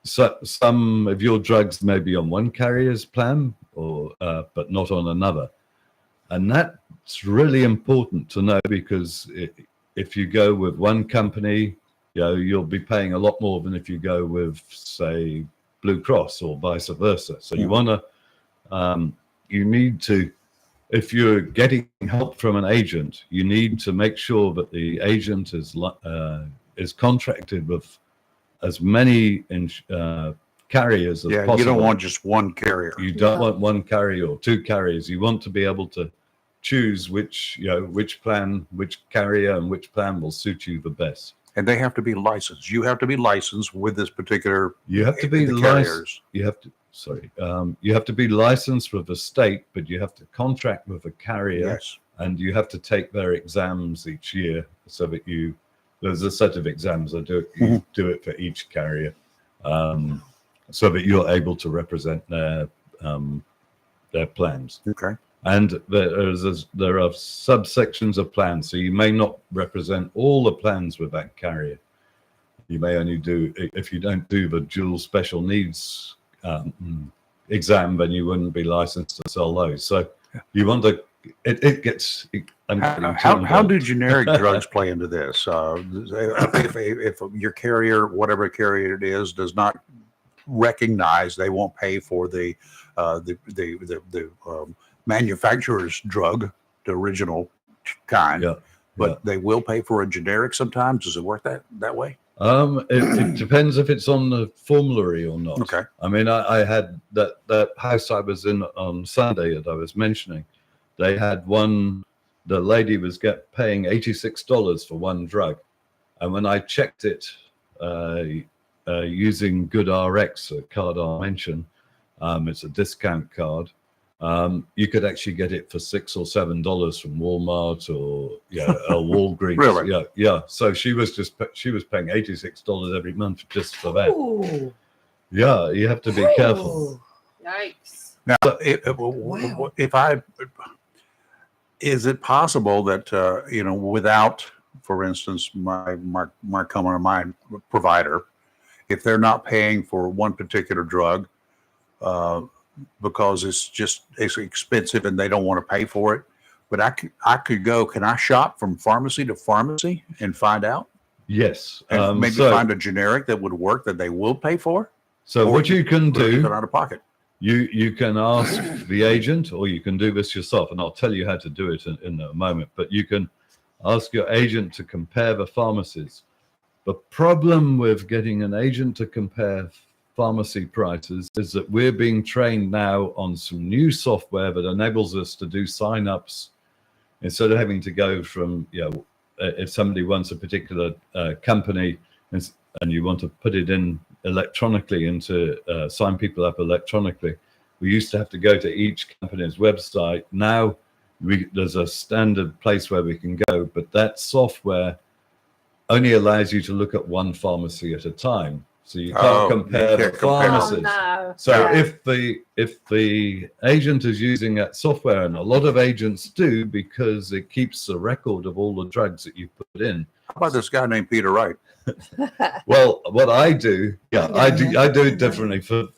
Speaker 19: some of your drugs may be on one carrier's plan, but not on another, and that's really important to know, because if you go with one company, you'll be paying a lot more than if you go with, say, Blue Cross or vice versa. So you want to, you need to, if you're getting help from an agent, you need to make sure that the agent is contracted with as many carriers as possible.
Speaker 5: You don't want just one carrier.
Speaker 19: You don't want one carrier or two carriers. You want to be able to choose which plan, which carrier, and which plan will suit you the best.
Speaker 5: And they have to be licensed. You have to be licensed with this particular.
Speaker 19: You have to be
Speaker 5: carriers.
Speaker 19: You have to. Sorry. You have to be licensed with the state, but you have to contract with a carrier.
Speaker 5: Yes.
Speaker 19: And you have to take their exams each year, so that there's a set of exams that you do it for each carrier, so that you're able to represent their plans.
Speaker 5: Okay.
Speaker 19: And there are subsections of plans, so you may not represent all the plans with that carrier. You may only do, if you don't do the dual special needs exam, then you wouldn't be licensed to sell those. So you want to. It gets.
Speaker 5: How do generic drugs play into this? If your carrier, whatever carrier it is, does not recognize, they won't pay for the manufacturer's drug, the original kind, but they will pay for a generic sometimes. Does it work that way?
Speaker 19: It depends if it's on the formulary or not.
Speaker 5: Okay.
Speaker 19: I mean, I had that house I was in on Sunday that I was mentioning. They had one. The lady was paying $86 for one drug, and when I checked it using GoodRx, a card I mentioned, it's a discount card. You could actually get it for $6 or $7 from Walmart or Walgreens.
Speaker 5: Really?
Speaker 19: Yeah. So she was paying $86 every month just for that.
Speaker 7: Ooh.
Speaker 19: Yeah, you have to be careful.
Speaker 22: Yikes.
Speaker 5: Now, is it possible that without, for instance, my provider, if they're not paying for one particular drug because it's expensive and they don't want to pay for it, but I could go. Can I shop from pharmacy to pharmacy and find out?
Speaker 19: Yes,
Speaker 5: and maybe find a generic that would work that they will pay for.
Speaker 19: So what you can do,
Speaker 5: out of pocket.
Speaker 19: You can ask the agent, or you can do this yourself, and I'll tell you how to do it in a moment. But you can ask your agent to compare the pharmacies. The problem with getting an agent to compare pharmacy prices is that we're being trained now on some new software that enables us to do sign-ups instead of having to go from, if somebody wants a particular company and you want to put it in electronically sign people up electronically. We used to have to go to each company's website. Now there's a standard place where we can go, but that software only allows you to look at one pharmacy at a time. So you can't compare the pharmacies.
Speaker 6: no.
Speaker 19: So
Speaker 6: Yeah.
Speaker 19: if the agent is using that software, and a lot of agents do, because it keeps a record of all the drugs that you put in.
Speaker 5: How about this guy named Peter Wright?
Speaker 19: Well, what I do, I do it differently for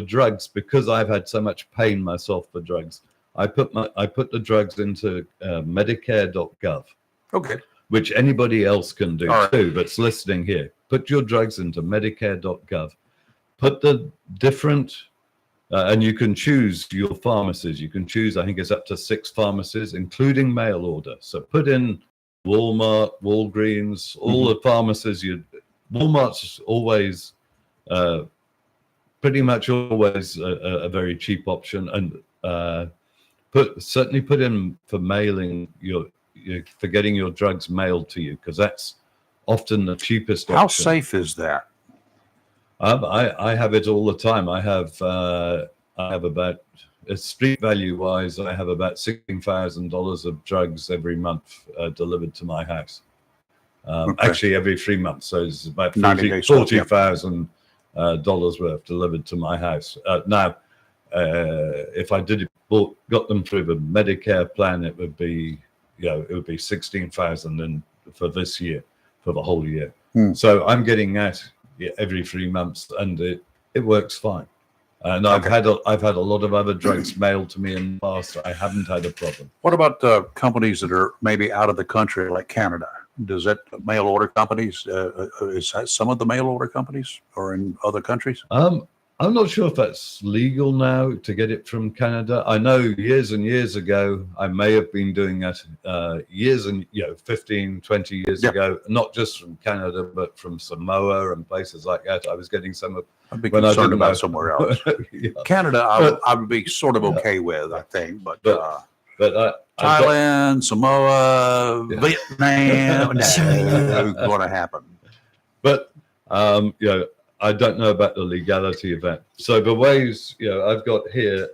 Speaker 19: drugs, because I've had so much pain myself for drugs. I put the drugs into Medicare.gov.
Speaker 5: Okay.
Speaker 19: Which anybody else can do
Speaker 5: All right.
Speaker 19: too, that's listening here. Put your drugs into Medicare.gov. Put the different, and you can choose your pharmacies. You can choose, I think it's up to 6 pharmacies, including mail order. So put in Walmart, Walgreens, all the pharmacies. Walmart's always, pretty much always a very cheap option, and certainly put in for mailing for getting your drugs mailed to you, because that's often the cheapest option.
Speaker 5: How safe is that?
Speaker 19: I have it all the time. I have about, street value wise, I have about $16,000 of drugs every month delivered to my house. Actually, every 3 months, so it's about $40,000 worth delivered to my house. Now, if I got them through the Medicare plan, it would be, it would be 16,000 for this year, for the whole year. So I'm getting that every 3 months, and it works fine. And I've had a lot of other drugs mailed to me in the past. I haven't had a problem.
Speaker 5: What about companies that are maybe out of the country, like Canada? Does that mail order companies? Is that some of the mail order companies, or in other countries?
Speaker 19: I'm not sure if that's legal now to get it from Canada. I know years and years ago, I may have been doing that 15, 20 years ago, not just from Canada, but from Samoa and places like that. I was getting some of.
Speaker 5: I'd be concerned about somewhere else.
Speaker 19: Yeah.
Speaker 5: Canada, I would be sort of okay with, I think, but
Speaker 19: Thailand,
Speaker 5: Samoa, Vietnam, no, going to happen.
Speaker 19: But I don't know about the legality of that. So the ways, I've got here,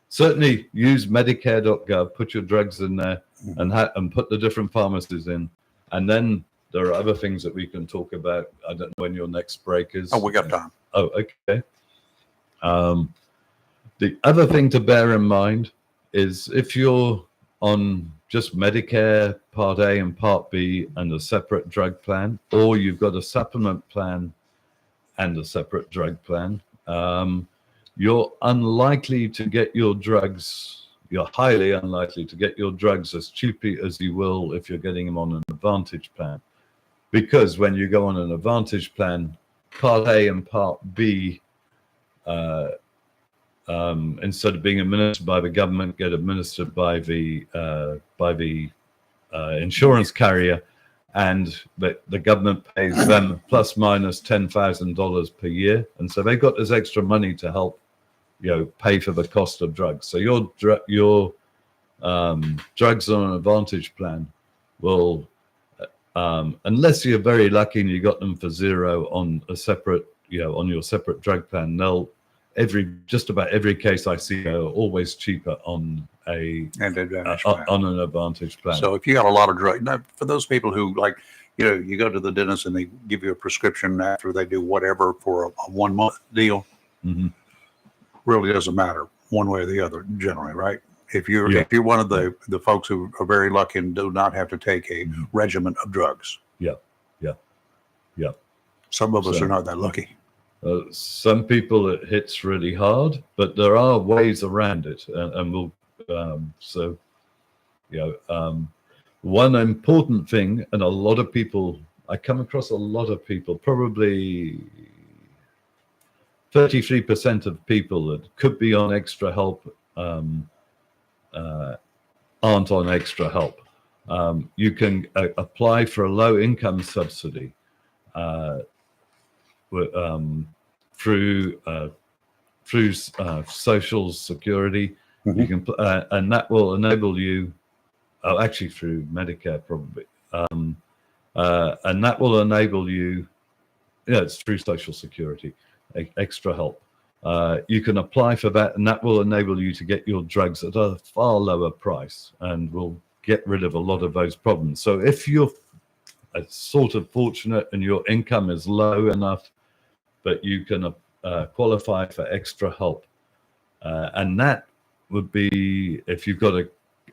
Speaker 19: certainly use Medicare.gov, put your drugs in there, and put the different pharmacies in. And then there are other things that we can talk about. I don't know when your next break is.
Speaker 5: Oh, we got time.
Speaker 19: Oh, okay. The other thing to bear in mind is if you're on just Medicare Part A and Part B and a separate drug plan, or you've got a supplement plan and a separate drug plan, you're unlikely to get your drugs, you're highly unlikely to get your drugs as cheaply as you will if you're getting them on an Advantage plan. Because when you go on an Advantage plan, Part A and Part B, instead of being administered by the government, get administered by the insurance carrier, and the government pays them plus minus $10,000 per year, and so they've got this extra money to help, pay for the cost of drugs. So your drugs on an Advantage plan will, unless you're very lucky and you got them for zero on a separate, on your separate drug plan, they'll just about every case I see are always cheaper on an Advantage plan.
Speaker 5: So if you got a lot of drugs, now, for those people who you go to the dentist and they give you a prescription after they do whatever for a 1 month deal, really doesn't matter one way or the other generally, right? If you're one of the folks who are very lucky and do not have to take a regimen of drugs.
Speaker 19: Yeah.
Speaker 5: Some of us are not that lucky.
Speaker 19: Some people it hits really hard, but there are ways around it, and we'll. One important thing, and a lot of people, I come across a lot of people, probably 33% of people that could be on extra help aren't on extra help. You can apply for a low income subsidy through Social Security. You can, and that will enable you, actually through Medicare probably, and that will enable you. It's through Social Security, extra help. You can apply for that, and that will enable you to get your drugs at a far lower price, and will get rid of a lot of those problems. So if you're sort of fortunate and your income is low enough, but you can qualify for extra help, and that would be if you've got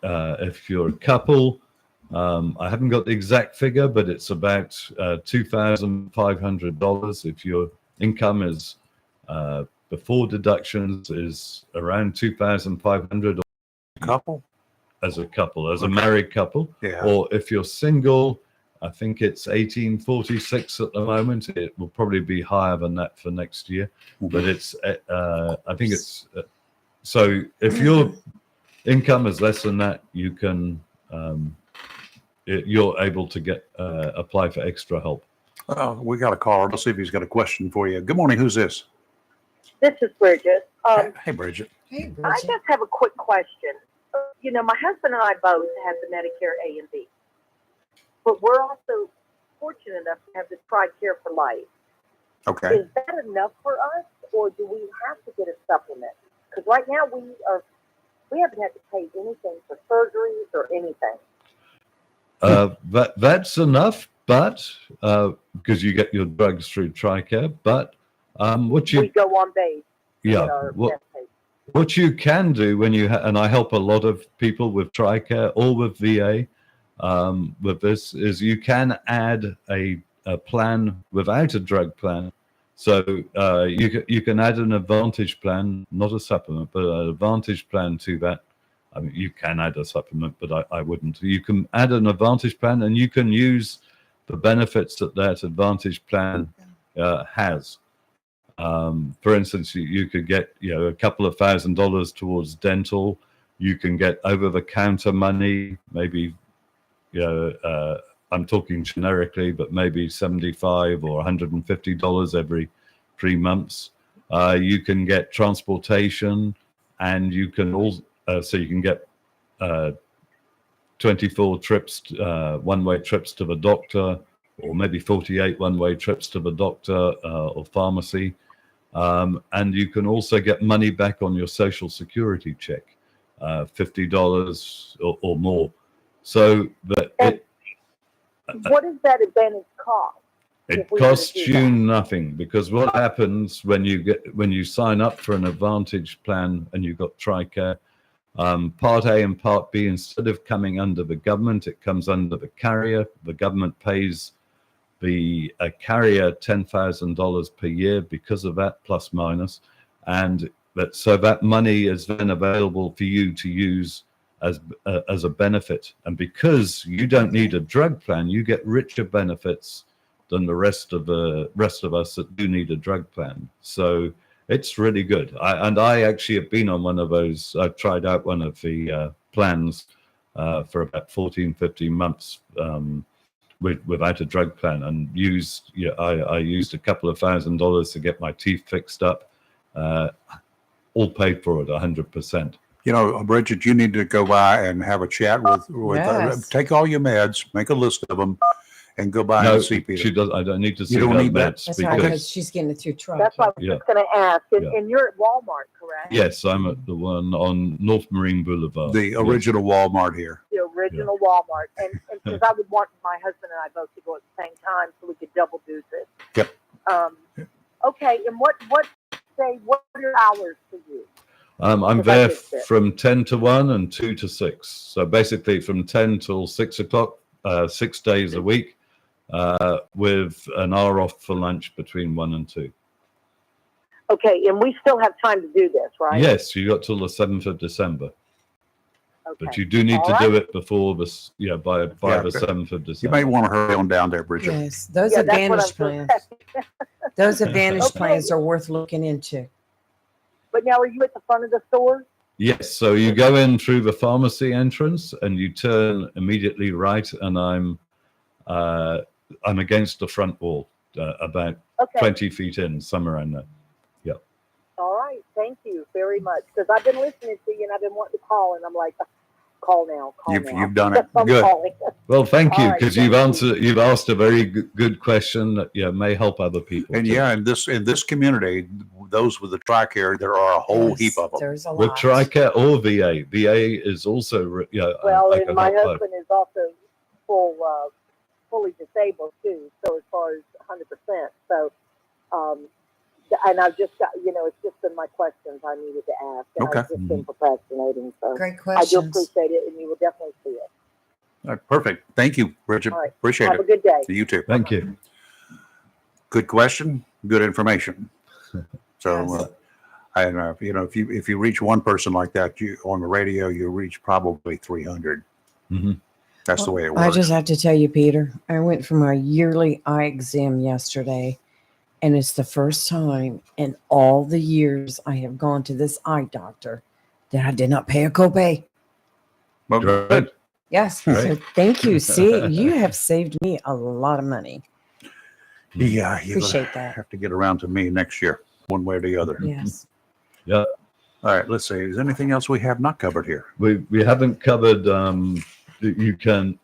Speaker 19: if you're a couple. I haven't got the exact figure, but it's about $2,500 if your income is before deductions is around $2,500.
Speaker 5: Couple?
Speaker 19: As a couple, as a married couple.
Speaker 5: Yeah.
Speaker 19: Or if you're single, I think it's 1846 at the moment. It will probably be higher than that for next year, but it's I think it's so if your income is less than that, you can you're able to get apply for extra help.
Speaker 5: We got a caller. Let's see if he's got a question for you. Good morning. Who's this?
Speaker 1: This is Bridget.
Speaker 5: Hey, Bridget.
Speaker 1: I just have a quick question. You know, my husband and I both have the Medicare A and B, but we're also fortunate enough to have the TRICARE for life.
Speaker 5: Okay.
Speaker 1: Is that enough for us, or do we have to get a supplement? Because right now we haven't had to pay anything for surgeries or anything.
Speaker 19: That's enough, but because you get your drugs through TRICARE, but
Speaker 1: We go on base.
Speaker 19: Yeah. What you can do when you and I help a lot of people with TRICARE or with VA with this is you can add a plan without a drug plan. So you can add an Advantage plan, not a supplement, but an Advantage plan to that. I mean, you can add a supplement, but I wouldn't. You can add an Advantage plan, and you can use the benefits that Advantage plan has. For instance, you could get a couple of $1,000s towards dental. You can get over-the-counter money, maybe I'm talking generically, but maybe $75 or $150 every 3 months. You can get transportation, and you can also you can get 24 trips, one-way trips to the doctor, or maybe 48 one-way trips to the doctor or pharmacy. And you can also get money back on your Social Security check, $50 or more. So that
Speaker 1: What does that Advantage cost?
Speaker 19: it costs you nothing, because what happens when you sign up for an Advantage plan and you've got TRICARE, Part A and Part B, instead of coming under the government, it comes under the carrier. The government pays the carrier $10,000 per year because of that, plus minus, and so that money is then available for you to use as a benefit. And because you don't need a drug plan, you get richer benefits than the rest of us that do need a drug plan. So it's really good. I actually have been on one of those. I've tried out one of the plans for about 14, 15 months without a drug plan, and I used a couple of $1,000s to get my teeth fixed up, all paid for at 100%.
Speaker 5: Bridget, you need to go by and have a chat with
Speaker 7: Yes.
Speaker 5: take all your meds, make a list of them, and go by and see Peter.
Speaker 19: She does. I don't need to see
Speaker 5: You don't
Speaker 19: her
Speaker 5: need that?
Speaker 19: meds
Speaker 7: That's right, because she's getting it through TRICARE.
Speaker 1: That's what I was
Speaker 19: Yeah.
Speaker 1: just going to ask. And,
Speaker 19: Yeah.
Speaker 1: and you're at Walmart, correct?
Speaker 19: Yes, I'm at the one on North Marine Boulevard.
Speaker 5: The
Speaker 19: Yes.
Speaker 5: original Walmart here.
Speaker 1: The original Walmart. And because I would want my husband and I both to go at the same time so we could double do this.
Speaker 5: Yep.
Speaker 1: Okay. And what are your hours for you?
Speaker 19: I'm
Speaker 1: Because I
Speaker 19: there
Speaker 1: missed it.
Speaker 19: from 10 to 1 and 2 to 6. So basically from 10 till 6 o'clock, 6 days a week, with an hour off for lunch between 1 and 2.
Speaker 1: Okay. And we still have time to do this, right?
Speaker 19: Yes, you got till the 7th of December.
Speaker 1: Okay.
Speaker 19: But you do need
Speaker 1: All
Speaker 19: to
Speaker 1: right.
Speaker 19: do it before this, by the 7th of
Speaker 5: You
Speaker 19: December.
Speaker 5: may want to hurry on down there, Bridget.
Speaker 7: Yes, those
Speaker 1: Yeah, that's what
Speaker 7: Advantage
Speaker 1: I'm
Speaker 7: plans. Those Advantage
Speaker 1: Okay.
Speaker 7: plans are worth looking into.
Speaker 1: But now, are you at the front of the store?
Speaker 19: Yes, so you go in through the pharmacy entrance and you turn immediately right, and I'm against the front wall, about
Speaker 1: Okay.
Speaker 19: 20 feet in, somewhere around there. Yeah.
Speaker 1: All right. Thank you very much. Because I've been listening to you and I've been wanting to call, and I'm like, call now.
Speaker 5: You've done it.
Speaker 1: I'm
Speaker 5: Good.
Speaker 1: calling.
Speaker 19: Well, thank you,
Speaker 1: All right,
Speaker 19: because
Speaker 1: thank
Speaker 19: you've asked a very good question that may help other people.
Speaker 5: And
Speaker 19: too.
Speaker 5: in this community, those with the TRICARE, there are a whole
Speaker 7: Yes,
Speaker 5: heap of them.
Speaker 7: There's a
Speaker 19: With
Speaker 7: lot.
Speaker 19: TRICARE or VA is also
Speaker 1: Well,
Speaker 19: I
Speaker 1: and
Speaker 19: can
Speaker 1: my
Speaker 19: help both.
Speaker 1: husband is also full fully disabled too. So as far as 100%. So, and I've just got, it's just been my questions I needed to ask. And
Speaker 5: Okay.
Speaker 1: I've just been procrastinating. So
Speaker 7: Great
Speaker 1: I do
Speaker 7: questions.
Speaker 1: appreciate it, and you will definitely see it.
Speaker 5: All right, perfect. Thank you, Richard.
Speaker 1: All right.
Speaker 5: Appreciate
Speaker 1: Have
Speaker 5: it.
Speaker 1: a good day.
Speaker 5: You too.
Speaker 19: Thank you.
Speaker 5: Good question. Good information. So,
Speaker 7: Yes.
Speaker 5: if you reach one person like that, you on the radio, you reach probably 300.
Speaker 19: Mm-hmm.
Speaker 5: That's the way it
Speaker 7: I
Speaker 5: works.
Speaker 7: just have to tell you, Peter, I went for my yearly eye exam yesterday, and it's the first time in all the years I have gone to this eye doctor that I did not pay a copay.
Speaker 5: Well, good.
Speaker 7: Yes.
Speaker 5: Right.
Speaker 7: So thank you. See, you have saved me a lot of money.
Speaker 5: Yeah, you
Speaker 7: Appreciate that.
Speaker 5: have to get around to me next year, one way or the other.
Speaker 7: Yes.
Speaker 19: Yeah.
Speaker 5: All right. Let's see. Is there anything else we have not covered here?
Speaker 19: We haven't covered. You can.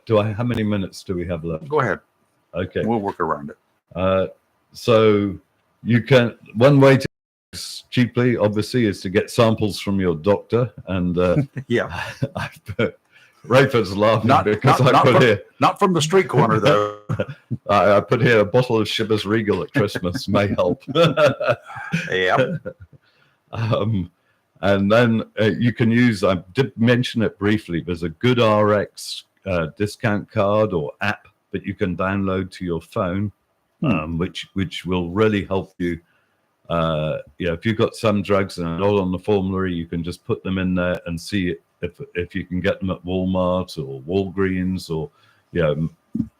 Speaker 19: How many minutes do we have left?
Speaker 5: Go ahead.
Speaker 19: Okay.
Speaker 5: We'll work around it.
Speaker 19: So you can. One way to cheaply, obviously, is to get samples from your doctor. And
Speaker 5: yeah,
Speaker 19: Rayford's laughing because
Speaker 5: not
Speaker 19: I put
Speaker 5: from,
Speaker 19: here.
Speaker 5: Not from the street corner though.
Speaker 19: I put here a bottle of Shivers Regal at Christmas may help.
Speaker 5: Yeah.
Speaker 19: And then you can use, I did mention it briefly, there's a Good RX discount card or app that you can download to your phone, which will really help you. If you've got some drugs and they're not on the formulary, you can just put them in there and see if you can get them at Walmart or Walgreens or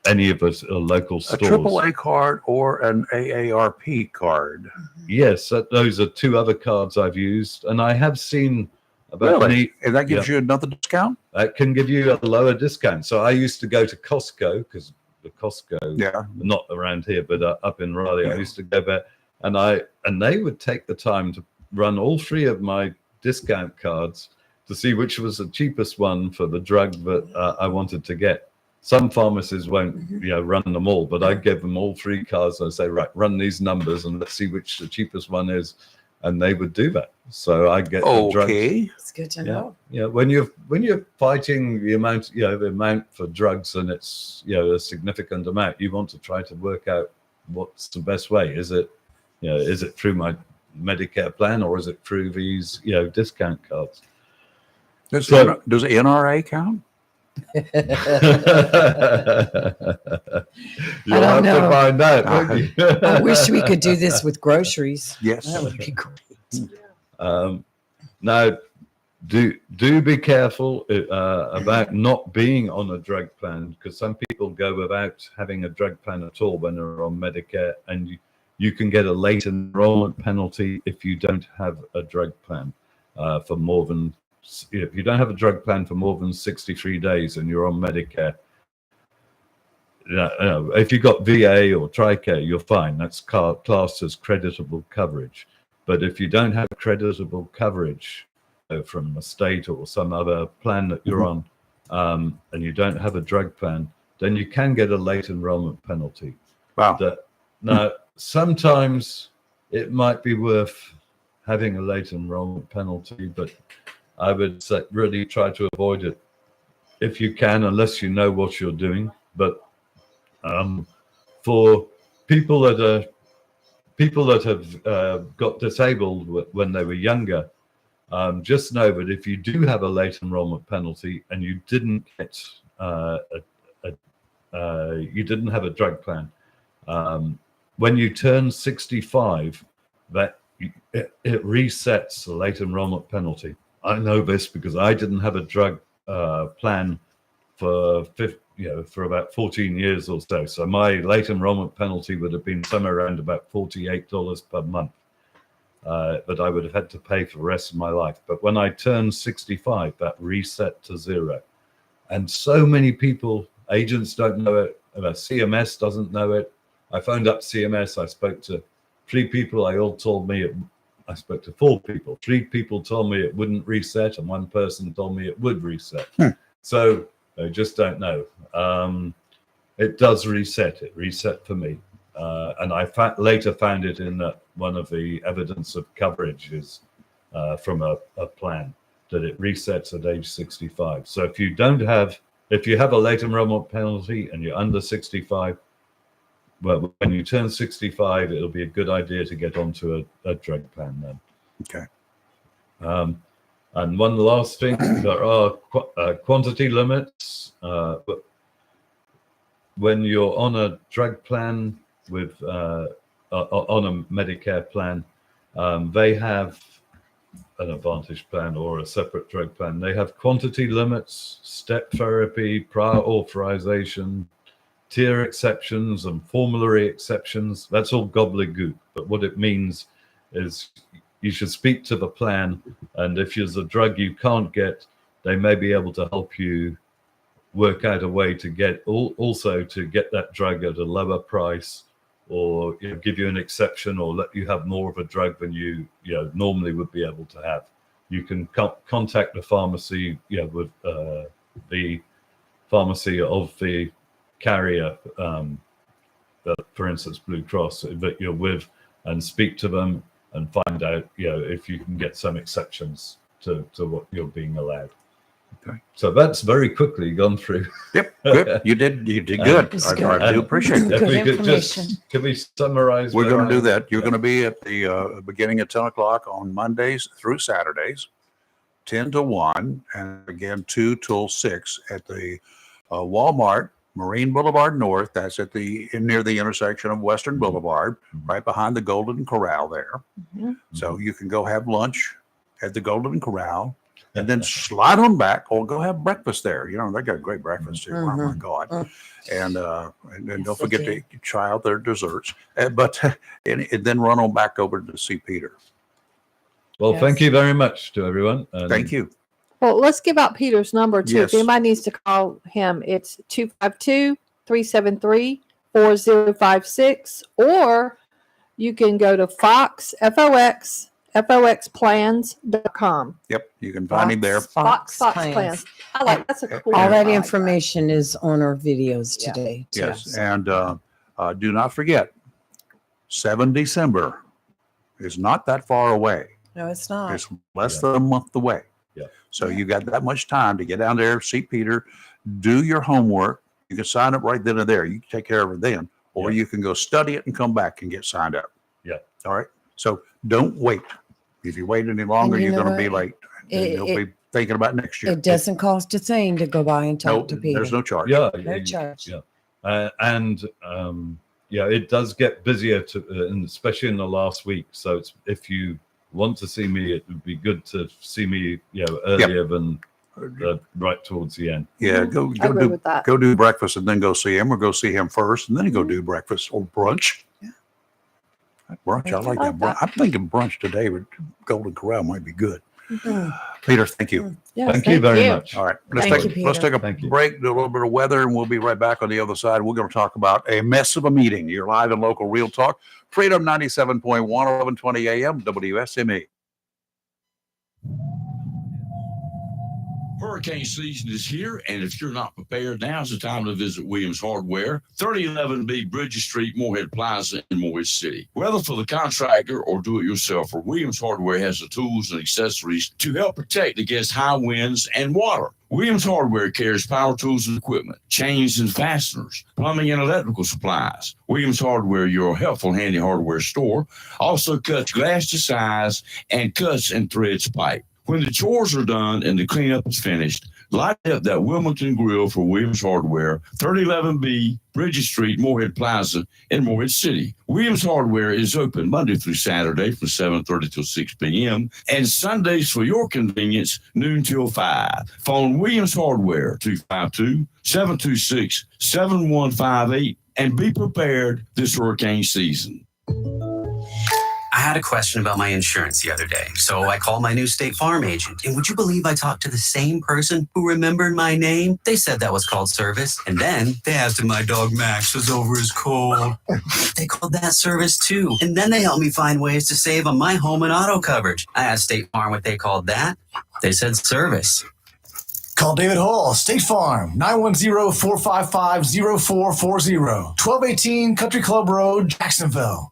Speaker 19: any of us local
Speaker 5: A
Speaker 19: stores.
Speaker 5: AAA card or an AARP card.
Speaker 19: Yes, those are two other cards I've used, and I have seen about
Speaker 5: Really? And that gives you another discount?
Speaker 19: That can give you a lower discount. So I used to go to Costco because the Costco, not around here, but up in Raleigh, I used to go there, and they would take the time to run all three of my discount cards to see which was the cheapest one for the drug that I wanted to get. Some pharmacies won't, run them all, but I give them all three cards. I say, right, run these numbers and let's see which the cheapest one is, and they would do that. So I get the drugs.
Speaker 7: It's good to know.
Speaker 19: Yeah, when you're fighting the amount, the amount for drugs, and it's a significant amount, you want to try to work out what's the best way. Is it through my Medicare plan or is it through these discount cards?
Speaker 5: Does NRA count?
Speaker 19: You'll have to find out. won't you?
Speaker 7: I wish we could do this with groceries.
Speaker 5: Yes.
Speaker 7: That would be great.
Speaker 19: Now, do be careful about not being on a drug plan, because some people go without having a drug plan at all when they're on Medicare, and you can get a late enrollment penalty if you don't have a drug plan for more than. If you don't have a drug plan for more than 63 days and you're on Medicare, if you've got VA or TRICARE, you're fine. That's classed as creditable coverage. But if you don't have creditable coverage from a state or some other plan that you're on, and you don't have a drug plan, then you can get a late enrollment penalty.
Speaker 5: Wow.
Speaker 19: Now, sometimes it might be worth having a late enrollment penalty, but I would say really try to avoid it if you can, unless you know what you're doing. But for people that have got disabled when they were younger, just know that if you do have a late enrollment penalty and you didn't get you didn't have a drug plan, when you turn 65, that it resets the late enrollment penalty. I know this because I didn't have a drug plan for about 14 years or so. So my late enrollment penalty would have been somewhere around about $48 per month that I would have had to pay for the rest of my life. But when I turned 65, that reset to zero. And so many people, agents don't know it, CMS doesn't know it. I phoned up CMS, I spoke to 3 people, I spoke to 4 people. 3 people told me it wouldn't reset, and 1 person told me it would reset. So I just don't know. It does reset. It reset for me. And I later found it in one of the evidence of coverage is from a plan that it resets at age 65. So if you don't have if you have a late enrollment penalty and you're under 65, well, when you turn 65, it'll be a good idea to get onto a drug plan then.
Speaker 5: Okay.
Speaker 19: And one last thing, there are quantity limits. But when you're on a drug plan with on a Medicare plan, they have an Advantage plan or a separate drug plan. They have quantity limits, step therapy, prior authorization, tier exceptions, and formulary exceptions. That's all gobbledygook. But what it means is you should speak to the plan, and if there's a drug you can't get, they may be able to help you work out a way to get also to get that drug at a lower price, or give you an exception, or let you have more of a drug than you normally would be able to have. You can contact the pharmacy, with the pharmacy of the carrier, for instance, Blue Cross that you're with, and speak to them and find out, if you can get some exceptions to what you're being allowed.
Speaker 5: Okay.
Speaker 19: So that's very quickly gone through.
Speaker 5: Yep, good. You did good. I do appreciate that.
Speaker 19: If we could can we summarize?
Speaker 5: We're going to do that. You're going to be at the beginning at 10 o'clock on Mondays through Saturdays, 10 to 1, and again 2 till 6 at the Walmart, Marine Boulevard North. That's at near the intersection of Western Boulevard, right behind the Golden Corral there.
Speaker 6: Mm-hmm.
Speaker 5: So you can go have lunch at the Golden Corral, and then slide on back or go have breakfast there. They got great breakfast too. Oh my God. And don't forget to try out their desserts. And then run on back over to see Peter.
Speaker 19: Well, thank you very much to everyone.
Speaker 5: Thank you.
Speaker 6: Well, let's give out Peter's number too.
Speaker 5: Yes.
Speaker 6: If anybody needs to call him, it's 252-373-4056, or you can go to foxplans.com.
Speaker 5: Yep, you can find him there.
Speaker 6: Fox plans. I like that's a cool.
Speaker 7: All that information is on our videos today. too.
Speaker 5: Yes, and do not forget, 7 December is not that far away.
Speaker 7: No, it's not.
Speaker 5: It's less than a month away.
Speaker 19: Yeah.
Speaker 5: So you got that much time to get down there, see Peter, do your homework. You can sign up right then and there. You can take care of it then, or you can go study it and come back and get signed up.
Speaker 19: Yeah.
Speaker 5: All right. So don't wait. If you wait any longer,
Speaker 7: And you
Speaker 5: you're
Speaker 7: know
Speaker 5: going to be
Speaker 7: what?
Speaker 5: late. And you'll be thinking about next year.
Speaker 7: It doesn't cost a thing to go by and talk to Peter.
Speaker 5: There's no charge.
Speaker 19: Yeah.
Speaker 7: No charge.
Speaker 19: Yeah. It does get busier, especially in the last week. So if you want to see me, it would be good to see me, earlier than right towards the end.
Speaker 5: Yeah, go do breakfast and then go see him, or go see him first and then go do breakfast or brunch. Yeah. Brunch, I like that. I'm thinking brunch today with Golden Corral might be good.
Speaker 7: Mm-hmm.
Speaker 5: Peter, thank you.
Speaker 6: Yes,
Speaker 19: thank you very much.
Speaker 5: All right, let's
Speaker 7: Thank
Speaker 5: take
Speaker 7: you,
Speaker 5: let's take a
Speaker 19: Thank you.
Speaker 5: break, do a little bit of weather, and we'll be right back on the other side. We're going to talk about a mess of a meeting. You're live in local Real Talk, Freedom 97.1, 1120 AM, WSME.
Speaker 18: Hurricane season is here, and if you're not prepared, now's the time to visit Williams Hardware, 3011B Bridges Street, Moorhead Plaza in Moorhead City. Whether for the contractor or do-it-yourselfer, Williams Hardware has the tools and accessories to help protect against high winds and water. Williams Hardware carries power tools and equipment, chains and fasteners, plumbing and electrical supplies. Williams Hardware, your helpful handy hardware store, also cuts glass to size and cuts and threads pipe. When the chores are done and the cleanup is finished, light up that Wilmington Grill for Williams Hardware, 3011B Bridges Street, Moorhead Plaza in Moorhead City. Williams Hardware is open Monday through Saturday from 7:30 till 6 p.m. and Sundays for your convenience, noon till 5. Phone Williams Hardware, 252-726-7158, and be prepared this hurricane season.
Speaker 2: I had a question about my insurance the other day, so I called my new State Farm agent. And would you believe I talked to the same person who remembered my name? They said that was called service. And then they asked if my dog Max was over his cold. They called that service too. And then they helped me find ways to save on my home and auto coverage. I asked State Farm what they called that. They said service.
Speaker 12: Call David Hall, State Farm, 910-455-0440, 1218 Country Club Road, Jacksonville.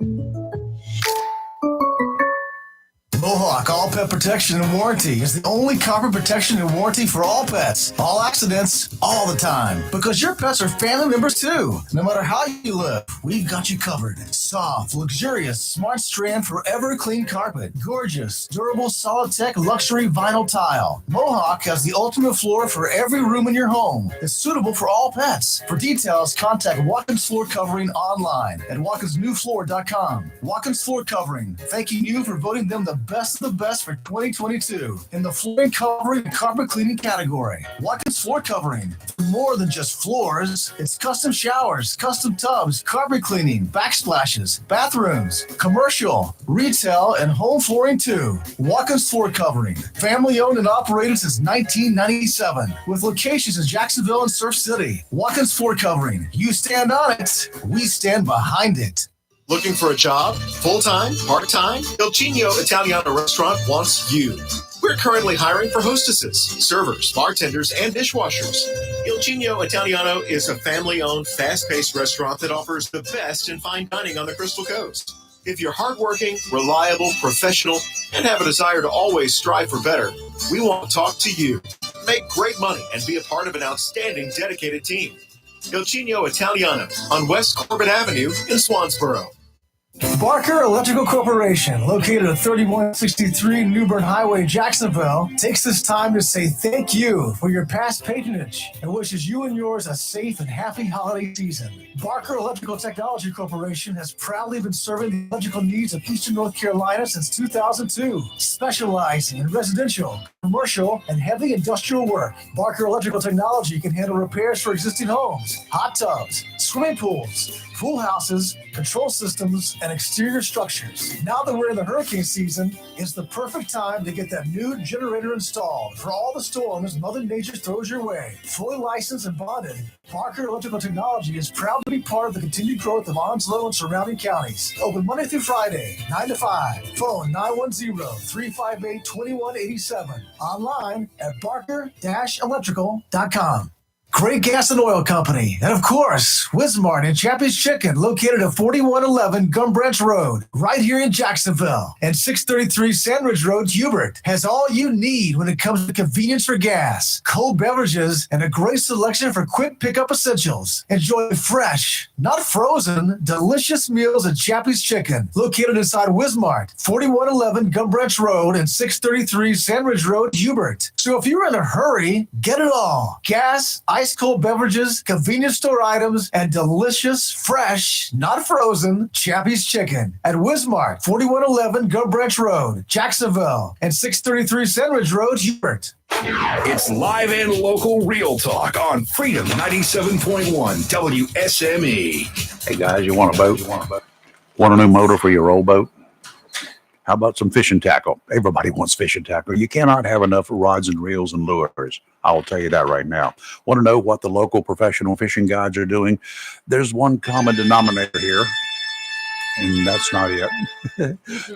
Speaker 12: Mohawk All Pet Protection and Warranty is the only copper protection and warranty for all pets, all accidents, all the time. Because your pets are family members too. No matter how you live, we've got you covered. Soft, luxurious, smart strand, forever clean carpet. Gorgeous, durable, solid tech, luxury vinyl tile. Mohawk has the ultimate floor for every room in your home. It's suitable for all pets. For details, contact Watkins Floor Covering online at watkinsnewfloor.com. Watkins Floor Covering, thanking you for voting them the best of the best for 2022 in the flooring covering and carpet cleaning category. Watkins Floor Covering, for more than just floors, it's custom showers, custom tubs, carpet cleaning, backsplashes, bathrooms, commercial, retail, and home flooring too. Watkins Floor Covering, family owned and operated since 1997, with locations in Jacksonville and Surf City. Watkins Floor Covering, you stand on it, we stand behind it.
Speaker 15: Looking for a job? Full-time? Part-time? Il Chino Italiano Restaurant wants you. We're currently hiring for hostesses, servers, bartenders, and dishwashers. Il Chino Italiano is a family-owned, fast-paced restaurant that offers the best in fine dining on the Crystal Coast. If you're hardworking, reliable, professional, and have a desire to always strive for better, we want to talk to you. Make great money and be a part of an outstanding, dedicated team. Il Chino Italiano on West Corbin Avenue in Swansboro.
Speaker 12: Barker Electrical Corporation, located at 3163 New Bern Highway, Jacksonville, takes this time to say thank you for your past patronage and wishes you and yours a safe and happy holiday season. Barker Electrical Technology Corporation has proudly been serving the electrical needs of Eastern North Carolina since 2002, specializing in residential, commercial, and heavy industrial work. Barker Electrical Technology can handle repairs for existing homes, hot tubs, swimming pools, pool houses, control systems, and exterior structures. Now that we're in the hurricane season, it's the perfect time to get that new generator installed for all the storms Mother Nature throws your way. Fully licensed and bonded, Barker Electrical Technology is proud to be part of the continued growth of Onslow and surrounding counties. Open Monday through Friday, 9 to 5. Phone 910-358-2187. Online at barker-electrical.com. Great Gas and Oil Company, and of course, Wismart and Chappie's Chicken, located at 4111 Gum Branch Road, right here in Jacksonville, and 633 Sandridge Road, Hubert, has all you need when it comes to convenience for gas, cold beverages, and a great selection for quick pickup essentials. Enjoy fresh, not frozen, delicious meals at Chappie's Chicken, located inside Wismart, 4111 Gum Branch Road, and 633 Sandridge Road, Hubert. So if you're in a hurry, get it all. Gas, ice cold beverages, convenience store items, and delicious, fresh, not frozen, Chappie's Chicken at Wismart, 4111 Gum Branch Road, Jacksonville, and 633 Sandridge Road, Hubert.
Speaker 4: It's live and local Real Talk on Freedom 97.1 WSME.
Speaker 5: Hey guys, you want a boat? Want a new motor for your old boat? How about some fishing tackle? Everybody wants fishing tackle. You cannot have enough rods and reels and lures. I'll tell you that right now. Want to know what the local professional fishing guides are doing? There's one common denominator here, and that's not it.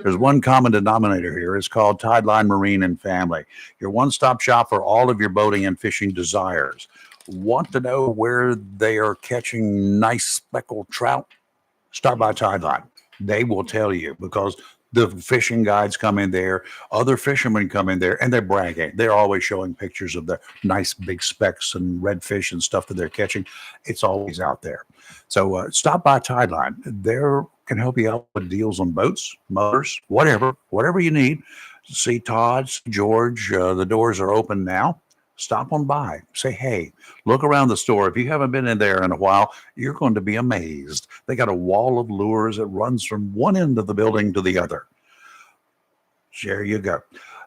Speaker 5: There's one common denominator here. It's called Tideline Marine and Family, your one-stop shop for all of your boating and fishing desires. Want to know where they are catching nice speckled trout? Start by Tideline. They will tell you, because the fishing guides come in there, other fishermen come in there, and they're bragging. They're always showing pictures of the nice big specks and redfish and stuff that they're catching. It's always out there. So stop by Tideline. They can help you out with deals on boats, motors, whatever you need. See Todd, see George. The doors are open now. Stop on by. Say, hey, look around the store. If you haven't been in there in a while, you're going to be amazed. They got a wall of lures that runs from one end of the building to the other. There you go.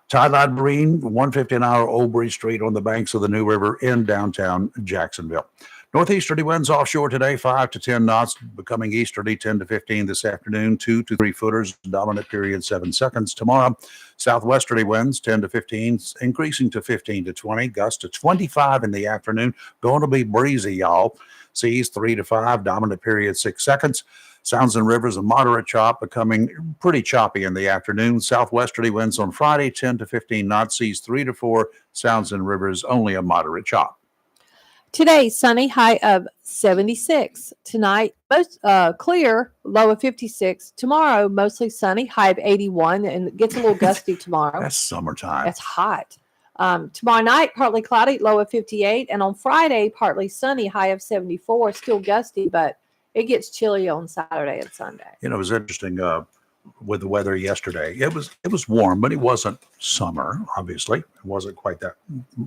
Speaker 5: Tideline Marine, 159 Oldbury Street on the banks of the New River in downtown Jacksonville. Northeasterly winds offshore today, 5 to 10 knots, becoming easterly 10 to 15 this afternoon, 2 to 3 footers, dominant period 7 seconds. Tomorrow, southwesterly winds 10 to 15, increasing to 15 to 20, gusts to 25 in the afternoon. Going to be breezy, y'all. Seas 3 to 5, dominant period 6 seconds. Sounds and rivers a moderate chop, becoming pretty choppy in the afternoon. Southwesterly winds on Friday, 10 to 15 knots, seas 3 to 4, sounds and rivers only a moderate chop.
Speaker 6: Today, sunny, high of 76. Tonight, most clear, low of 56. Tomorrow, mostly sunny, high of 81, and it gets a little gusty tomorrow.
Speaker 5: That's summertime.
Speaker 6: That's hot. Tomorrow night, partly cloudy, low of 58. And on Friday, partly sunny, high of 74. Still gusty, but it gets chilly on Saturday and Sunday.
Speaker 5: You know, it was interesting with the weather yesterday. It was warm, but it wasn't summer, obviously. It wasn't quite that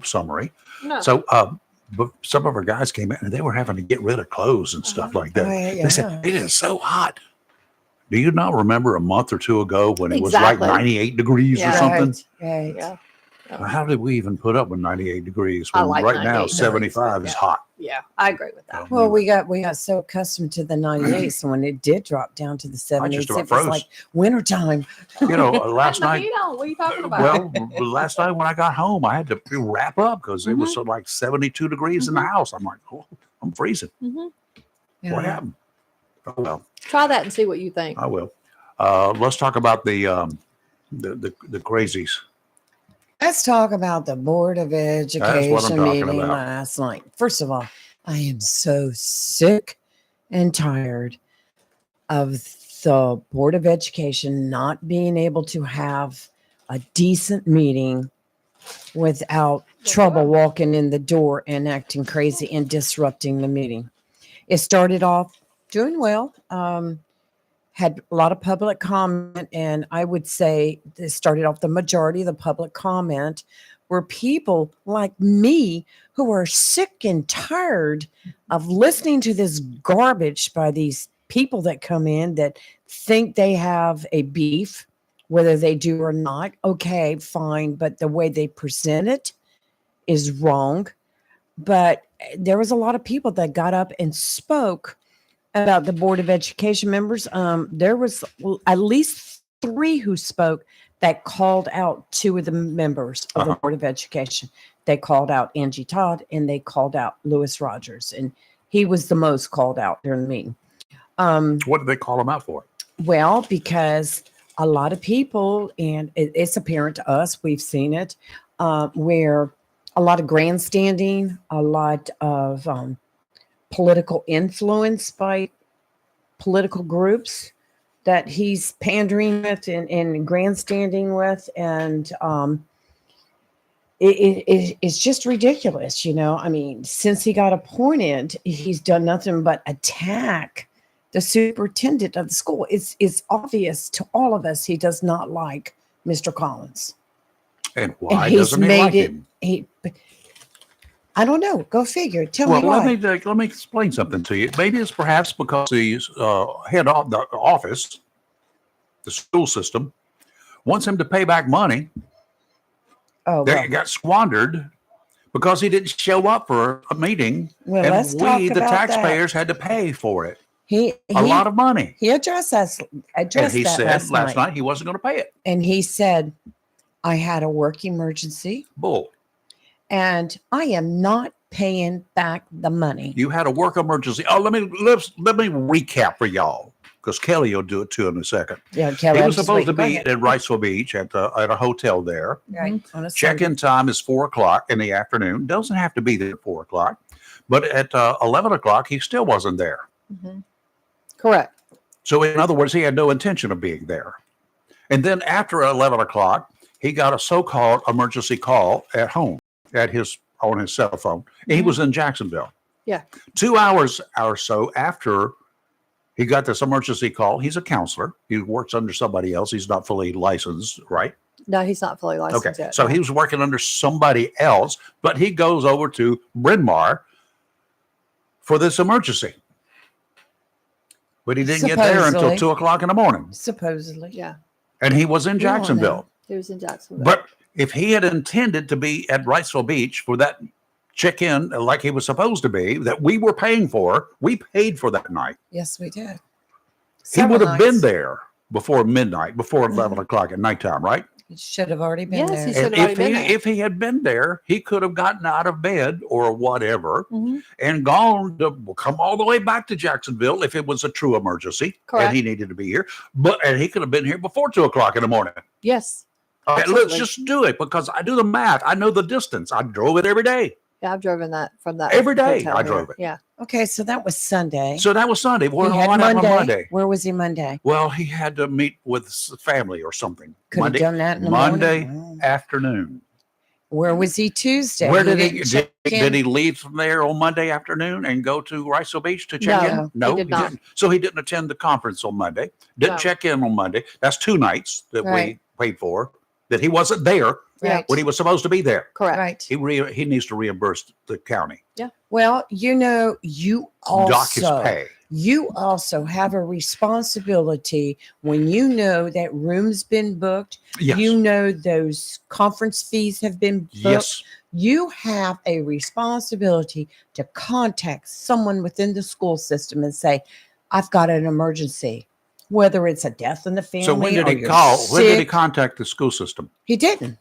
Speaker 5: summery.
Speaker 6: No.
Speaker 5: So, but some of our guys came in and they were having to get rid of clothes and stuff like that.
Speaker 7: Oh, yeah,
Speaker 5: They said, it is so hot. Do you not remember a month or two ago when it
Speaker 6: Exactly.
Speaker 5: was like 98 degrees or
Speaker 6: Yeah.
Speaker 5: something?
Speaker 7: Right.
Speaker 6: Yeah.
Speaker 5: How did we even put up with 98 degrees
Speaker 6: I
Speaker 5: when
Speaker 6: like
Speaker 5: right now
Speaker 6: 98
Speaker 5: 75 is hot?
Speaker 6: Yeah, I agree with that.
Speaker 7: Well, we got so accustomed to the 98s, so when it did drop down to the 70s,
Speaker 5: just about
Speaker 7: it was
Speaker 5: froze.
Speaker 7: like wintertime.
Speaker 5: You know, last
Speaker 6: Turn the
Speaker 5: night,
Speaker 6: heat on. What are you talking about?
Speaker 5: well, last night when I got home, I had to wrap up because it was like 72 degrees in the house. I'm like, oh, I'm freezing.
Speaker 6: Mhm.
Speaker 5: What happened? Oh, well,
Speaker 6: Try that and see what you think.
Speaker 5: I will. Let's talk about the crazies.
Speaker 7: Let's talk about the Board of
Speaker 5: what I'm
Speaker 7: Education
Speaker 5: talking
Speaker 7: meeting
Speaker 5: about.
Speaker 7: last night. First of all, I am so sick and tired of the Board of Education not being able to have a decent meeting without trouble walking in the door and acting crazy and disrupting the meeting. It started off doing well. Had a lot of public comment, and I would say it started off the majority of the public comment were people like me who are sick and tired of listening to this garbage by these people that come in that think they have a beef, whether they do or not. Okay, fine, but the way they present it is wrong. But there was a lot of people that got up and spoke about the Board of Education members. There was at least 3 who spoke that called out 2 of the members of the Board of Education. They called out Angie Todd and they called out Lewis Rogers, and he was the most called out during the meeting.
Speaker 5: What did they call him out for?
Speaker 7: Well, because a lot of people, and it's apparent to us, we've seen it, where a lot of grandstanding, a lot of political influence by political groups that he's pandering with and grandstanding with. And it's just ridiculous. You know, I mean, since he got appointed, he's done nothing but attack the superintendent of the school. It's obvious to all of us he does not like Mr. Collins.
Speaker 5: And why
Speaker 7: he's
Speaker 5: doesn't he
Speaker 7: made
Speaker 5: like
Speaker 7: it,
Speaker 5: him?
Speaker 7: I don't know. Go figure. Tell
Speaker 5: Well,
Speaker 7: me why.
Speaker 5: let me explain something to you. Maybe it's perhaps because the head of the office, the school system, wants him to pay back money
Speaker 7: Oh,
Speaker 5: that
Speaker 7: well.
Speaker 5: got squandered because he didn't show up for a meeting,
Speaker 7: Well, let's
Speaker 5: and
Speaker 7: talk
Speaker 5: we, the
Speaker 7: about that.
Speaker 5: taxpayers, had to pay for it.
Speaker 7: He
Speaker 5: A lot of money.
Speaker 7: He addressed that.
Speaker 5: And he
Speaker 7: that
Speaker 5: said last night he wasn't going to pay it.
Speaker 7: And he said, "I had a work emergency,
Speaker 5: Bull.
Speaker 7: and I am not paying back the money."
Speaker 5: You had a work emergency. Oh, let me recap for y'all because Kelly will do it too in a second.
Speaker 7: Yeah, Kelly.
Speaker 5: He
Speaker 7: I'm
Speaker 5: was
Speaker 7: just
Speaker 5: supposed to
Speaker 7: waiting.
Speaker 5: be
Speaker 7: Go ahead.
Speaker 5: at Wrightsville Beach at a hotel there.
Speaker 7: Right. On a Sunday.
Speaker 5: Check-in time is 4:00 in the afternoon. Doesn't have to be there at 4:00, but at 11:00 he still wasn't there.
Speaker 6: Correct.
Speaker 5: So in other words, he had no intention of being there. And then after 11:00, he got a so-called emergency call at home on his cell phone. He was in Jacksonville.
Speaker 6: Yeah.
Speaker 5: 2 hours or so after he got this emergency call, he's a counselor. He works under somebody else. He's not fully licensed, right?
Speaker 6: No, he's not fully licensed
Speaker 5: Okay.
Speaker 6: yet.
Speaker 5: So he was working under somebody else, but he goes over to Bryn Mawr for this emergency. But he didn't get there until
Speaker 7: Supposedly.
Speaker 5: 2:00 in the morning.
Speaker 7: Supposedly.
Speaker 6: Yeah.
Speaker 5: And he was in
Speaker 7: We all know.
Speaker 5: Jacksonville.
Speaker 6: He was in Jacksonville.
Speaker 5: But if he had intended to be at Wrightsville Beach for that check-in like he was supposed to be, that we were paying for, we paid for that night.
Speaker 7: Yes, we did.
Speaker 5: He would have been
Speaker 7: nights.
Speaker 5: there before midnight, before 11:00 at nighttime, right?
Speaker 7: He should have already been
Speaker 6: Yes,
Speaker 7: there.
Speaker 6: he should
Speaker 5: And
Speaker 6: have already been there.
Speaker 5: if he had been there, he could have gotten out of bed or whatever
Speaker 6: Mhm.
Speaker 5: and gone to come all the way back to Jacksonville if it was a true emergency
Speaker 6: Correct.
Speaker 5: and he needed to be here. And he could have been here before 2:00 in the morning.
Speaker 6: Yes.
Speaker 5: Okay, let's
Speaker 6: Absolutely.
Speaker 5: just do it because I do the math. I know the distance. I drove it every day.
Speaker 6: Yeah, I've driven that from that
Speaker 5: Every day
Speaker 6: hotel
Speaker 5: I
Speaker 6: here.
Speaker 5: drove it.
Speaker 6: Yeah.
Speaker 7: Okay, so that was Sunday.
Speaker 5: So that was Sunday. Well,
Speaker 7: He had
Speaker 5: what happened
Speaker 7: Monday.
Speaker 5: Monday?
Speaker 7: Where was he Monday?
Speaker 5: Well, he had to meet with family or something.
Speaker 7: Could have done that in the
Speaker 5: Monday
Speaker 7: morning.
Speaker 5: afternoon.
Speaker 7: Where was he Tuesday?
Speaker 5: Where did
Speaker 7: didn't
Speaker 5: he
Speaker 7: check
Speaker 5: did
Speaker 7: in?
Speaker 5: he leave from there on Monday afternoon and go to Riso Beach to check in?
Speaker 7: No,
Speaker 6: he did not.
Speaker 5: didn't. So he didn't attend the conference on Monday. Didn't
Speaker 6: No.
Speaker 5: check in on Monday. That's 2 nights that
Speaker 7: Right.
Speaker 5: we paid for. That he wasn't there
Speaker 7: Right.
Speaker 5: when he was supposed to be there.
Speaker 6: Correct.
Speaker 7: Right.
Speaker 5: He needs to reimburse the county.
Speaker 7: Well, you know, you
Speaker 5: Dock his
Speaker 7: also
Speaker 5: pay.
Speaker 7: you also have a responsibility when you know that room's been booked.
Speaker 5: Yes.
Speaker 7: You know those conference fees have been booked.
Speaker 5: Yes.
Speaker 7: You have a responsibility to contact someone within the school system and say, I've got an emergency, whether it's a death in the family.
Speaker 5: So when did
Speaker 7: or
Speaker 5: he
Speaker 7: you're
Speaker 5: call? When did he
Speaker 7: sick.
Speaker 5: contact the school system?
Speaker 7: He didn't.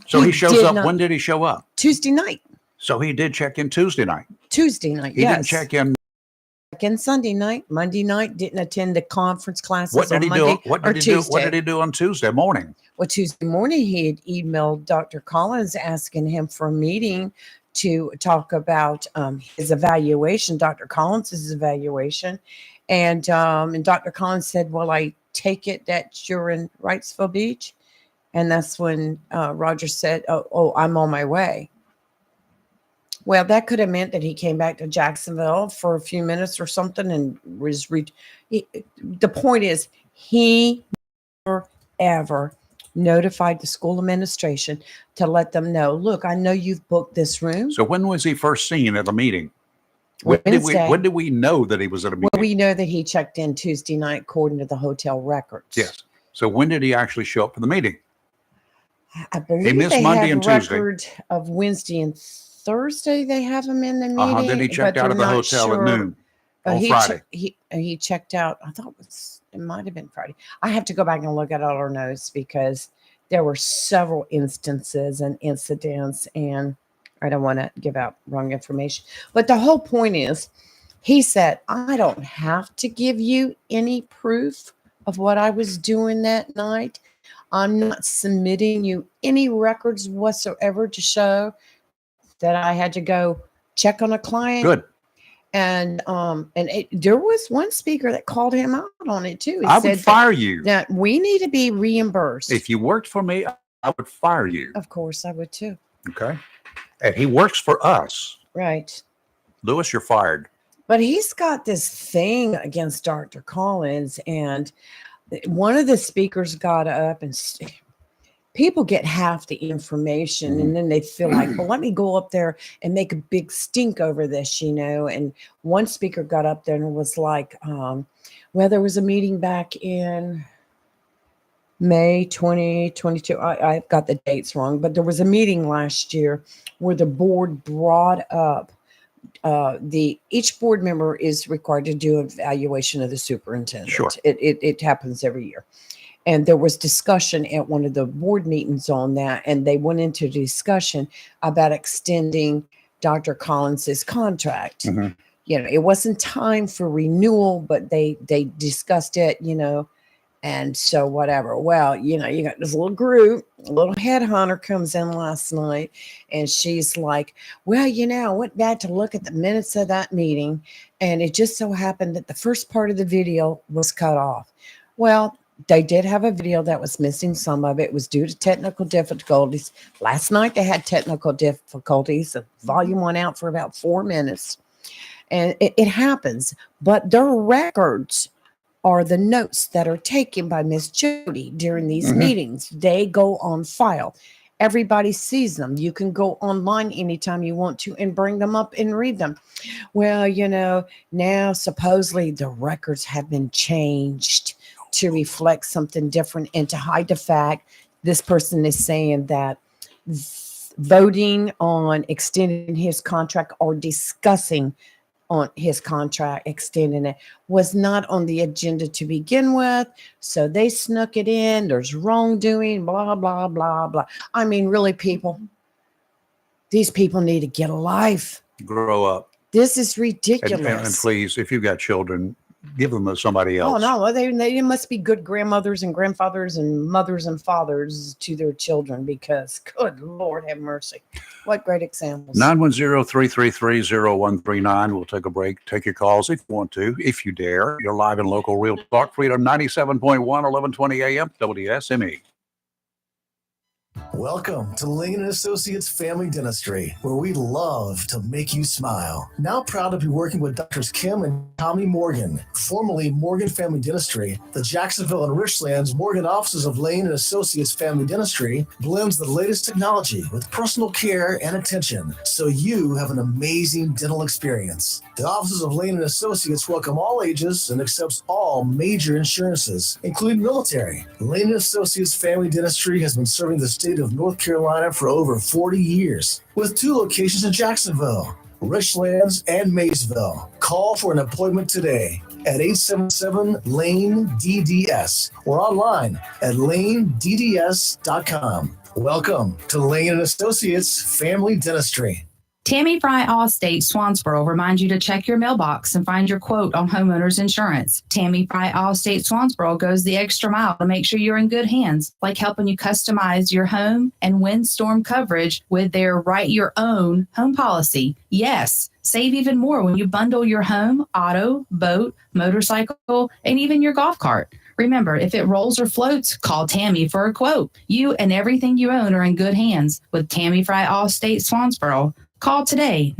Speaker 5: So he shows
Speaker 7: did
Speaker 5: up.
Speaker 7: not.
Speaker 5: When did he show up?
Speaker 7: Tuesday night.
Speaker 5: So he did check in Tuesday night.
Speaker 7: Tuesday night.
Speaker 5: He
Speaker 7: yes.
Speaker 5: didn't check in.
Speaker 7: Check in Sunday night. Monday night, didn't attend the conference classes
Speaker 5: What did
Speaker 7: on
Speaker 5: he
Speaker 7: Monday
Speaker 5: do? What
Speaker 7: or
Speaker 5: did he do?
Speaker 7: Tuesday.
Speaker 5: What did he do on Tuesday morning?
Speaker 7: Well, Tuesday morning, he had emailed Dr. Collins asking him for a meeting to talk about his evaluation, Dr. Collins's evaluation. And Dr. Collins said, well, I take it that you're in Wrightsville Beach. And that's when Roger said, oh, I'm on my way. Well, that could have meant that he came back to Jacksonville for a few minutes or something and was the point is he never, ever notified the school administration to let them know, look, I know you've booked this room.
Speaker 5: So when was he first seen at a meeting? When
Speaker 7: Wednesday.
Speaker 5: did we know that he was at a meeting?
Speaker 7: Well, we know that he checked in Tuesday night according to the hotel records.
Speaker 5: Yes. So when did he actually show up for the meeting?
Speaker 7: I believe
Speaker 5: missed
Speaker 7: they
Speaker 5: Monday
Speaker 7: have
Speaker 5: and Tuesday.
Speaker 7: record of Wednesday and Thursday. They have him in the meeting.
Speaker 5: Then he checked
Speaker 7: but
Speaker 5: out of the
Speaker 7: they're not
Speaker 5: hotel
Speaker 7: sure.
Speaker 5: at noon on
Speaker 7: he
Speaker 5: Friday.
Speaker 7: he checked out. I thought it might have been Friday. I have to go back and look at all our notes because there were several instances and incidents, and I don't want to give out wrong information. But the whole point is, he said, I don't have to give you any proof of what I was doing that night. I'm not submitting you any records whatsoever to show that I had to go check on a client.
Speaker 5: Good.
Speaker 7: And there was one speaker that called him out on it too. He
Speaker 5: I
Speaker 7: said
Speaker 5: would fire you.
Speaker 7: that we need to be reimbursed.
Speaker 5: If you worked for me, I would fire you.
Speaker 7: Of course, I would too.
Speaker 5: Okay. And he works for us.
Speaker 7: Right.
Speaker 5: Lewis, you're fired.
Speaker 7: But he's got this thing against Dr. Collins, and one of the speakers got up and people get half the information and then they feel like, well, let me go up there and make a big stink over this, And one speaker got up there and was like, well, there was a meeting back in May 2022. I've got the dates wrong, but there was a meeting last year where the board brought up each board member is required to do an evaluation of the superintendent.
Speaker 5: Sure.
Speaker 7: It happens every year. And there was discussion at one of the board meetings on that, and they went into discussion about extending Dr. Collins's contract.
Speaker 5: Mhm.
Speaker 7: It wasn't time for renewal, but they discussed it, and so whatever. Well, you got this little group, a little headhunter comes in last night, and she's like, well, I went back to look at the minutes of that meeting, and it just so happened that the first part of the video was cut off. Well, they did have a video that was missing. Some of it was due to technical difficulties. Last night they had technical difficulties. The volume went out for about 4 minutes. And it happens. But their records are the notes that are taken by Miss Jody during these meetings. They go on file. Everybody sees them. You can go online anytime you want to and bring them up and read them. Well, now supposedly the records have been changed to reflect something different and to hide the fact this person is saying that voting on extending his contract or discussing on his contract extending it was not on the agenda to begin with, so they snuck it in. There's wrongdoing, blah blah blah blah. I mean, really, these people need to get a life.
Speaker 5: Grow up.
Speaker 7: This is ridiculous.
Speaker 5: And please, if you've got children, give them to somebody else.
Speaker 7: Oh no, well, they must be good grandmothers and grandfathers and mothers and fathers to their children, because good Lord have mercy. What great examples.
Speaker 5: 910-333-0139. We'll take a break. Take your calls if you want to, if you dare. You're live in local Real Talk, Freedom 97.1, 1120 AM, WSME.
Speaker 12: Welcome to Lane & Associates Family Dentistry, where we love to make you smile. Now proud to be working with Drs. Kim and Tommy Morgan, formerly Morgan Family Dentistry. The Jacksonville and Richlands Morgan offices of Lane & Associates Family Dentistry blends the latest technology with personal care and attention, so you have an amazing dental experience. The offices of Lane & Associates welcome all ages and accepts all major insurances, including military. Lane & Associates Family Dentistry has been serving the state of North Carolina for over 40 years, with 2 locations in Jacksonville, Richlands, and Maysville. Call for an appointment today at 877-LANE-DDS or online at lanedds.com. Welcome to Lane & Associates Family Dentistry.
Speaker 8: Tammy Fry Allstate Swansboro reminds you to check your mailbox and find your quote on homeowners insurance. Tammy Fry Allstate Swansboro goes the extra mile to make sure you're in good hands, like helping you customize your home and windstorm coverage with their Write Your Own home policy. Yes, save even more when you bundle your home, auto, boat, motorcycle, and even your golf cart. Remember, if it rolls or floats, call Tammy for a quote. You and everything you own are in good hands with Tammy Fry Allstate Swansboro. Call today,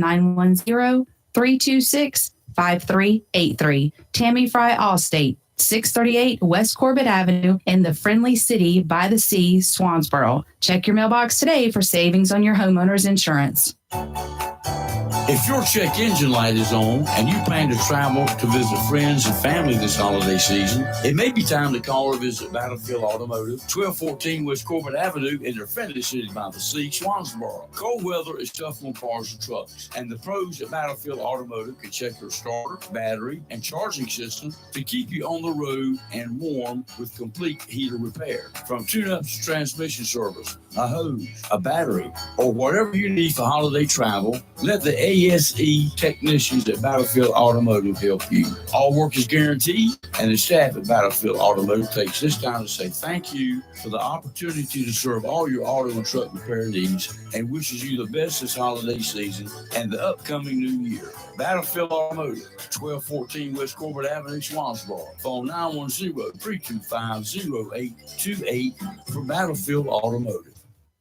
Speaker 8: 910-326-5383. Tammy Fry Allstate, 638 West Corbett Avenue in the friendly city by the sea, Swansboro. Check your mailbox today for savings on your homeowner's insurance.
Speaker 18: If your check engine light is on and you plan to travel to visit friends and family this holiday season, it may be time to call or visit Battlefield Automotive, 1214 West Corbett Avenue in the friendly city by the sea, Swansboro. Cold weather is tough on cars and trucks, and the pros at Battlefield Automotive can check your starter, battery, and charging system to keep you on the road and warm with complete heater repair. From tune-ups to transmission service, a hose, a battery, or whatever you need for holiday travel, let the ASE technicians at Battlefield Automotive help you. All work is guaranteed, and the staff at Battlefield Automotive takes this time to say thank you for the opportunity to serve all your auto and truck repair needs and wishes you the best this holiday season and the upcoming new year. Battlefield Automotive, 1214 West Corbett Avenue, Swansboro. Phone 910-325-0828 for Battlefield Automotive.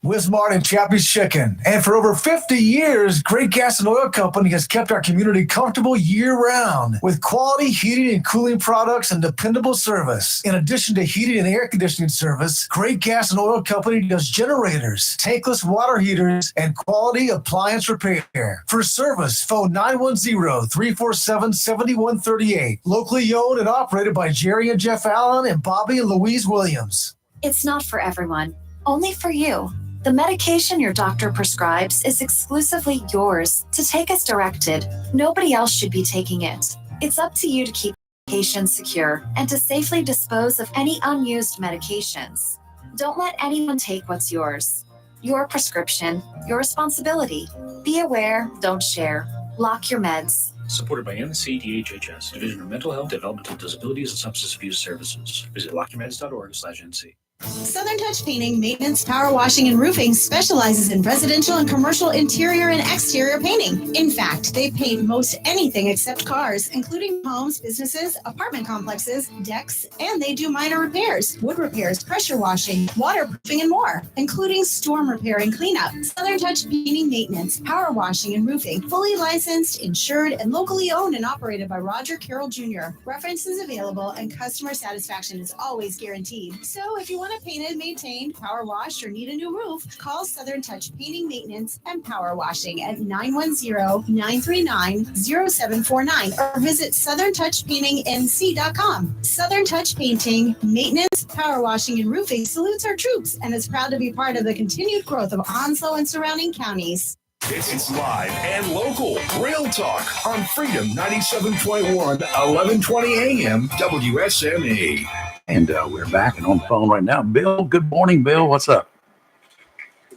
Speaker 12: Wismart and Chappie's Chicken. And for over 50 years, Great Gas and Oil Company has kept our community comfortable year-round with quality heating and cooling products and dependable service. In addition to heating and air conditioning service, Great Gas and Oil Company does generators, tankless water heaters, and quality appliance repair. For service, phone 910-347-7138. Locally owned and operated by Jerry and Jeff Allen and Bobby and Louise Williams.
Speaker 9: It's not for everyone, only for you. The medication your doctor prescribes is exclusively yours to take as directed. Nobody else should be taking it. It's up to you to keep patients secure and to safely dispose of any unused medications. Don't let anyone take what's yours. Your prescription, your responsibility. Be aware, don't share. Lock your meds.
Speaker 11: Supported by NCDHHS, Division of Mental Health, Developmental Disabilities, and Substance Abuse Services. Visit lockyourmeds.org/NC.
Speaker 3: Southern Touch Painting, Maintenance, Power Washing, and Roofing specializes in residential and commercial interior and exterior painting. In fact, they paint most anything except cars, including homes, businesses, apartment complexes, decks, and they do minor repairs, wood repairs, pressure washing, waterproofing, and more, including storm repair and cleanup. Southern Touch Painting, Maintenance, Power Washing, and Roofing, fully licensed, insured, and locally owned and operated by Roger Carroll Jr. References available and customer satisfaction is always guaranteed. So if you want it painted, maintained, power washed, or need a new roof, call Southern Touch Painting, Maintenance, and Power Washing at 910-939-0749 or visit southerntouchpaintingnc.com. Southern Touch Painting, Maintenance, Power Washing, and Roofing salutes our troops and is proud to be part of the continued growth of Onslow and surrounding counties.
Speaker 4: It's live and local. Real Talk on Freedom 97.1, 1120 AM, WSME.
Speaker 5: And we're back and on the phone right now. Bill, good morning, Bill. What's up?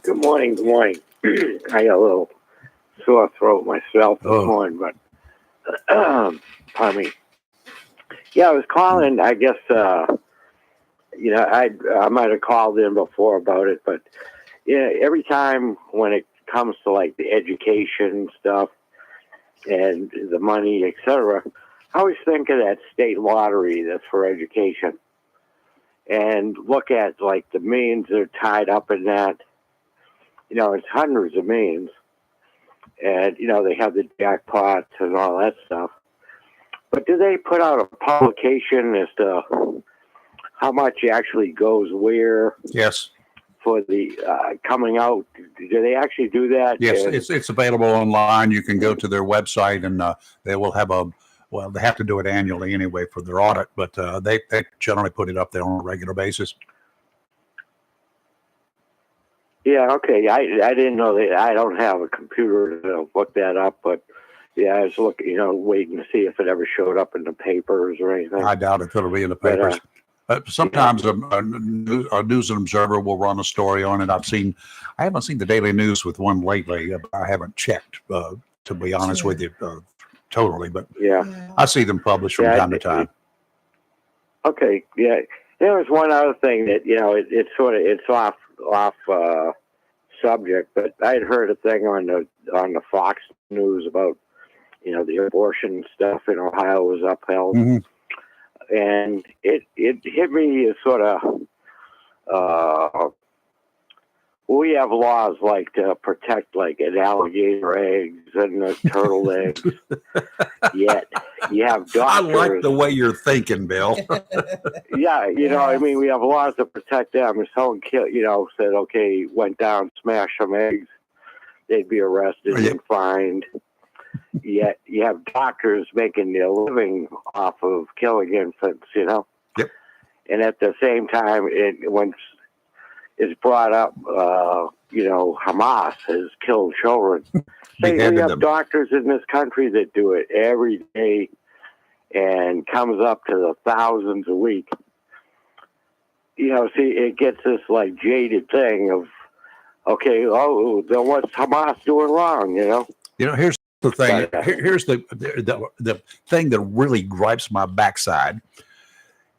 Speaker 24: Good morning. Good morning. I got a little sore throat myself this morning, but pardon me. Yeah, I was calling. I guess I might have called in before about it, but yeah, every time when it comes to like the education stuff and the money, etc., I always think of that state lottery that's for education, and look at like the millions that are tied up in that. It's hundreds of millions, and they have the jackpots and all that stuff. But do they put out a publication as to how much actually goes where?
Speaker 5: Yes.
Speaker 24: For the coming out, do they actually do that?
Speaker 5: Yes, it's available online. You can go to their website, and they will have they have to do it annually anyway for their audit, but they generally put it up there on a regular basis.
Speaker 24: Yeah, okay. I didn't know that. I don't have a computer to look that up, but yeah, I was looking, waiting to see if it ever showed up in the papers or anything.
Speaker 5: I doubt it'll be in the papers. Sometimes a News and Observer will run a story on it. I haven't seen the Daily News with one lately. I haven't checked, to be honest with you, totally. But
Speaker 24: yeah,
Speaker 5: I see them published from time to time.
Speaker 24: Okay, yeah. There was one other thing that it's off subject, but I had heard a thing on the Fox News about the abortion stuff in Ohio was upheld.
Speaker 5: Mm-hmm.
Speaker 24: And it hit me as sort of, we have laws like to protect like an alligator eggs and the turtle eggs. Yet you have doctors.
Speaker 5: I like the way you're thinking, Bill.
Speaker 24: Yeah, we have laws to protect them. If someone said, okay, went down, smashed some eggs, they'd be arrested and fined. Yet you have doctors making their living off of killing infants,
Speaker 5: Yep.
Speaker 24: And at the same time, when it's brought up, Hamas has killed children. We have doctors in this country that do it every day and comes up to the thousands a week. It gets this like jaded thing of, okay, then what's Hamas doing wrong,
Speaker 5: Here's the thing. Here's the thing that really gripes my backside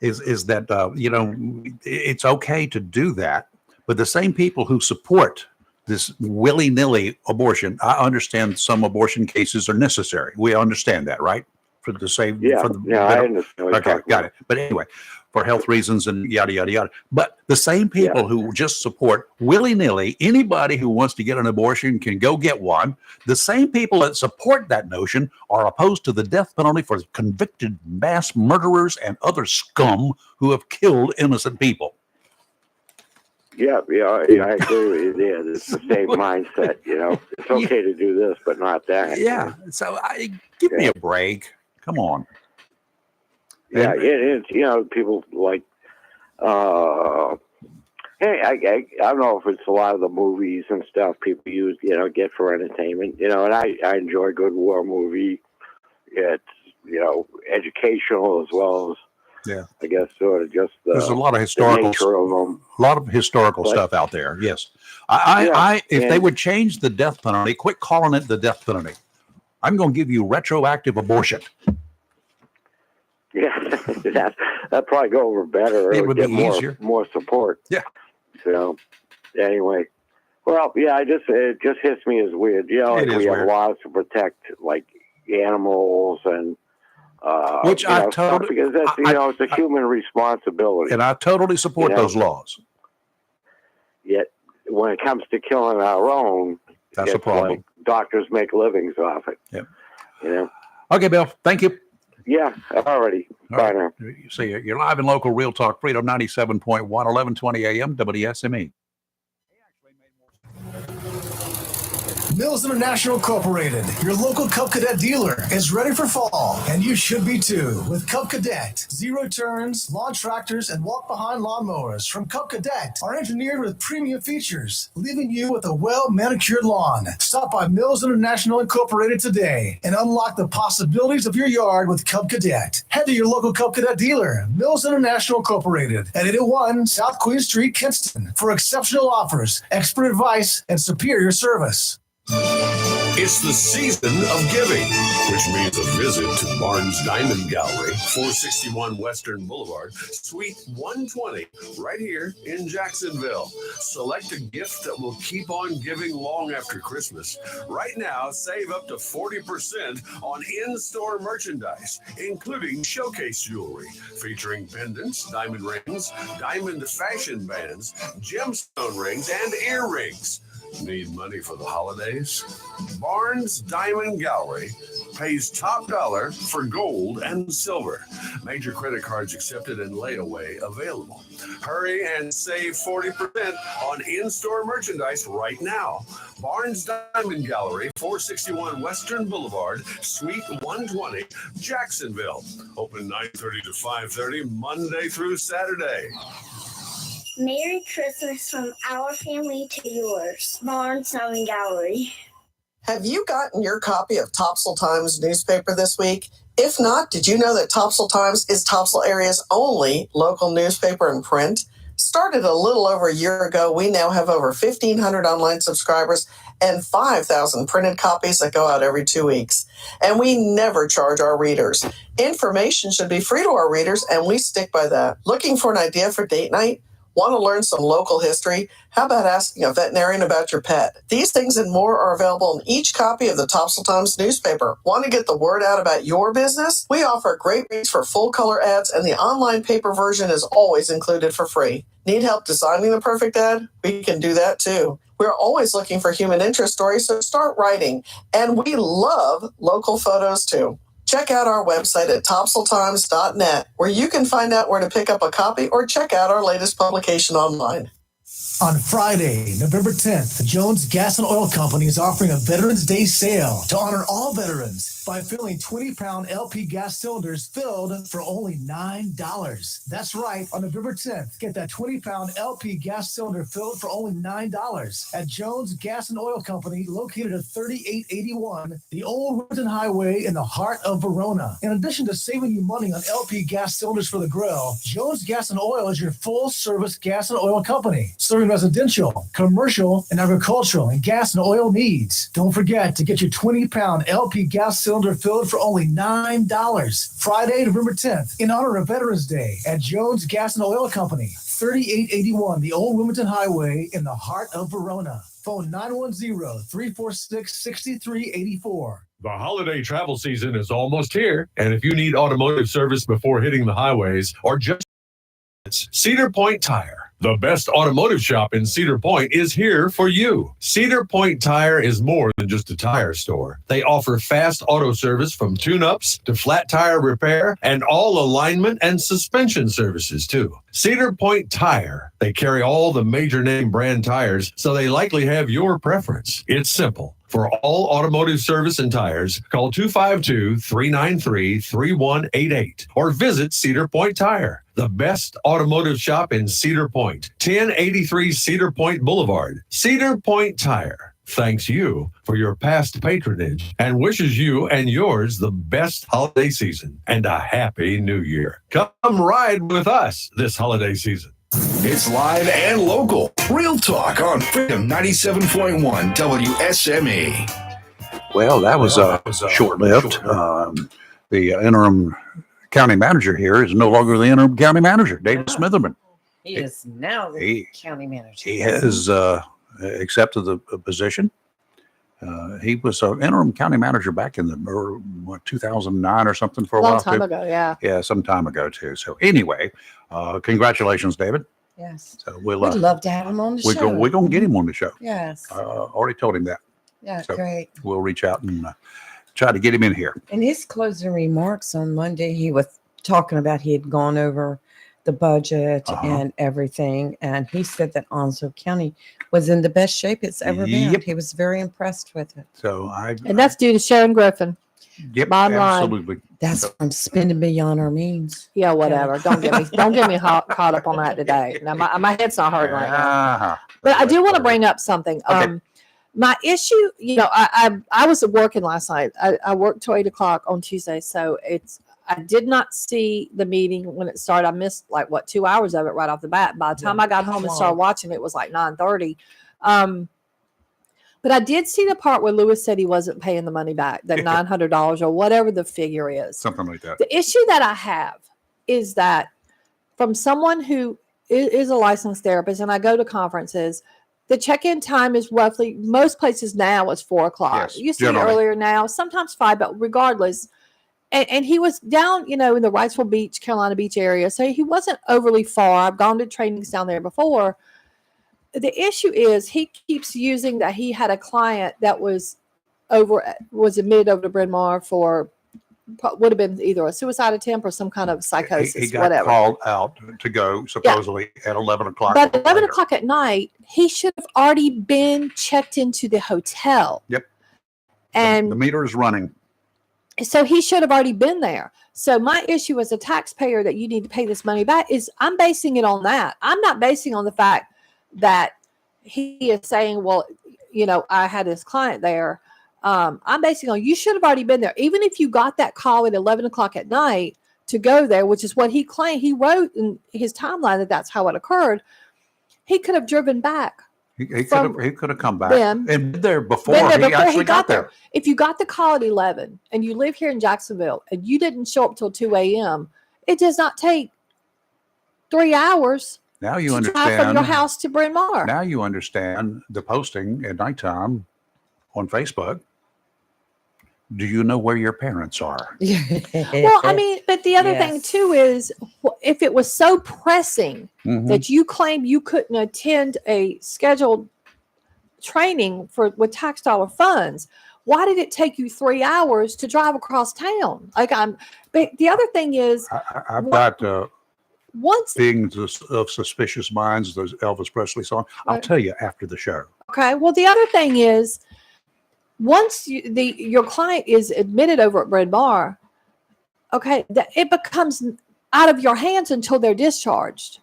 Speaker 5: is that it's okay to do that, but the same people who support this willy-nilly abortion, I understand some abortion cases are necessary. We understand that, right? For the same,
Speaker 24: I understand.
Speaker 5: Okay, got it. But anyway, for health reasons and yada yada yada. But the same people who just support willy-nilly anybody who wants to get an abortion can go get one. The same people that support that notion are opposed to the death penalty for convicted mass murderers and other scum who have killed innocent people.
Speaker 24: Yeah, I agree with you. It's the same mindset. It's okay to do this, but not that.
Speaker 5: Yeah. So give me a break. Come on.
Speaker 24: Yeah, it's people like, hey, I don't know if it's a lot of the movies and stuff people use, get for entertainment, and I enjoy a good war movie. It's, educational as well as, I guess sort of just
Speaker 5: there's a lot of historical, stuff out there. Yes. If they would change the death penalty, quit calling it the death penalty. I'm going to give you retroactive abortion.
Speaker 24: Yeah, that'd probably go over better.
Speaker 5: It would
Speaker 24: get
Speaker 5: be easier.
Speaker 24: More support.
Speaker 5: Yeah.
Speaker 24: So, anyway, well, yeah, it just hits me as weird. We have laws to protect like animals and
Speaker 5: which I totally
Speaker 24: because that's it's a human responsibility,
Speaker 5: and I totally support those laws.
Speaker 24: Yet, when it comes to killing our own,
Speaker 5: that's a problem.
Speaker 24: Like doctors make livings off it.
Speaker 5: Yep. Okay, Bill. Thank you.
Speaker 24: Yeah, already. Bye now.
Speaker 5: See you. You're live in local Real Talk Freedom 97.1, 1120 AM, WSME.
Speaker 12: Mills International Incorporated, your local Cub Cadet dealer, is ready for fall, and you should be too. With Cub Cadet, zero turns, lawn tractors, and walk-behind lawnmowers from Cub Cadet are engineered with premium features, leaving you with a well-manicured lawn. Stop by Mills International Incorporated today and unlock the possibilities of your yard with Cub Cadet. Head to your local Cub Cadet dealer, Mills International Incorporated, at 801 South Queen Street, Kinston, for exceptional offers, expert advice, and superior service.
Speaker 4: It's the season of giving, which means a visit to Barnes Diamond Gallery, 461 Western Boulevard, Suite 120, right here in Jacksonville. Select a gift that will keep on giving long after Christmas. Right now, save up to 40% on in-store merchandise, including showcase jewelry, featuring pendants, diamond rings, diamond fashion bands, gemstone rings, and earrings. Need money for the holidays? Barnes Diamond Gallery pays top dollar for gold and silver. Major credit cards accepted and layaway available. Hurry and save 40% on in-store merchandise right now. Barnes Diamond Gallery, 461 Western Boulevard, Suite 120, Jacksonville. Open 9:30 to 5:30, Monday through Saturday.
Speaker 13: Merry Christmas from our family to yours. Barnes Diamond Gallery.
Speaker 14: Have you gotten your copy of Topsail Times newspaper this week? If not, did you know that Topsail Times is Topsail area's only local newspaper in print? Started a little over a year ago, we now have over 1,500 online subscribers and 5,000 printed copies that go out every 2 weeks. And we never charge our readers. Information should be free to our readers, and we stick by that. Looking for an idea for date night? Want to learn some local history? How about asking a veterinarian about your pet? These things and more are available in each copy of the Topsail Times newspaper. Want to get the word out about your business? We offer great reads for full-color ads, and the online paper version is always included for free. Need help designing the perfect ad? We can do that too. We're always looking for human interest stories, so start writing. And we love local photos too. Check out our website at topsailtimes.net, where you can find out where to pick up a copy or check out our latest publication online.
Speaker 12: On Friday, November 10th, the Jones Gas and Oil Company is offering a Veterans Day sale to honor all veterans by filling 20-pound LP gas cylinders filled for only $9. That's right, on November 10th, get that 20-pound LP gas cylinder filled for only $9 at Jones Gas and Oil Company, located at 3881, the Old Wilmington Highway in the heart of Verona. In addition to saving you money on LP gas cylinders for the grill, Jones Gas and Oil is your full-service gas and oil company, serving residential, commercial, and agricultural and gas and oil needs. Don't forget to get your 20-pound LP gas cylinder filled for only $9. Friday, November 10th, in honor of Veterans Day at Jones Gas and Oil Company, 3881, the Old Wilmington Highway in the heart of Verona. Phone 910-346-6384.
Speaker 16: The holiday travel season is almost here, and if you need automotive service before hitting the highways or just Cedar Point Tire, the best automotive shop in Cedar Point, is here for you. Cedar Point Tire is more than just a tire store. They offer fast auto service from tune-ups to flat tire repair and all alignment and suspension services too. Cedar Point Tire. They carry all the major name brand tires, so they likely have your preference. It's simple. For all automotive service and tires, call 252-393-3188 or visit Cedar Point Tire, the best automotive shop in Cedar Point, 1083 Cedar Point Boulevard. Cedar Point Tire thanks you for your past patronage and wishes you and yours the best holiday season and a happy new year. Come ride with us this holiday season.
Speaker 4: It's live and local. Real talk on Freedom 97.1 WSME.
Speaker 5: Well, that was short-lived. The interim county manager here is no longer the interim county manager, David Smitherman.
Speaker 7: He is now the county manager.
Speaker 5: He has accepted the position. He was an interim county manager back in the 2009 or something for a while.
Speaker 6: Long time ago, yeah.
Speaker 5: Yeah, some time ago too. So anyway, congratulations, David.
Speaker 7: Yes.
Speaker 5: So
Speaker 7: We'd love to have him on the show.
Speaker 5: We're going to get him on the show.
Speaker 7: Yes.
Speaker 5: Already told him that.
Speaker 7: Yeah,
Speaker 5: So
Speaker 7: great.
Speaker 5: We'll reach out and try to get him in here.
Speaker 7: In his closing remarks on Monday, he was talking about he had gone over the budget and everything, and he said that Onslow County was in the best shape it's ever been.
Speaker 5: Yep.
Speaker 7: He was very impressed with it.
Speaker 5: So
Speaker 6: And that's due to Sharon Griffin.
Speaker 5: Yep,
Speaker 6: Bottom line.
Speaker 5: absolutely.
Speaker 7: That's from spending beyond our means.
Speaker 6: Yeah, whatever. Don't get me caught up on that today. Now my head's not hurting right now. But I do want to bring up something.
Speaker 5: Okay.
Speaker 6: My issue, I was working last night. I worked till 8:00 on Tuesday, so I did not see the meeting when it started. I missed 2 hours of it right off the bat. By the time I got home and started watching, it was like 9:30. But I did see the part where Lewis said he wasn't paying the money back, that $900 or whatever the figure is.
Speaker 5: Something like that.
Speaker 6: The issue that I have is that from someone who is a licensed therapist, and I go to conferences, the check-in time is roughly, most places now is 4 o'clock.
Speaker 5: Yes,
Speaker 6: It used to be
Speaker 5: generally.
Speaker 6: earlier now, sometimes 5, but regardless. And he was down, in the Wrightsville Beach, Carolina Beach area. So he wasn't overly far. I've gone to trainings down there before. The issue is he keeps using that he had a client that was admitted over to Bryn Mawr for, would have been either a suicide attempt or some kind of psychosis,
Speaker 5: He got
Speaker 6: whatever.
Speaker 5: called out to go supposedly at 11 o'clock.
Speaker 6: But 11 o'clock at night, he should have already been checked into the hotel.
Speaker 5: Yep.
Speaker 6: And
Speaker 5: The meter is running.
Speaker 6: so he should have already been there. So my issue as a taxpayer that you need to pay this money back is I'm basing it on that. I'm not basing on the fact that he is saying, well, I had this client there. I'm basing on you should have already been there. Even if you got that call at 11 o'clock at night to go there, which is what he claimed. He wrote in his timeline that that's how it occurred. He could have driven back.
Speaker 5: He could have come back
Speaker 6: them.
Speaker 5: and been there before
Speaker 6: Been there
Speaker 5: he
Speaker 6: before
Speaker 5: actually got there.
Speaker 6: If you got the call at 11 and you live here in Jacksonville and you didn't show up till 2 a.m., it does not take 3 hours
Speaker 5: Now you
Speaker 6: to drive from
Speaker 5: understand.
Speaker 6: your house to Bryn Mawr.
Speaker 5: Now you understand the posting at nighttime on Facebook. Do you know where your parents are?
Speaker 6: Well, I mean, but the other thing too is if it was so pressing
Speaker 5: Mhm.
Speaker 6: that you claim you couldn't attend a scheduled training with tax dollar funds, why did it take you 3 hours to drive across town? But the other thing is,
Speaker 5: I've got
Speaker 6: once,
Speaker 5: Beings of Suspicious Minds, those Elvis Presley song. I'll tell you after the show.
Speaker 6: okay, well, the other thing is, once your client is admitted over at Bryn Mawr, okay, that it becomes out of your hands until they're discharged.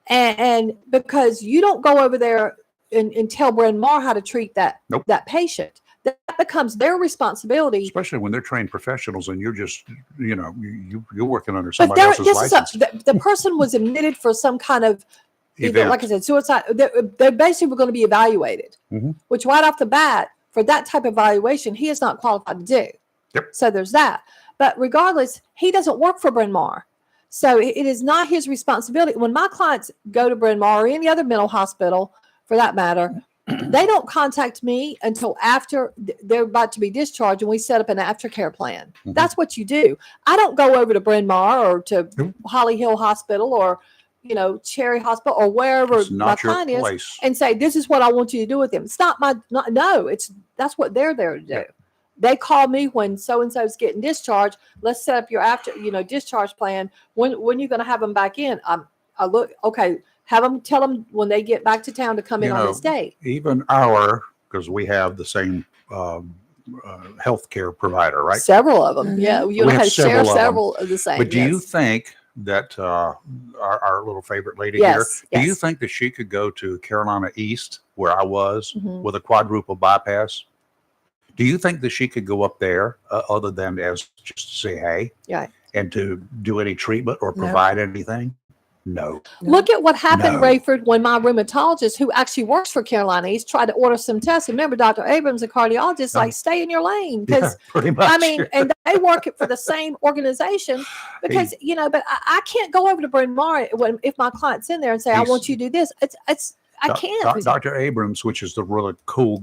Speaker 6: And because you don't go over there and tell Bryn Mawr how to treat that patient, that becomes their responsibility.
Speaker 5: Especially when they're trained professionals and you're just, you're working under
Speaker 6: But
Speaker 5: somebody else's license.
Speaker 6: the person was admitted for some kind of either,
Speaker 5: Event.
Speaker 6: like I said, suicide. They're basically going to be evaluated,
Speaker 5: Mhm.
Speaker 6: which right off the bat, for that type of evaluation, he is not qualified to do.
Speaker 5: Yep.
Speaker 6: So there's that. But regardless, he doesn't work for Bryn Mawr. So it is not his responsibility. When my clients go to Bryn Mawr or any other mental hospital, for that matter, they don't contact me until after they're about to be discharged and we set up an aftercare plan.
Speaker 5: Mhm.
Speaker 6: That's what you do. I don't go over to Bryn Mawr or to Holly Hill Hospital or Cherry Hospital or wherever
Speaker 5: It's
Speaker 6: my
Speaker 5: not your
Speaker 6: client is
Speaker 5: place.
Speaker 6: and say, this is what I want you to do with him. It's not that's what they're there to do.
Speaker 5: Yeah.
Speaker 6: They call me when so-and-so's getting discharged. Let's set up your discharge plan. When are you going to have them back in? I look, okay, tell them when they get back to town to come in on this date.
Speaker 5: Even because we have the same healthcare provider, right?
Speaker 6: Several of them. Yeah. You
Speaker 5: We
Speaker 6: have share
Speaker 5: of them.
Speaker 6: several of the same.
Speaker 5: But do you
Speaker 6: yes.
Speaker 5: think that our little favorite lady
Speaker 6: Yes,
Speaker 5: here, do you
Speaker 6: yes.
Speaker 5: think that she could go to Carolina East, where I was,
Speaker 6: Mhm.
Speaker 5: with a quadruple bypass? Do you think that she could go up there other than as just to say hey
Speaker 6: Yeah.
Speaker 5: and to do any treatment or
Speaker 6: No.
Speaker 5: provide anything? No.
Speaker 6: Look at what happened,
Speaker 5: No.
Speaker 6: Rayford, when my rheumatologist, who actually works for Carolina East, tried to order some tests. Remember, Dr. Abrams, a cardiologist, like, stay in your lane. Because,
Speaker 5: pretty much.
Speaker 6: I mean, and they work for the same organization because, but I can't go over to Bryn Mawr if my client's in there and say, I
Speaker 5: He's-
Speaker 6: want you to do this. I can't.
Speaker 5: Dr. Abrams, which is the really cool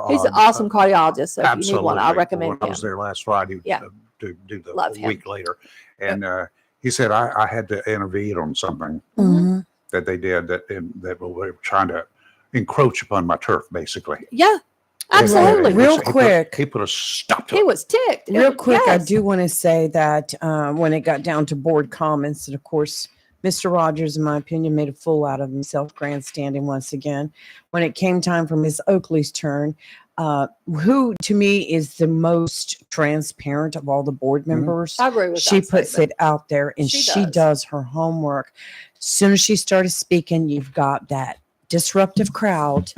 Speaker 6: He's an awesome cardiologist. So if you need one, I
Speaker 5: absolutely.
Speaker 6: recommend
Speaker 5: When I
Speaker 6: him.
Speaker 5: was there last Friday
Speaker 6: Yeah.
Speaker 5: to do the
Speaker 6: Love him.
Speaker 5: week later. And he said, I had to intervene on something
Speaker 7: Mhm.
Speaker 5: that they did that were trying to encroach upon my turf, basically.
Speaker 6: Yeah, absolutely.
Speaker 7: Real quick.
Speaker 5: He put a stop to
Speaker 6: He
Speaker 5: it.
Speaker 6: was ticked.
Speaker 7: Real quick, I
Speaker 6: Yes.
Speaker 7: do want to say that when it got down to board comments, and of course, Mr. Rogers, in my opinion, made a fool out of himself, grandstanding once again. When it came time for Miss Oakley's turn, who to me is the most transparent of all the board members?
Speaker 6: I agree with
Speaker 7: She
Speaker 6: that
Speaker 7: puts
Speaker 6: statement.
Speaker 7: it out there and
Speaker 6: She
Speaker 7: she
Speaker 6: does.
Speaker 7: does her homework. As soon as she started speaking, you've got that disruptive crowd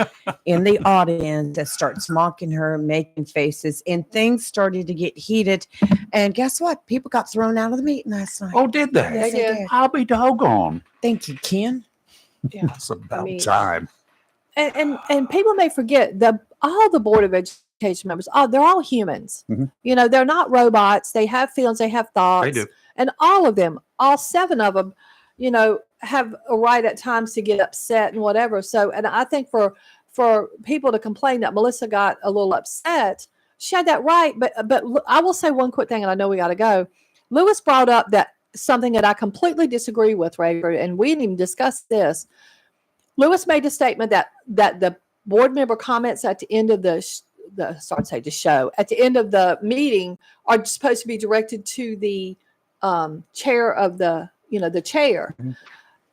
Speaker 7: in the audience that starts mocking her, making faces, and things started to get heated. And guess what? People got thrown out of the meeting last night.
Speaker 5: Oh, did they?
Speaker 7: Yes, they did.
Speaker 5: I'll be doggone.
Speaker 7: Thank you, Ken.
Speaker 6: Yeah.
Speaker 5: It's about
Speaker 6: mean-
Speaker 5: time.
Speaker 6: and people may forget all the Board of Education members. Oh, they're all humans. You know, they're not robots. They have feelings. They have thoughts.
Speaker 5: They do.
Speaker 6: And all of them, all 7 of them, you know, have a right at times to get upset and whatever. So, and I think for people to complain that Melissa got a little upset, she had that right. But I will say one quick thing, and I know we got to go. Lewis brought up that something that I completely disagree with, Rayford, and we didn't even discuss this. Lewis made a statement that the board member comments at the end of the show, at the end of the meeting, are supposed to be directed to the chair of the chair.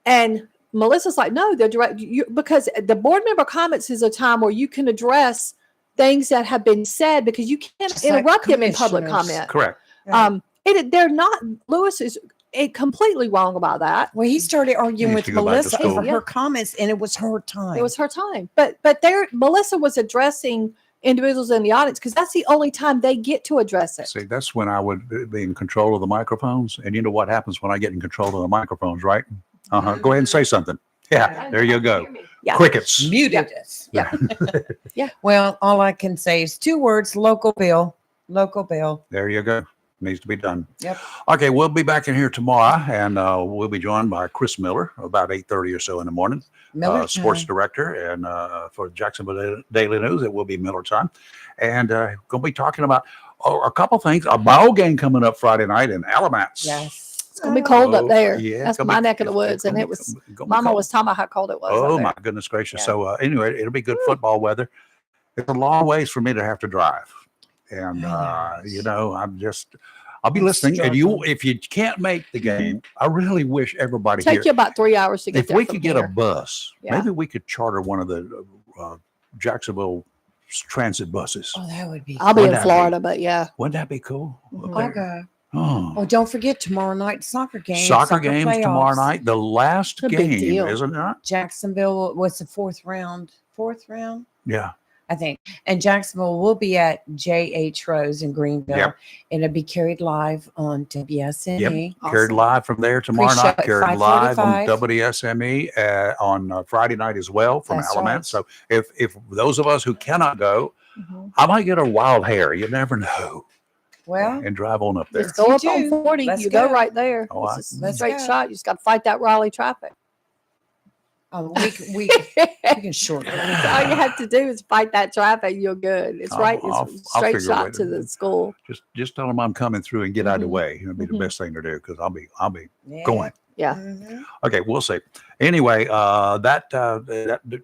Speaker 6: And Melissa's like, no, they're direct because the board member comments is a time where you can address things that have been said because you can't
Speaker 7: Just like
Speaker 6: interrupt them in public
Speaker 7: commissioners.
Speaker 6: comment.
Speaker 5: Correct.
Speaker 6: They're not. Lewis is completely wrong about that.
Speaker 7: Well, he started arguing
Speaker 5: needs
Speaker 7: with
Speaker 5: to go back to
Speaker 7: Melissa over
Speaker 5: school.
Speaker 7: her comments, and it was her time.
Speaker 6: It was her time, but Melissa was addressing individuals in the audience because that's the only time they get to address it.
Speaker 5: See, that's when I would be in control of the microphones. And you know what happens when I get in control of the microphones, right? Go ahead and say something. Yeah, there you go.
Speaker 6: Yeah.
Speaker 5: Crickets.
Speaker 7: Muted us.
Speaker 6: Yeah. Yeah.
Speaker 7: Well, all I can say is 2 words: local bill. Local bill.
Speaker 5: There you go. Needs to be done.
Speaker 7: Yep.
Speaker 5: Okay, we'll be back in here tomorrow, and we'll be joined by Chris Miller about 8:30 or so in the morning.
Speaker 7: Miller
Speaker 5: Sports
Speaker 7: time.
Speaker 5: director, and for Jacksonville Daily News, it will be Miller time. And going to be talking about a couple things. A ball game coming up Friday night in Alamance.
Speaker 7: Yes.
Speaker 6: It's gonna be cold up there.
Speaker 5: Yeah,
Speaker 6: That's
Speaker 5: gonna
Speaker 6: my
Speaker 5: be-
Speaker 6: neck of the
Speaker 5: it's
Speaker 6: woods, and
Speaker 5: gonna
Speaker 6: it
Speaker 5: be-
Speaker 6: was.
Speaker 5: gonna be
Speaker 6: Mama
Speaker 5: cold.
Speaker 6: was talking about how cold it was.
Speaker 5: Oh
Speaker 6: up
Speaker 5: my
Speaker 6: there.
Speaker 5: goodness gracious!
Speaker 6: Yeah.
Speaker 5: So anyway, it'll be good football weather. It's a long ways for me to have to drive, and I'll be listening. And if you can't make the game, I really wish everybody
Speaker 6: Take
Speaker 5: here.
Speaker 6: you about 3 hours to get
Speaker 5: If
Speaker 6: there
Speaker 5: we
Speaker 6: from
Speaker 5: could get a
Speaker 6: here.
Speaker 5: bus,
Speaker 6: Yeah.
Speaker 5: maybe we could charter one of the Jacksonville transit buses.
Speaker 7: Oh, that would be.
Speaker 6: I'll be
Speaker 5: Wouldn't
Speaker 6: in
Speaker 5: that
Speaker 6: Florida, but yeah.
Speaker 5: Wouldn't that be cool?
Speaker 7: I'll go.
Speaker 5: Oh.
Speaker 7: Oh, don't forget tomorrow night soccer game.
Speaker 5: Soccer games tomorrow
Speaker 7: playoffs.
Speaker 5: night. The last
Speaker 7: It's a big
Speaker 5: game,
Speaker 7: deal.
Speaker 5: isn't it?
Speaker 7: Jacksonville was the 4th round. 4th round,
Speaker 5: Yeah.
Speaker 7: I think. And Jacksonville will be at J.H. Rose in Greenville.
Speaker 5: Yep.
Speaker 7: And it'll be carried live on WSNE.
Speaker 5: Yep. Carried live from there tomorrow
Speaker 7: Pre-show
Speaker 5: night.
Speaker 7: at
Speaker 5: Carried live on
Speaker 7: 5:45.
Speaker 5: WSME on Friday night as well from
Speaker 7: That's
Speaker 5: Alamance.
Speaker 7: right.
Speaker 5: So if those of us who cannot go, I might get a wild hair. You never know.
Speaker 7: Well,
Speaker 5: And drive on up there.
Speaker 6: Just go up
Speaker 7: You
Speaker 6: on
Speaker 7: do.
Speaker 6: 40.
Speaker 7: Let's
Speaker 6: you go
Speaker 7: go.
Speaker 6: right there.
Speaker 5: Oh,
Speaker 6: It's a
Speaker 7: Let's
Speaker 6: straight
Speaker 7: go.
Speaker 6: shot. You just got to fight that Raleigh traffic.
Speaker 7: oh, we can shorten it.
Speaker 6: All you have to do is fight that traffic. You're good. It's right.
Speaker 5: I'll
Speaker 6: It's straight
Speaker 5: figure a way
Speaker 6: shot to the school.
Speaker 5: Just tell them I'm coming through and get out of the
Speaker 6: Mhm.
Speaker 5: way. It'll be the
Speaker 6: Mhm.
Speaker 5: best thing to do because I'll be
Speaker 7: Yeah.
Speaker 5: going.
Speaker 6: Yeah.
Speaker 7: Mhm.
Speaker 5: Okay, we'll see. Anyway, that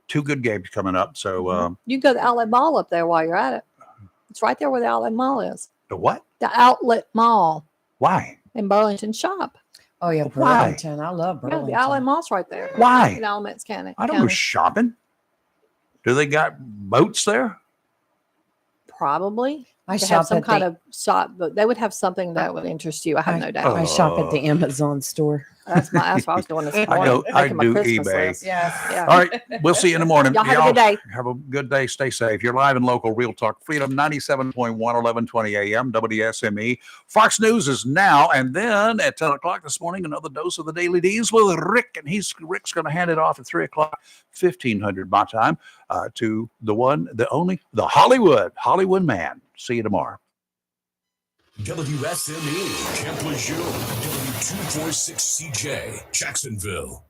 Speaker 5: 2 good games coming up. So
Speaker 6: You can go to the outlet mall up there while you're at it. It's right there where the outlet mall is.
Speaker 5: the what?
Speaker 6: The outlet mall
Speaker 5: Why?
Speaker 6: in Burlington Shop.
Speaker 7: Oh, yeah,
Speaker 5: Why?
Speaker 7: Burlington. I love
Speaker 6: Yeah,
Speaker 7: Burlington.
Speaker 6: the outlet mall's right there.
Speaker 5: Why?
Speaker 6: In Alamance County.
Speaker 5: I don't go shopping. Do they got boats there?
Speaker 6: Probably.
Speaker 7: I
Speaker 6: They
Speaker 7: shop
Speaker 6: have some
Speaker 7: at
Speaker 6: kind
Speaker 7: the-
Speaker 6: of shop, but they would have something that would interest you. I have no doubt.
Speaker 7: I shop at the Amazon store.
Speaker 6: That's what I was doing this
Speaker 5: I
Speaker 6: morning.
Speaker 5: I
Speaker 6: making my
Speaker 5: do
Speaker 6: Christmas
Speaker 5: eBay.
Speaker 6: list.
Speaker 7: Yes.
Speaker 6: Yeah.
Speaker 5: All right, we'll see you in the morning.
Speaker 6: Y'all have a good day.
Speaker 5: Have a good day. Stay safe. You're live and local, Real Talk Freedom, 97.1, 1120 a.m., WSME. Fox News is now, and then at 10 o'clock this morning, another dose of the Daily D's with Rick, and Rick's going to hand it off at 3 o'clock, 1500 my time, to the one, the only, the Hollywood man. See you tomorrow.
Speaker 4: WSME, Camp Lejeune, W246CJ, Jacksonville.